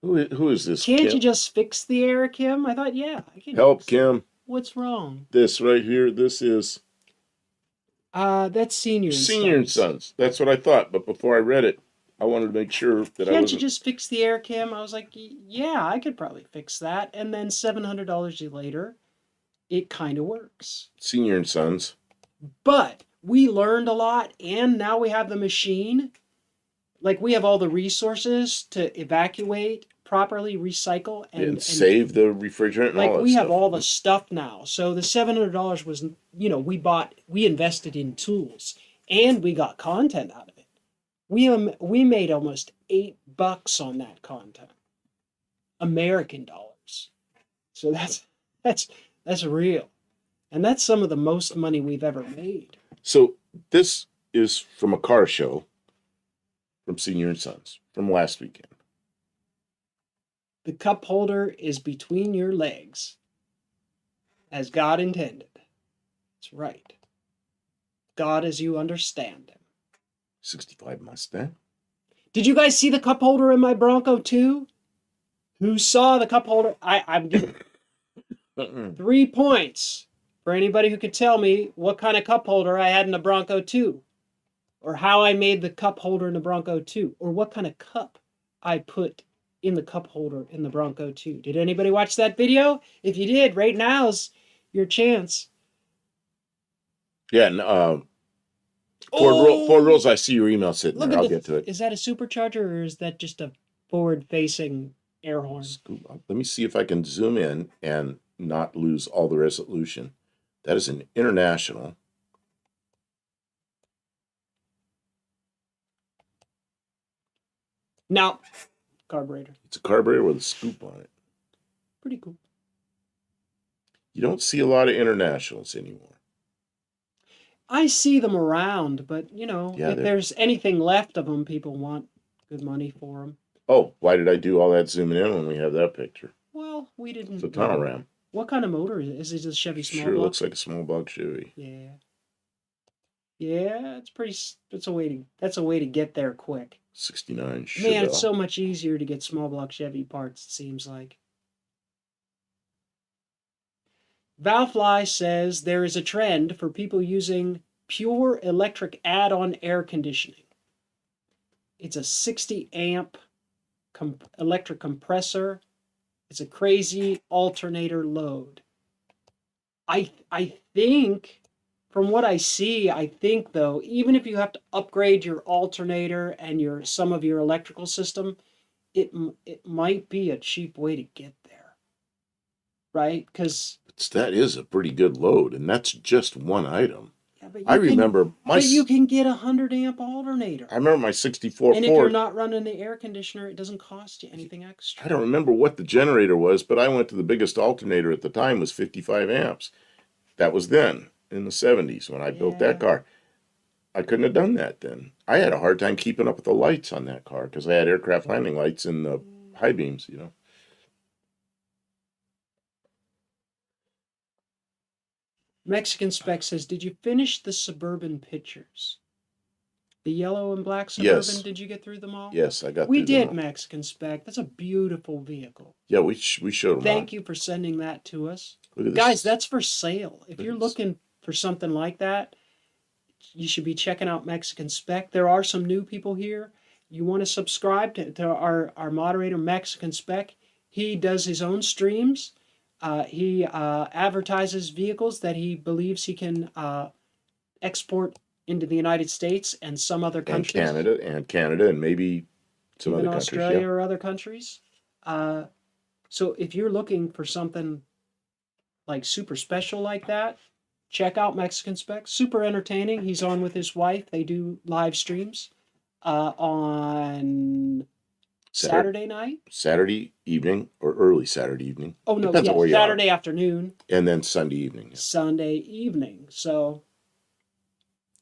Who is this? Can't Kim? you just fix the air, Kim? I thought, yeah. I can Help, Kim. What's wrong? This right here, this is... That's Senior and Sons. That's what I thought, but before I read it, I wanted to make sure that Can't you just fix the air, Kim? I was like, yeah, I could probably fix that. And then $700 later, it kind of works. Senior and Sons. But we learned a lot, and now we have the machine. Like, we have all the resources to evacuate, properly recycle, and save the refrigerant and like, all that we have stuff. all the stuff now. So the $700 was, we invested in tools, and we got content out of it. We made almost $8 on that content. American dollars. So that's real. And that's some of the most money we've ever made. So this is from a car show from Senior and Sons from last weekend. The cup holder is between your legs, as God intended. That's right. God as you understand him. 65 Mustang. Did you guys see the cup holder in my Bronco too? Who saw the cup holder? I'm giving 3 points for anybody who could tell me what kind of cup holder I had in the Bronco 2, or how I made the cup holder in the Bronco 2, or what kind of cup I put in the cup holder in the Bronco 2. Did anybody watch that video? If you did, right now's your chance. Yeah, and Ford Rules, I see your email sitting there. I'll get to it. Is that a supercharger, or is that just a forward-facing air horn? Let me see if I can zoom in and not lose all the resolution. That is an International. Now, carburetor. It's a carburetor with a scoop on it. Pretty cool. You don't see a lot of Internationals anymore. I see them around, but, if there's anything left of them, people want good money for them. Oh, why did I do all that zooming in when we have that picture? Well, we didn't. It's a tunnel ram. What kind of motor is it? Is it a Chevy small block? Sure looks like a small block Chevy. Yeah. Yeah, that's a way to get there quick. 69 Chevelle. Man, it's so much easier to get small block Chevy parts, it seems like. Valfly says there is a trend for people using pure electric add-on air conditioning. It's a 60 amp electric compressor. It's a crazy alternator load. I think from what I see, I think though, even if you have to upgrade your alternator and some of your electrical system, it might be a cheap way to get there, right? Because That is a pretty good load, and that's just one item. yeah, but I remember you can get a 100 amp alternator, I remember my 64 and if you're Ford. not running the air conditioner, it doesn't cost you anything extra. I don't remember what the generator was, but I went to the biggest alternator at the time was 55 amps. That was then in the 70s when I built that Yeah. car. I couldn't have done that then. I had a hard time keeping up with the lights on that car because I had aircraft landing lights and the high beams, you know. Mexican Spec says, "Did you finish the Suburban pictures? The yellow and black Suburban, Yes. did you get through them all?" Yes, I got We through them did, all. Mexican Spec. That's a beautiful vehicle. Yeah, we showed them Thank you for sending that to us. all. Look at this. Guys, that's for sale. If Look you're at this. looking for something like that, you should be checking out Mexican Spec. There are some new people here. You want to subscribe to our moderator, Mexican Spec. He does his own streams. He advertises vehicles that he believes he can export into the United States and some other and countries. Canada, and maybe some even other countries. Australia Yeah. or other countries. So if you're looking for something like super special like that, check out Mexican Spec. Super entertaining. He's on with his wife. They do live streams on Saturday night. Saturday evening or early Saturday evening. Oh no, Depends on where yeah, you are. Saturday afternoon, And then Sunday evening. Yeah, Sunday evening. So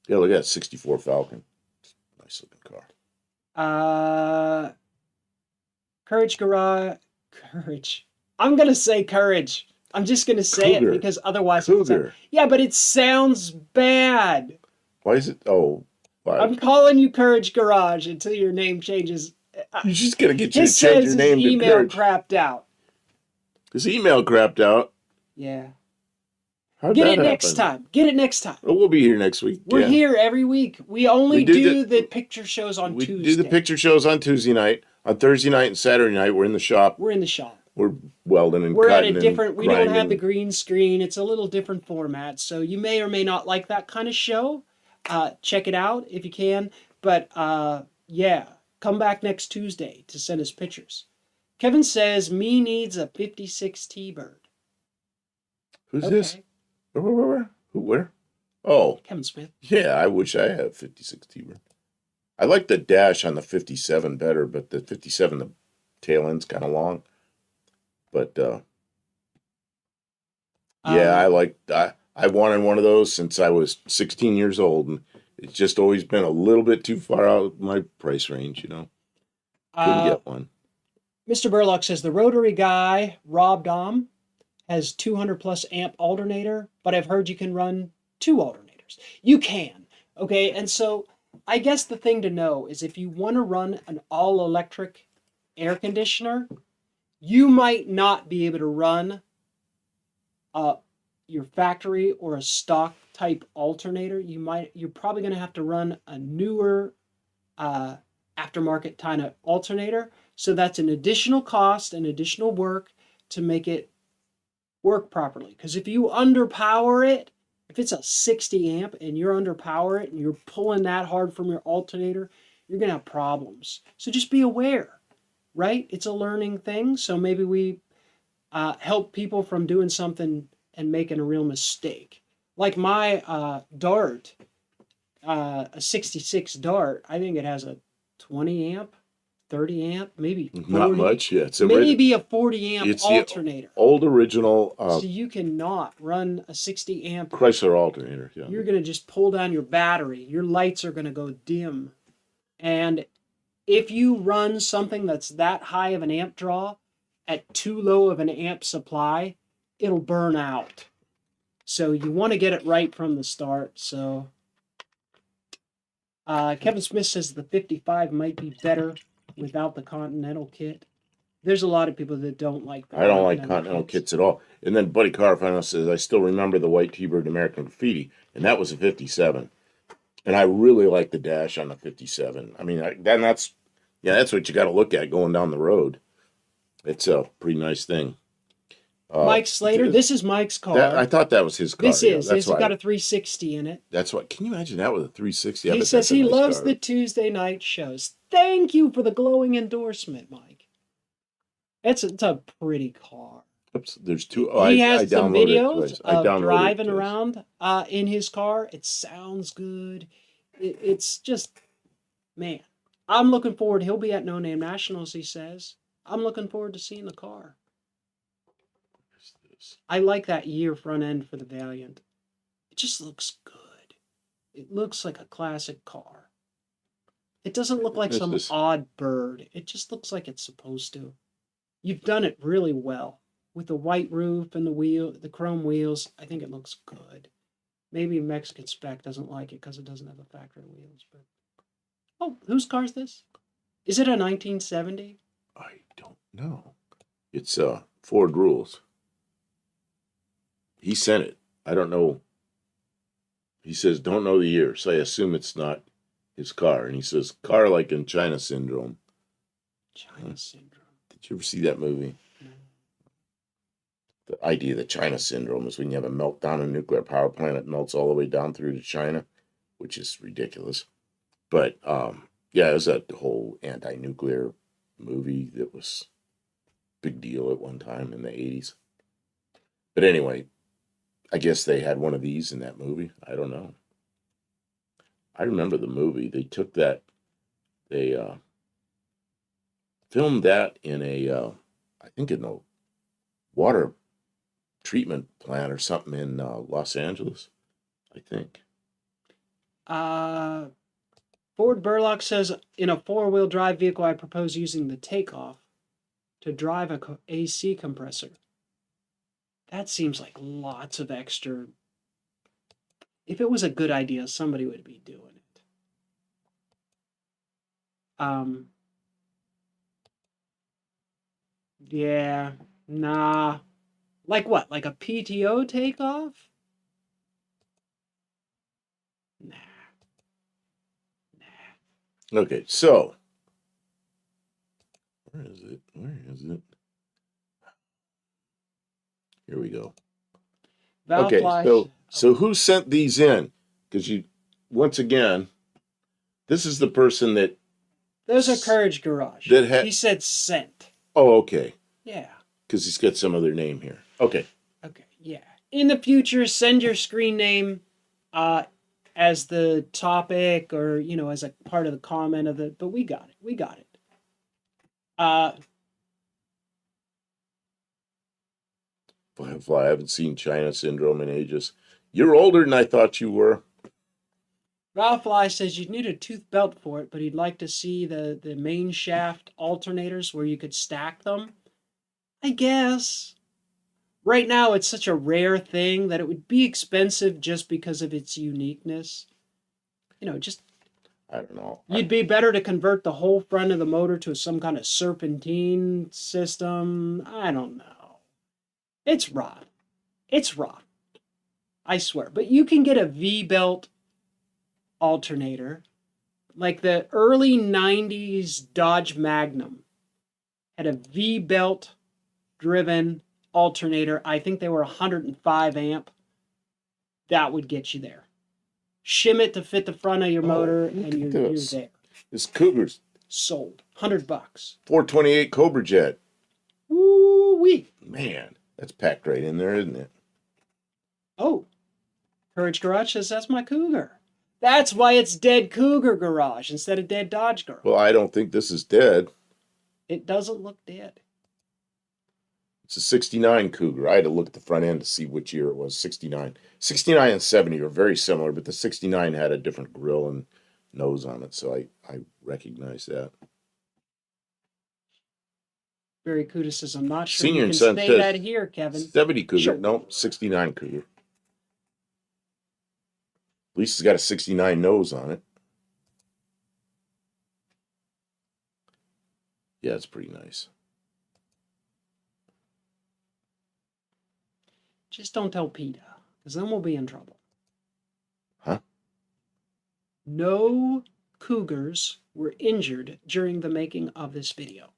yeah, look at that 64 Falcon. Nice looking car. Courage Garage, Courage. I'm gonna say Courage. I'm just gonna say Cougar. it because otherwise, Cougar. yeah, but it sounds bad. Why is it? Oh, why? I'm calling you Courage Garage until your name changes. You just gotta get you to His change says your his name to email Courage. crapped out. His email crapped out. Yeah. How'd Get that it next happen? time. Get it next time. Oh, we'll be here next week. We're yeah. here every week. We only We do do the picture shows on We Tuesday. do the picture shows on Tuesday night. On Thursday night and Saturday night, we're in the shop. We're in the shop. We're welding and We're at cutting a different, and we don't have grinding. the green screen. It's a little different format. So you may or may not like that kind of show. Check it out if you can. But yeah, come back next Tuesday to send us pictures. Kevin says, me needs a 56 T-Bird. Who's this? Where? Who? Where? Oh, Kevin Smith. yeah. I wish I had a 56 T-Bird. I like the dash on the 57 better, but the 57, the tail end's kind of long. But yeah, I wanted one of those since I was 16 years old, and it's just always been a little bit too far out of my price range, you know. Couldn't get one. Mr. Burlock says the rotary guy, Rob Dom, has 200 plus amp alternator, but I've heard you can run 2 alternators. You can, okay? And so I guess the thing to know is if you want to run an all electric air conditioner, you might not be able to run your factory or a stock type alternator. You're probably going to have to run a newer aftermarket kind of alternator. So that's an additional cost and additional work to make it work properly. Because if you underpower it, if it's a 60 amp and you're underpower it and you're pulling that hard from your alternator, you're going to have problems. So just be aware, right? It's a learning thing. So maybe we help people from doing something and making a real mistake. Like my Dart, a 66 Dart, I think it has a 20 amp, 30 amp, maybe 40, Not much. Yeah, it's maybe a 40 amp it's alternator. the old original So you cannot run a 60 amp. Chrysler alternator. Yeah. You're going to just pull down your battery. Your lights are going to go dim. And if you run something that's that high of an amp draw at too low of an amp supply, it'll burn out. So you want to get it right from the start. So Kevin Smith says the 55 might be better without the Continental kit. There's a lot of people that don't like the I don't like Continental kits at all. And then Buddy Carfano says, I still remember the white T-Bird American Graffiti, and that was a 57. And I really like the dash on the 57. I mean, that's what you got to look at going down the road. It's a pretty nice thing. Mike Slater. This is Mike's car. I thought that was his car. This is. This has got a 360 in it. That's what. Can you imagine that with a 360? He says he loves the Tuesday night shows. Thank you for the glowing endorsement, Mike. It's a pretty car. Oops, there's two. He has some videos of driving around in his car. It sounds good. It's just, man, I'm looking forward. He'll be at No Name Nationals, he says. I'm looking forward to seeing the car. I like that year front end for the Valiant. It just looks good. It looks like a classic car. It doesn't look like some odd bird. It just looks like it's supposed to. You've done it really well. With the white roof and the chrome wheels, I think it looks good. Maybe Mexican spec doesn't like it because it doesn't have the factory wheels. But oh, whose car is this? Is it a 1970? I don't know. It's Ford Rules. He sent it. I don't know. He says, don't know the year, so I assume it's not his car. And he says, car like in China Syndrome. China Syndrome. Did you ever see that movie? No. The idea of the China Syndrome is when you have a meltdown in a nuclear power plant, it melts all the way down through to China, which is ridiculous. But, yeah, it was a whole anti-nuclear movie that was a big deal at one time in the 80s. But anyway, I guess they had one of these in that movie. I don't know. I remember the movie. They took that, they filmed that in I think in a water treatment plant or something in Los Angeles, I think. Ford Burlock says, in a four-wheel drive vehicle, I propose using the takeoff to drive a AC compressor. That seems like lots of extra. If it was a good idea, somebody would be doing it. Yeah, nah. Like what? Like a PTO takeoff? Nah. Okay, so where is it? Where is it? Here we go. Okay, so who sent these in? Because you, once again, this is the person that. Those are Courage Garage. He said sent. Oh, okay. Yeah. Because he's got some other name here. Okay. Okay, yeah. In the future, send your screen name as the topic or, as a part of the comment of but we got it. We got it. Firefly, I haven't seen China Syndrome in ages. You're older than I thought you were. Ralphfly says you'd need a tooth belt for it, but he'd like to see the main shaft alternators where you could stack them. I guess. Right now, it's such a rare thing that it would be expensive just because of its uniqueness. Just... I don't know. You'd be better to convert the whole front of the motor to some kind of serpentine system. I don't know. It's rough. It's rough. I swear. But you can get a V-belt alternator. Like the early 90s Dodge Magnum had a V-belt driven alternator. I think they were 105 amp. That would get you there. Shim it to fit the front of your motor and you're there. This Cougar's sold. $100. 428 Cobra Jet. Woo-wee. Man. That's packed right in there, isn't it? Oh, Courage Garage says that's my Cougar. That's why it's Dead Cougar Garage instead of Dead Dodge Garage. Well, I don't think this is dead. It doesn't look dead. It's a 69 Cougar. I had to look at the front end to see which year it was. 69. 69 and 70 are very similar, but the 69 had a different grille and nose on it, so I recognize that. Barry Kuda says, I'm not sure Senior you can say that here, Kevin. 70 Cougar. Sure. No, 69 Cougar. At least it's got a 69 nose on it. Yeah, it's pretty nice. Just don't tell PETA, because then we'll be in trouble. Huh? No Cougars were injured during the making of this video.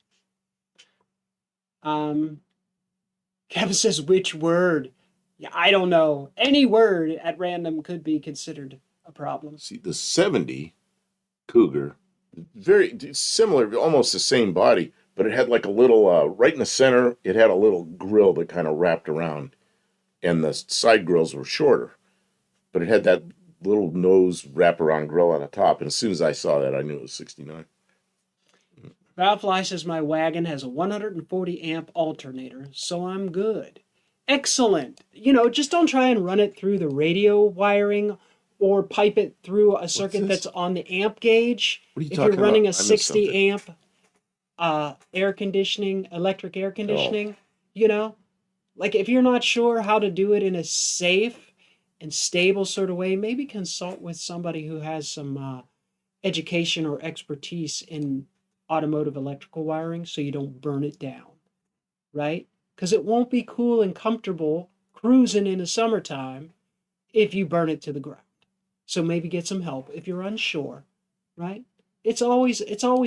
Kevin says, which word? Yeah, I don't know. Any word at random could be considered a problem. See, the 70 Cougar, very similar, almost the same body, but it had like a little, right in the center, it had a little grill that kind of wrapped around, and the side grills were shorter, but it had that little nose wraparound grill on the top. And as soon as I saw that, I knew it was 69. Valfly says, my wagon has a 140 amp alternator, so I'm good. Excellent. You know, just don't try and run it through the radio wiring or pipe it through a circuit that's on the amp gauge. What are you If talking you're running about? a 60 amp air conditioning, electric air conditioning, you know, like if you're not sure how to do it in a safe and stable sort of way, maybe consult with somebody who has some education or expertise in automotive electrical wiring so you don't burn it down, right? Because it won't be cool and comfortable cruising in the summertime if you burn it to the ground. So maybe get some help if you're unsure, right? It's always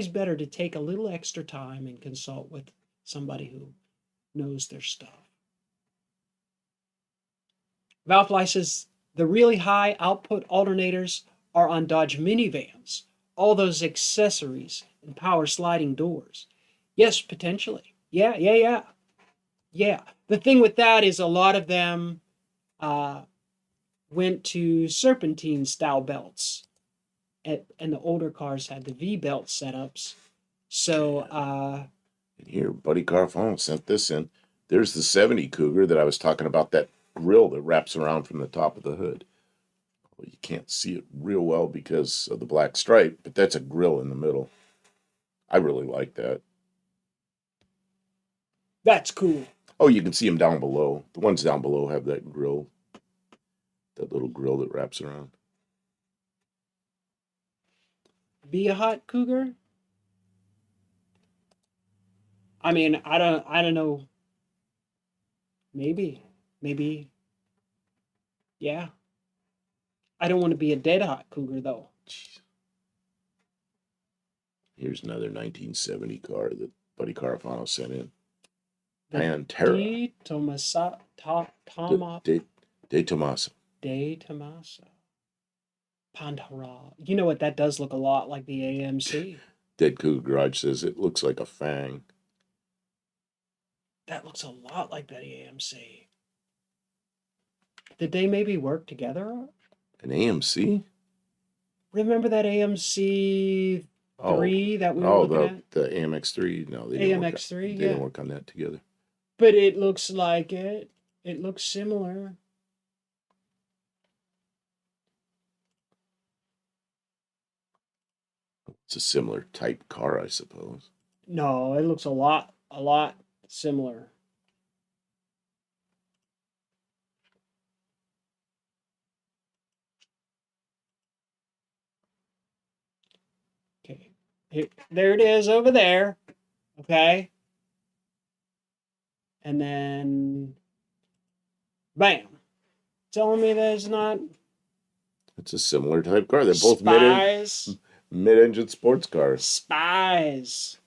better to take a little extra time and consult with somebody who knows their stuff. Valfly says the really high output alternators are on Dodge minivans. All those accessories and power sliding doors. Yes, potentially. Yeah. The thing with that is a lot of them went to serpentine style belts, and the older cars had the V belt setups. So And here, Buddy Carfone sent this in. There's the 70 Cougar that I was talking about, that grill that wraps around from the top of the hood. Well, you can't see it real well because of the black stripe, but that's a grill in the middle. I really like that. that's cool. Oh, you can see them down below. The ones down below have that grill, that little grill that wraps around. Be a hot cougar? I mean, I don't know. Maybe. Yeah. I don't want to be a dead hot cougar though. Jeez. Here's another 1970 car that Buddy Carfano sent in. Pantera. De Tomaso. De Tomaso. De Tomaso. Pantera. You know what? That does look a lot like the AMC. Dead Cougar Garage says it looks like a fang. That looks a lot like that AMC. Did they maybe work together? An AMC? Remember that AMC 3 that we were looking at? The AMX3. No, they didn't AMX3, They didn't work on that together. But it looks like it. It looks similar. It's a similar type car, I suppose. No, it looks a lot similar. Okay, there it is over there. Okay. And then, bam. Telling me there's not. It's a similar type car. They're both Spies. mid-engine sports cars. Spies.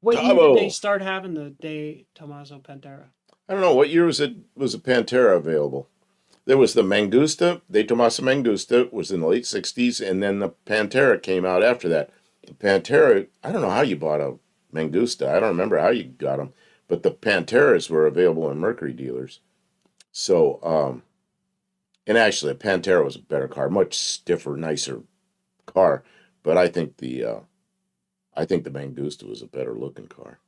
What year did they start having the De Tomaso Pantera? I don't know. What year was a Pantera available? There was the Mangusta. De Tomaso Mangusta was in the late 60s, and then the Pantera came out after that. The Pantera, I don't know how you bought a Mangusta. I don't remember how you got them. But the Panteras were available in Mercury dealers. So, and actually, a Pantera was a better car, much stiffer, nicer car. But I think the Mangusta was a better looking car.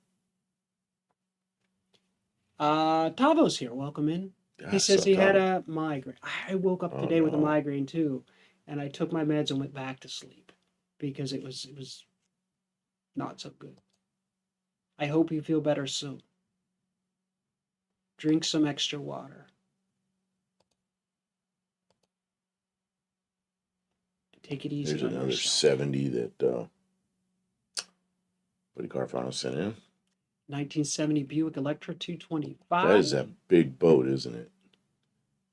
Tavo's here. Welcome in. He says he had a migraine. I woke up today with a migraine too, and I took my meds and went back to sleep because it was not so good. I hope you feel better soon. Drink some extra water. Take it easy. There's another 70 that Buddy Carfano sent in. 1970 Buick Electra 225. That is a big boat, isn't it?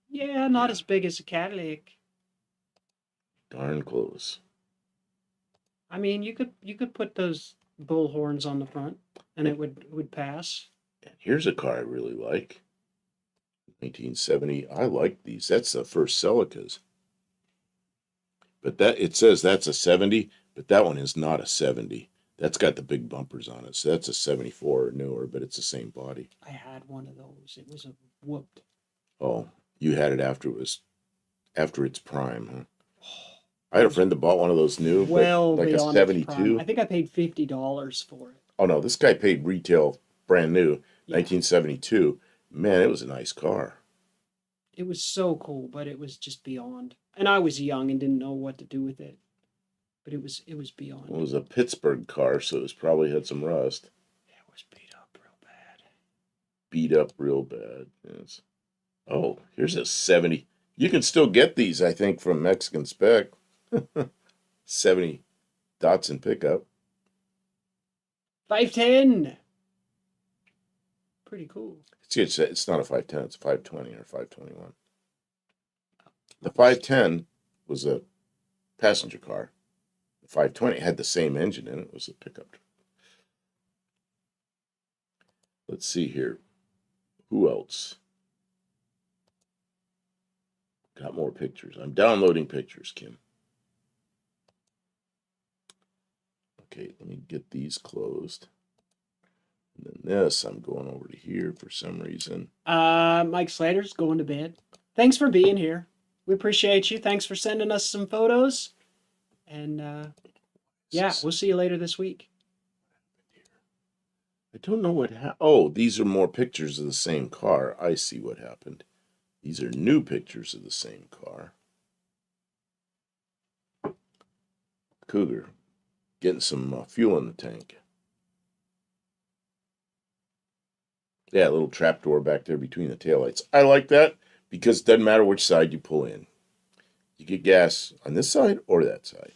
Yeah, not as big as a Cadillac. Darn close. I mean, you could put those bull horns on the front, and it would pass. And here's a car I really like. 1970. I like these. That's the first Celicas. But it says that's a 70, but that one is not a 70. That's got the big bumpers on it. So that's a 74 or newer, but it's the same body. I had one of those. It was a whooped. Oh, you had it after its prime, huh? I had a friend that bought one of those new, Well, like a beyond its prime. 72. I think I paid $50 for it. Oh no, this guy paid retail brand new, Yeah. 1972. Man, it was a nice car. It was so cool, but it was just beyond. And I was young and didn't know what to do with it. But it was beyond. It was a Pittsburgh car, so it was probably had some rust. It was beat up real bad. Beat up real bad. Yes. Oh, here's a 70. You can still get these, I think, from Mexican Spec. 70 Datsun pickup. 510. Pretty cool. It's not a 510, it's a 520 or 521. The 510 was a passenger car. The 520 had the same engine in it. It was a pickup. Let's see here. Who else? Got more pictures. I'm downloading pictures, Kim. Okay, let me get these closed. And then this, I'm going over to here for some reason. Mike Slater's going to bed. Thanks for being here. We appreciate you. Thanks for sending us some photos. And yeah, we'll see you later this week. I don't know what happened. Oh, these are more pictures of the same car. I see what happened. These are new pictures of the same car. Cougar. Getting some fuel in the tank. Yeah, a little trapdoor back there between the taillights. I like that because it doesn't matter which side you pull in. You get gas on this side or that side.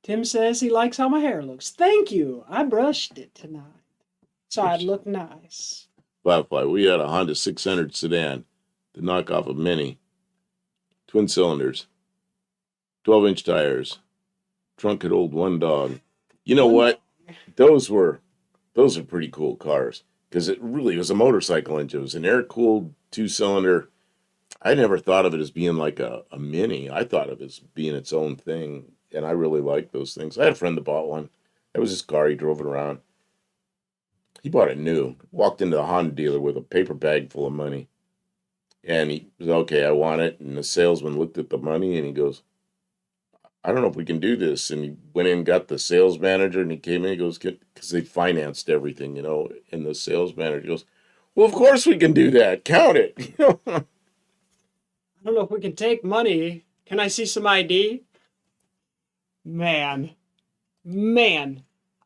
Tim says he likes how my hair looks. Thank you. I brushed it tonight, so I'd look nice. Firefly, we had a Honda 600 sedan, the knockoff of Mini. Twin cylinders, 12-inch tires, trunk had old one dog. You know what? Those are pretty cool cars because it really was a motorcycle engine. It was an air-cooled 2-cylinder. I never thought of it as being like a Mini. I thought of it as being its own thing, and I really liked those things. I had a friend that bought one. That was his car. He drove it around. He bought it new. Walked into a Honda dealer with a paper bag full of money. And he was, okay, I want it. And the salesman looked at the money and he goes, I don't know if we can do this. And he went in and got the sales manager and he came in and he goes, because they financed everything, And the sales manager goes, well, of course we can do that. Count it. I don't know if we can take money. Can I see some ID? Man.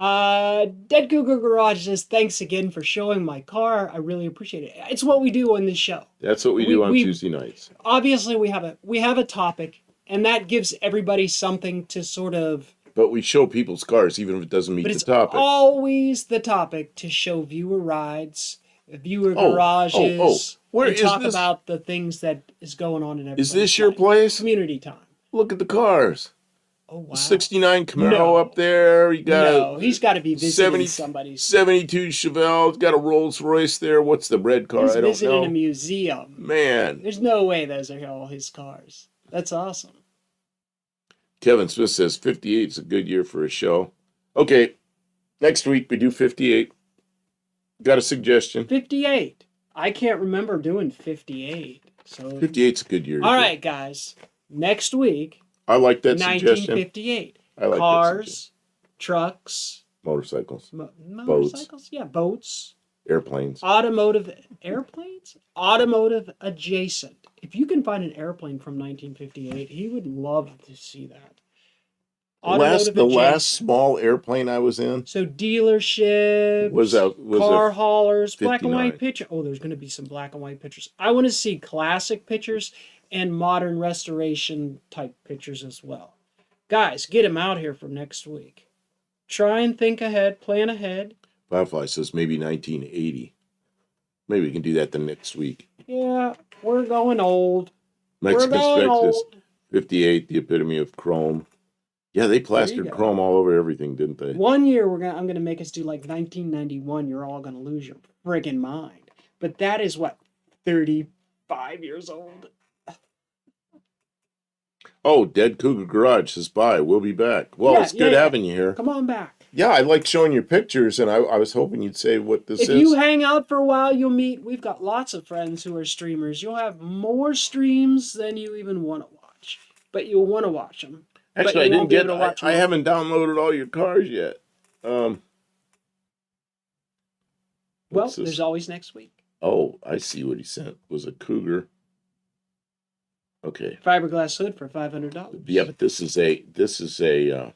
Dead Cougar Garage says, thanks again for showing my car. I really appreciate it. It's what we do on this show. That's what we do on Tuesday nights. Obviously, we have a topic, and that gives everybody something to sort of... But we show people's cars, even if it doesn't meet the topic. But it's always the topic to show viewer rides, viewer garages, and talk about the things that is going on in everybody's Is this your place? Community time. Look at the cars. Oh, wow. 69 Camaro up there. You got he's got to be visiting somebody's. 72 Chevelle. It's got a Rolls Royce there. What's the red car? He's I don't know. visiting a museum. Man. There's no way those are all his cars. That's awesome. Kevin Smith says 58 is a good year for a show. Okay, next week we do 58. Got a suggestion? 58. I can't remember doing 58. So 58's a good year. All right, guys. Next week. I like that suggestion. 1958. I like cars, trucks, motorcycles, motorcycles, yeah, boats, airplanes, automotive adjacent. If you can find an airplane from 1958, he would love to see that. The last small airplane I was in. So dealerships, was car haulers, 59. black and white picture. Oh, there's going to be some black and white pictures. I want to see classic pictures and modern restoration type pictures as well. Guys, get him out here for next week. Try and think ahead, plan ahead. Firefly says maybe 1980. Maybe we can do that the next week. Yeah, we're going old. Mexican Spec says 58, the epitome of chrome. Yeah, they There you plastered go. chrome all over everything, didn't they? One year I'm gonna make us do like 1991. You're all gonna lose your friggin' mind. But that is what, 35 years old. Oh, Dead Cougar Garage says bye. We'll be back. Well, Yeah, it's yeah, good yeah. having you here. Come on back. Yeah, I like showing your pictures, and I was hoping you'd say what this If is. you hang out for a while, you'll meet. We've got lots of friends who are streamers. You'll have more streams than you even want to watch, but you'll want to watch them. Actually, I you didn't won't be get. able to watch I them all. haven't downloaded all your cars yet. Well, What's this? there's always next week. Oh, I see what he sent. Was a Cougar. Okay. Fiberglass hood for $500. Yeah, but this is a man.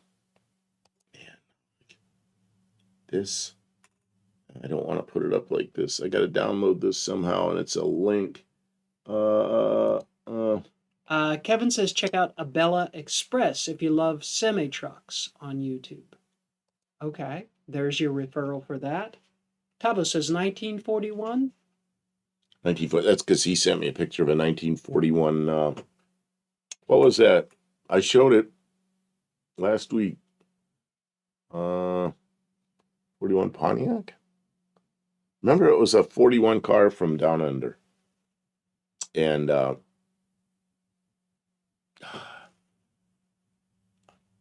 This I don't want to put it up like this. I got to download this somehow, and it's a link. Kevin says check out Abella Express if you love semi trucks on YouTube. Okay, there's your referral for that. Tabo says 1941. 1940. That's because he sent me a picture of a 1941. What was that? I showed it last week. 41 Pontiac. Remember, it was a 41 car from down under, and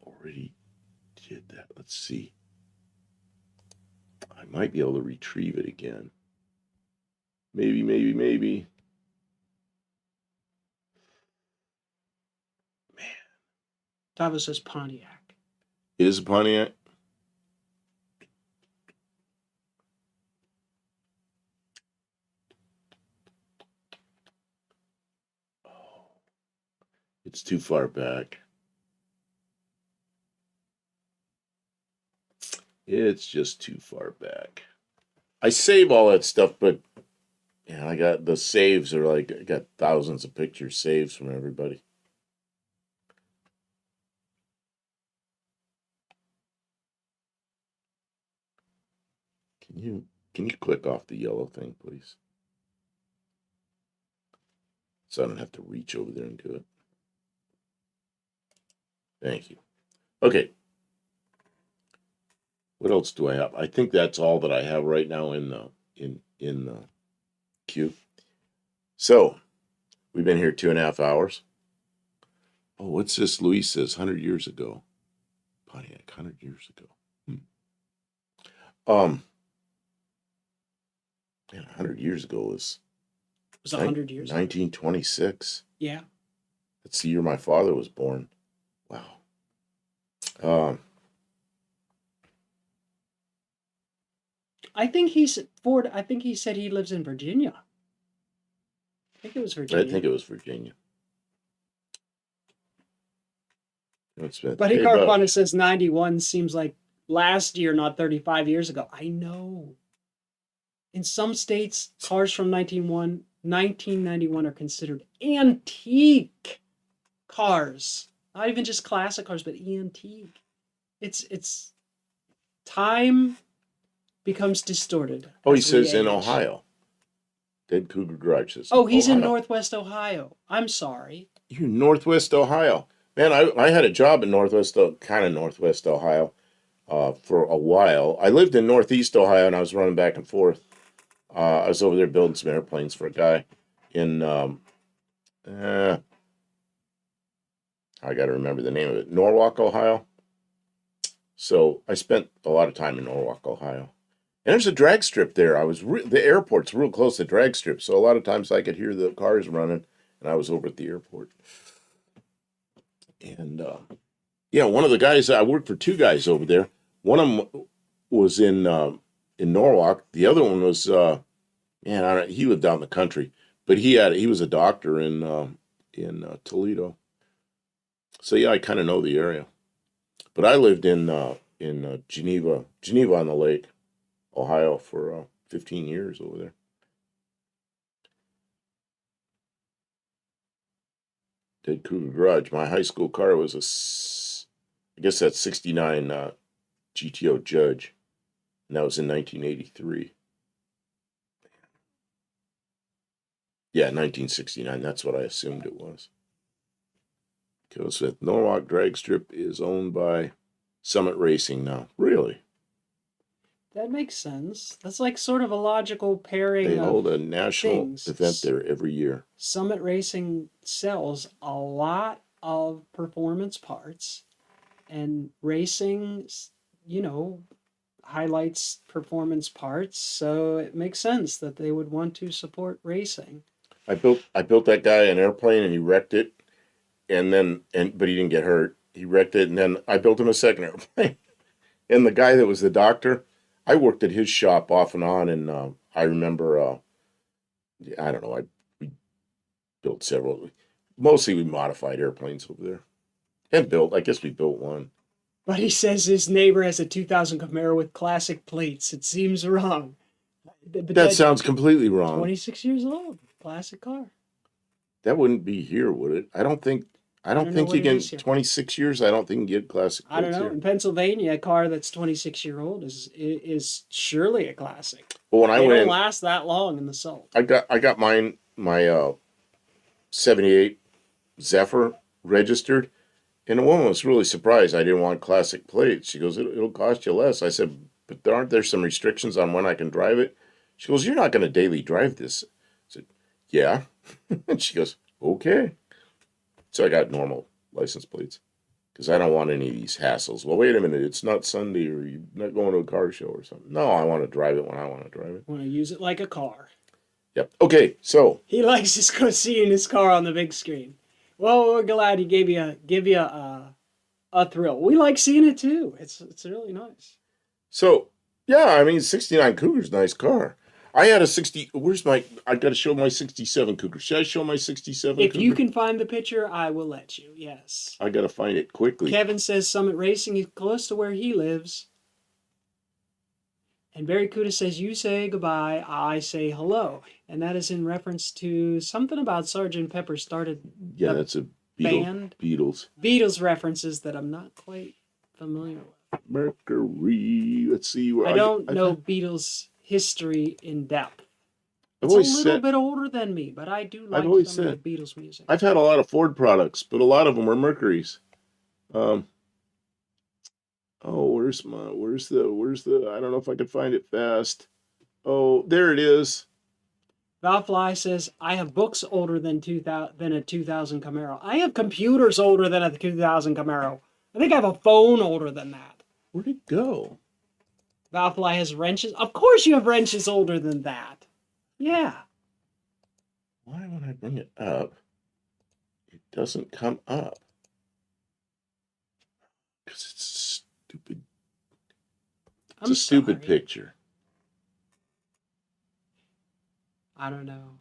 already did that. Let's see. I might be able to retrieve it again. Maybe. Man. Tabo says Pontiac. It is a Pontiac. Oh, it's too far back. It's just too far back. I save all that stuff, but yeah, I got the saves are like I got thousands of pictures saves from everybody. Can you click off the yellow thing, please? So I don't have to reach over there and do it. Thank you. Okay. What else do I have? I think that's all that I have right now in the queue. So we've been here 2.5 hours. Oh, what's this? Luis says 100 years ago. Pontiac, 100 years ago. Man, 100 years ago was. It was 100 years ago. 1926. Yeah. That's the year my father was born. Wow. I think he said he lives in Virginia. I think it was Virginia. I think it was Virginia. Buddy Carpana says 91 seems like last year, not 35 years ago. I know. In some states, cars from 1991 are considered antique cars. Not even just classic cars, but antique. It's time becomes distorted. Oh, he says in Ohio. Dead Cougar Garage says. Oh, he's in Northwest Ohio. I'm sorry. You're in Northwest Ohio. Man, I had a job in Northwest Ohio for a while. I lived in Northeast Ohio, and I was running back and forth. I was over there building some airplanes for a guy in, I got to remember the name of it, Norwalk, Ohio. So I spent a lot of time in Norwalk, Ohio. And there's a drag strip there. The airport's real close to drag strip, so a lot of times I could hear the cars running, and I was over at the airport. And yeah, one of the guys, I worked for 2 guys over there. One of them was in Norwalk. The other one was he lived out in the country, but he was a doctor in Toledo. So yeah, I kind of know the area. But I lived in Geneva on the Lake, Ohio for 15 years over there. Dead Cougar Garage. My high school car was I guess that's 69 GTO Judge, and that was in 1983. Yeah, 1969. That's what I assumed it was. Goes with Norwalk Drag Strip is owned by Summit Racing now. Really? That makes sense. That's like sort of a logical pairing. They of hold a national things. event there every year. Summit Racing sells a lot of performance parts, and racing, highlights performance parts. So it makes sense that they would want to support racing. I built that guy an airplane and he wrecked it, but he didn't get hurt. He wrecked it, and then I built him a second airplane. And the guy that was the doctor, I worked at his shop off and on, and I remember, I don't know, we built several. Mostly we modified airplanes over there, and I guess we built one. But he says his neighbor has a 2000 Camaro with classic plates. It seems wrong. But That sounds completely wrong. 26 years old, classic car. That wouldn't be here, would it? I don't think you can. 26 years. I don't think you can get classic. I don't know. Here. In Pennsylvania, a car that's 26-year-old is surely a classic. But when they don't last that long in the salt. I got my 78 Zephyr registered, and the woman was really surprised I didn't want classic plates. She goes, "It'll cost you less." I said, "But aren't there some restrictions on when I can drive it?" She goes, "You're not going to daily drive this." I said, "Yeah." And she goes, "Okay." So I got normal license plates because I don't want any of these hassles. Well, wait a minute, it's not Sunday, or you're not going to a car show or something. No, I want to drive it when I want to drive it. Want to use it like a car. Yep. Okay, so he likes seeing his car on the big screen. Well, we're glad he give you a thrill. We like seeing it too. It's really nice. So yeah, I mean, 69 Cougar's a nice car. I had a 60. I got to show my 67 Cougar. Should I show my 67 If Cougar? you can find the picture, I will let you. Yes. I got to find it quickly. Kevin says Summit Racing is close to where he lives. And Barracuda says, you say goodbye, I say hello. And that is in reference to something about Sgt. Pepper started that's a band. Beatles references that I'm not quite familiar with. Mercury. Let's see. I don't know Beatles history in depth. It's a little bit older than me, but I do like some of the Beatles music. I've had a lot of Ford products, but a lot of them were Mercurys. Where's the I don't know if I can find it fast. Oh, there it is. Valfly says, I have books older than a 2000 Camaro. I have computers older than a 2000 Camaro. I think I have a phone older than that. Where'd it go? Valfly has wrenches. Of course you have wrenches older than that. Yeah. Why, when I bring it up, it doesn't come up? Because it's stupid. It's a stupid picture. I don't know.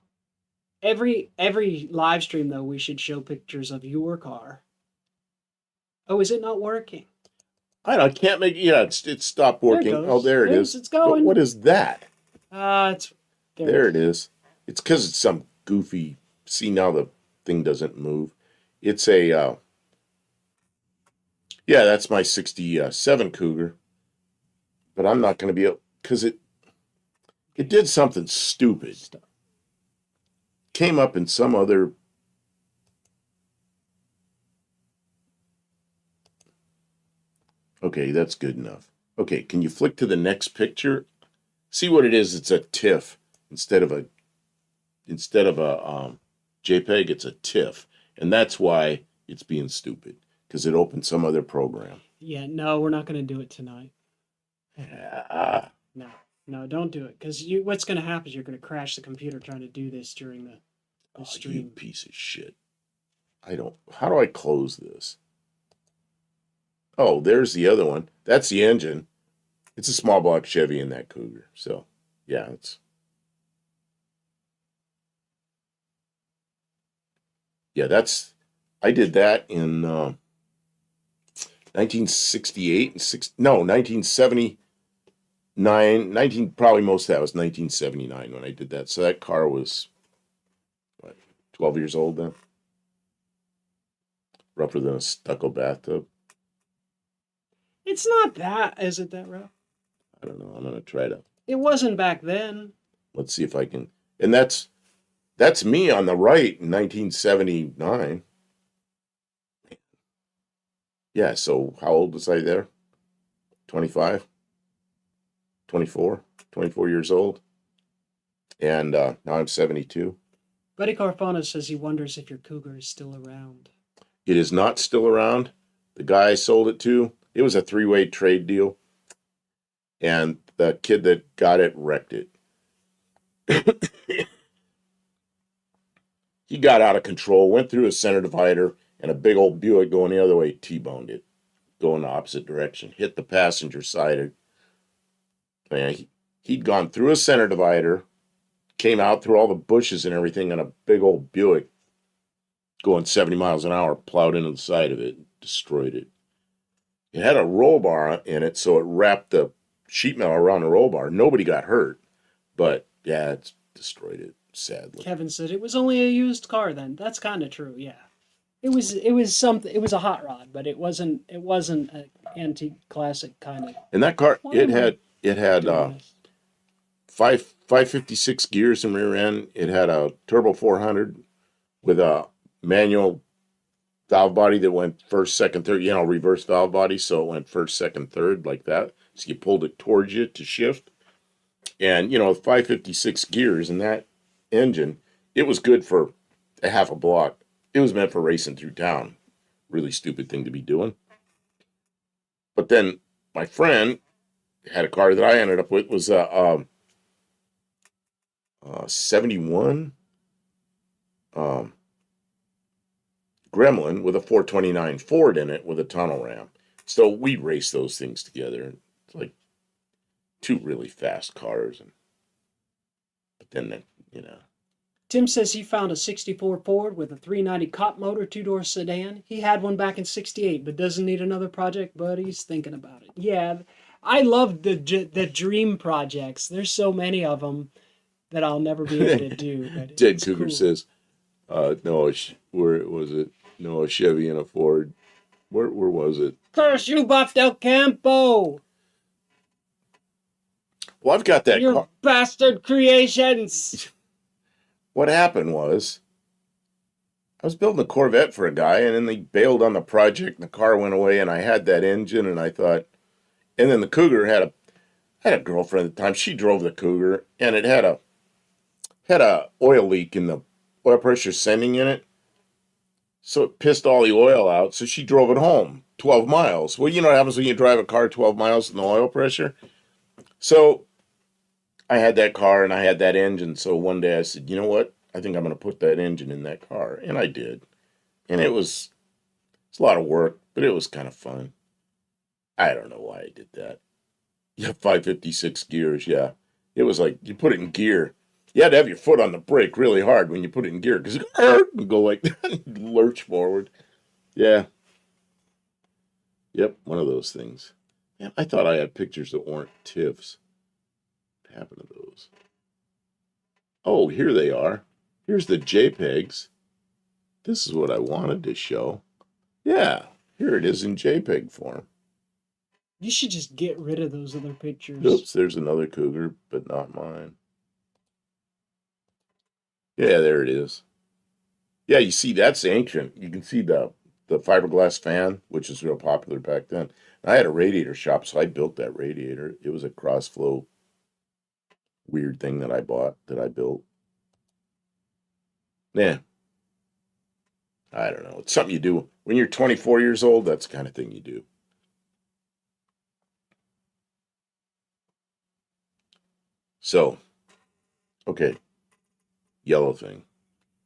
Every live stream, though, we should show pictures of your car. Oh, is it not working? I can't make. Yeah, it stopped working. There it is. It's going. But what is that? It's there. It is. It's because it's some goofy. See, now the thing doesn't move. It's a. That's my 67 Cougar. But I'm not going to be able, because it did something stupid. Came up in some other. Okay, that's good enough. Okay, can you flick to the next picture? See what it is? It's a TIFF instead of a JPEG. It's a TIFF, and that's why it's being stupid, because it opened some other program. Yeah, no, we're not going to do it tonight. No, don't do it, because what's going to happen is you're going to crash the computer trying to do this during the stream. You piece of shit! How do I close this? Oh, there's the other one. That's the engine. It's a small block Chevy in that Cougar. So, yeah, I did that in 1968 and 1979. Probably most of that was 1979 when I did that. So that car was, 12 years old then? Rougher than a stucco bathtub. It's not that, is it that rough? I don't know. I'm going to try to. It wasn't back then. Let's see if I can. And that's me on the right in 1979. Yeah, so how old was I there? 25, 24, 24 years old. And now I'm 72. Buddy Carfano says he wonders if your Cougar is still around. It is not still around. The guy I sold it to, it was a three-way trade deal. And the kid that got it wrecked it. He got out of control, went through a center divider, and a big old Buick going the other way T-boned it, going the opposite direction, hit the passenger side. Man, he'd gone through a center divider, came out through all the bushes and everything, and a big old Buick going 70 miles an hour plowed into the side of it, destroyed it. It had a roll bar in it, so it wrapped the sheet metal around the roll bar. Nobody got hurt, but yeah, it's destroyed it, sadly. Kevin said it was only a used car then. That's kind of true, yeah. It was something. It was a hot rod, but it wasn't an antique classic kind of. And that car, Why it am I had doing this? 556 gears in rear end. It had a turbo 400 with a manual valve body that went first, second, third, reverse valve body. So it went first, second, third like that. So you pulled it towards you to shift. And, 556 gears in that engine, it was good for a half a block. It was meant for racing through town. Really stupid thing to be doing. But then my friend had a car that I ended up with was a 71 Gremlin with a 429 Ford in it with a tunnel ram. So we raced those things together. It's like two really fast cars. But then, Tim says he found a 64 Ford with a 390 cop motor, two-door sedan. He had one back in 68, but doesn't need another project, but he's thinking about it. Yeah, I love the dream projects. There's so many of them that I'll never be able to do. But Ted Cougar cool. says, no, where was it? No, a Chevy and a Ford. Where was it? Curse you, Buff Del Campo! Well, I've got that Your car. bastard creations! What happened was, I was building a Corvette for a guy, and then they bailed on the project, and the car went away, and I had that engine, and I thought, and then the Cougar had a girlfriend at the time. She drove the Cougar, and it had a oil leak in the oil pressure sending in it, so it pissed all the oil out. So she drove it home 12 miles. Well, you know what happens when you drive a car 12 miles in the oil pressure. So I had that car and I had that engine. So one day I said, you know what? I think I'm going to put that engine in that car. And I did. And it's a lot of work, but it was kind of fun. I don't know why I did that. Yeah, 556 gears, yeah. It was like, you put it in gear. You had to have your foot on the brake really hard when you put it in gear, because it go like that, lurch forward. Yeah. Yep, one of those things. Yeah, I thought I had pictures that weren't TIFFs. What happened to those? Oh, here they are. Here's the JPEGs. This is what I wanted to show. Yeah, here it is in JPEG form. You should just get rid of those other pictures. Oops, there's another Cougar, but not mine. Yeah, there it is. Yeah, you see, that's ancient. You can see the fiberglass fan, which is real popular back then. I had a radiator shop, so I built that radiator. It was a cross-flow weird thing that I built. Yeah. I don't know. It's something you do. When you're 24 years old, that's the kind of thing you do. So, okay. Yellow thing.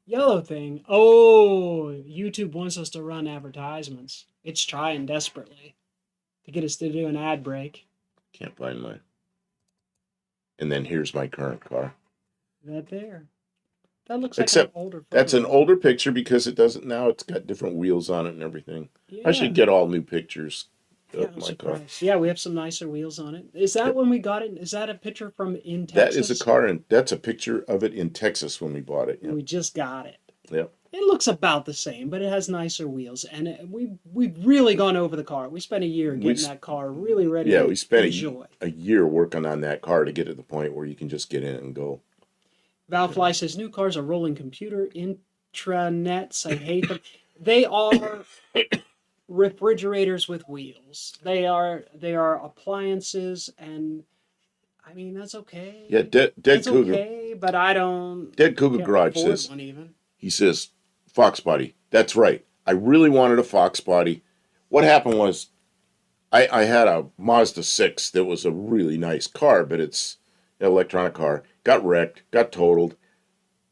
Yellow thing. Oh, YouTube wants us to run advertisements. It's trying desperately to get us to do an ad break. Can't find mine. And then here's my current car. That there. That looks Except like an older photo. that's an older picture because it's got different wheels on it and everything. Yeah. I should get all new pictures of I'm my car. surprised. Yeah, we have some nicer wheels on it. Is that when we got it? Is that a picture from in That Texas? is a car, and that's a picture of it in Texas when we bought it. Yep. We just got it. Yep. It looks about the same, but it has nicer wheels, and we've really gone over the car. We spent a year getting that car really ready. Yeah, to we spent enjoy. a year working on that car to get to the point where you can just get in and go. Valfly says new cars are rolling computer intranets. I hate them. They are. refrigerators with wheels. They are appliances, and I mean that's okay. Yeah, Dead It's Cougar. okay, but I don't. Dead Cougar Can't Garage afford says, one even. he says, Fox body. That's right. I really wanted a Fox body. What happened was I had a Mazda 6 that was a really nice car, but it's an electronic car. Got wrecked, got totaled.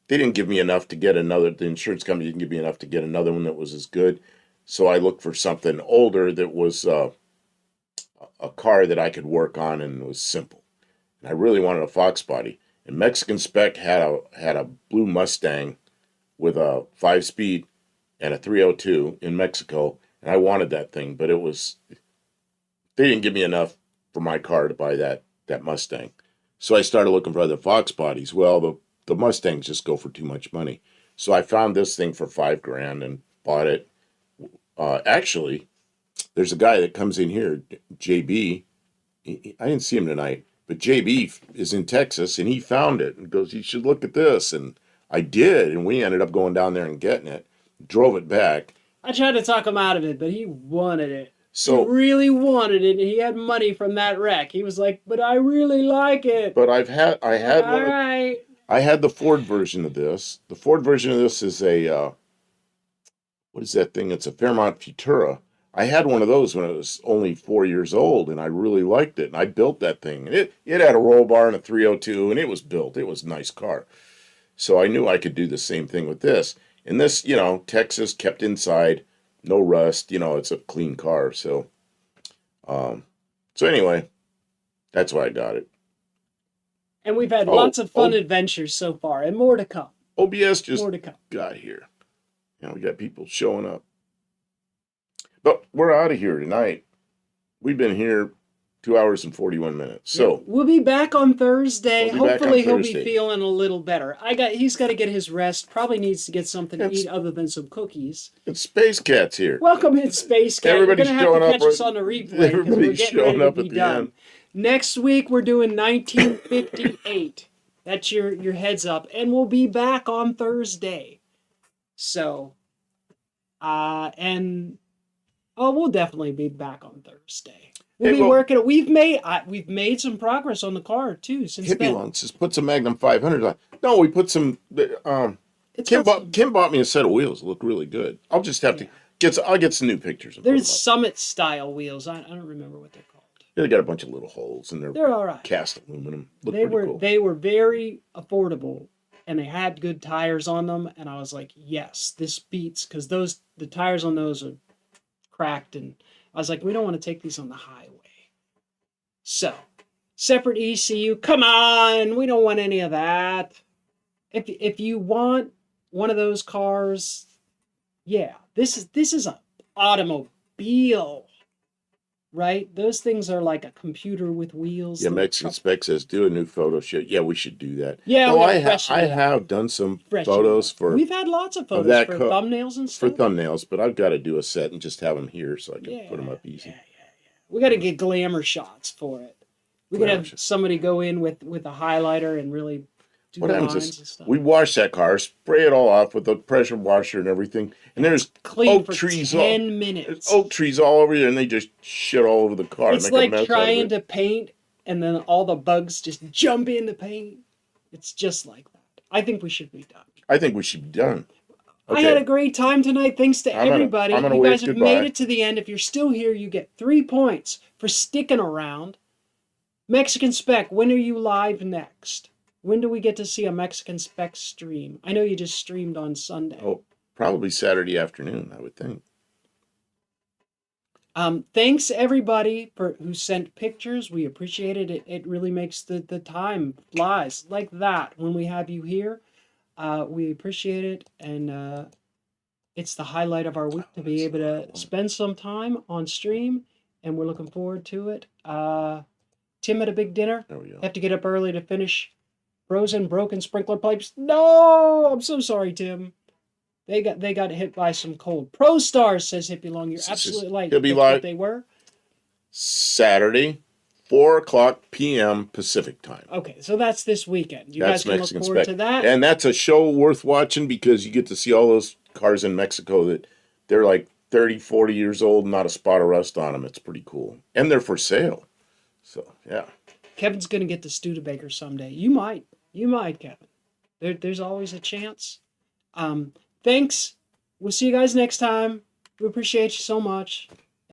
They didn't give me enough to get another. The insurance company didn't give me enough to get another one that was as good. So I looked for something older that was a car that I could work on and was simple. And I really wanted a Fox body. And Mexican Spec had a blue Mustang with a 5-speed and a 302 in Mexico, and I wanted that thing, but they didn't give me enough for my car to buy that Mustang. So I started looking for other Fox bodies. Well, the Mustangs just go for too much money. So I found this thing for $5,000 and bought it. Actually, there's a guy that comes in here, JB. I didn't see him tonight, but JB is in Texas, and he found it and goes, "You should look at this." And I did, and we ended up going down there and getting it. Drove it back. I tried to talk him out of it, but he wanted it. So he really wanted it, and he had money from that wreck. He was like, "But I really like it." But I had All one. right. I had the Ford version of this. The Ford version of this is a what is that thing? It's a Fairmont Futura. I had one of those when I was only 4 years old, and I really liked it. And I built that thing. And it had a roll bar and a 302, and it was built. It was a nice car. So I knew I could do the same thing with this. And this, Texas, kept inside, no rust. It's a clean car. So, anyway, that's why I got it. And we've had lots of fun adventures so far, and more to come. OBS just more to come. Got here. We got people showing up. But we're out of here tonight. We've been here 2 hours and 41 minutes. So we'll be back on Thursday. Hopefully he'll be Thursday. feeling a little better. He's got to get his rest. Probably needs to get something to eat other than some cookies. It's Space Cat's here. Welcome in, Space Cat. Everybody's You're gonna have to catch up. us on the replay. Everybody's showing up at the end. Next week we're doing 1958. That's your heads up, and we'll be back on Thursday. So, we'll definitely be back on Thursday. We'll be working. We've made some progress on the car too since Hippie then. Lunch just put some Magnum 500s on. No, we put some. Kim bought me a set of wheels. Look really good. I'll just have to I'll get some new pictures. There's Summit style wheels. I don't remember what they're called. They got a bunch of little holes and they're all right. Cast aluminum. They were very affordable, and they had good tires on them. And I was like, yes, this beats, because the tires on those are cracked, and I was like, we don't want to take these on the highway. So, separate ECU. Come on, we don't want any of that. If you want one of those cars, yeah, this is an automobile, right? Those things are like a computer with wheels. Yeah, Mexican Spec says do a new photo shoot. Yeah, we should do that. Yeah, I have done some photos for. We've had lots of photos for thumbnails and stuff. For thumbnails, but I've got to do a set and just have them here so I can put them up easy. Yeah. We got to get glamour shots for it. We could have somebody go in with a highlighter and really do the lines and stuff. We wash that car, spray it all off with the pressure washer and everything, and there's oak trees 10 minutes. Oak trees all over there, and they just shit all over the car. It's like trying to paint, and then all the bugs just jump in the paint. It's just like that. I think we should be done. Okay. I had a great time tonight. Thanks to everybody. You guys have made it to the end. If you're still here, you get 3 points for sticking around. Mexican Spec, when are you live next? When do we get to see a Mexican Spec stream? I know you just streamed on Sunday. Oh, probably Saturday afternoon, I would think. Thanks everybody who sent pictures. We appreciate it. It really makes the time flies like that when we have you here. We appreciate it, and it's the highlight of our week to be able to spend some time on stream, and we're looking forward to it. Tim had a big dinner. There we go. Have to get up early to finish frozen, broken sprinkler pipes. No, I'm so sorry, Tim. They got hit by some cold. Pro Stars says Hippie Long. You're absolutely right. He'll be live. They were Saturday, 4:00 p.m. Pacific time. Okay, so that's this weekend. You guys can look forward to that. And that's a show worth watching because you get to see all those cars in Mexico that they're 30, 40 years old, not a spot of rust on them. It's pretty cool. And they're for sale. So, yeah. Kevin's going to get the Studebaker someday. You might. You might, Kevin. There's always a chance. Thanks. We'll see you guys next time. We appreciate you so much.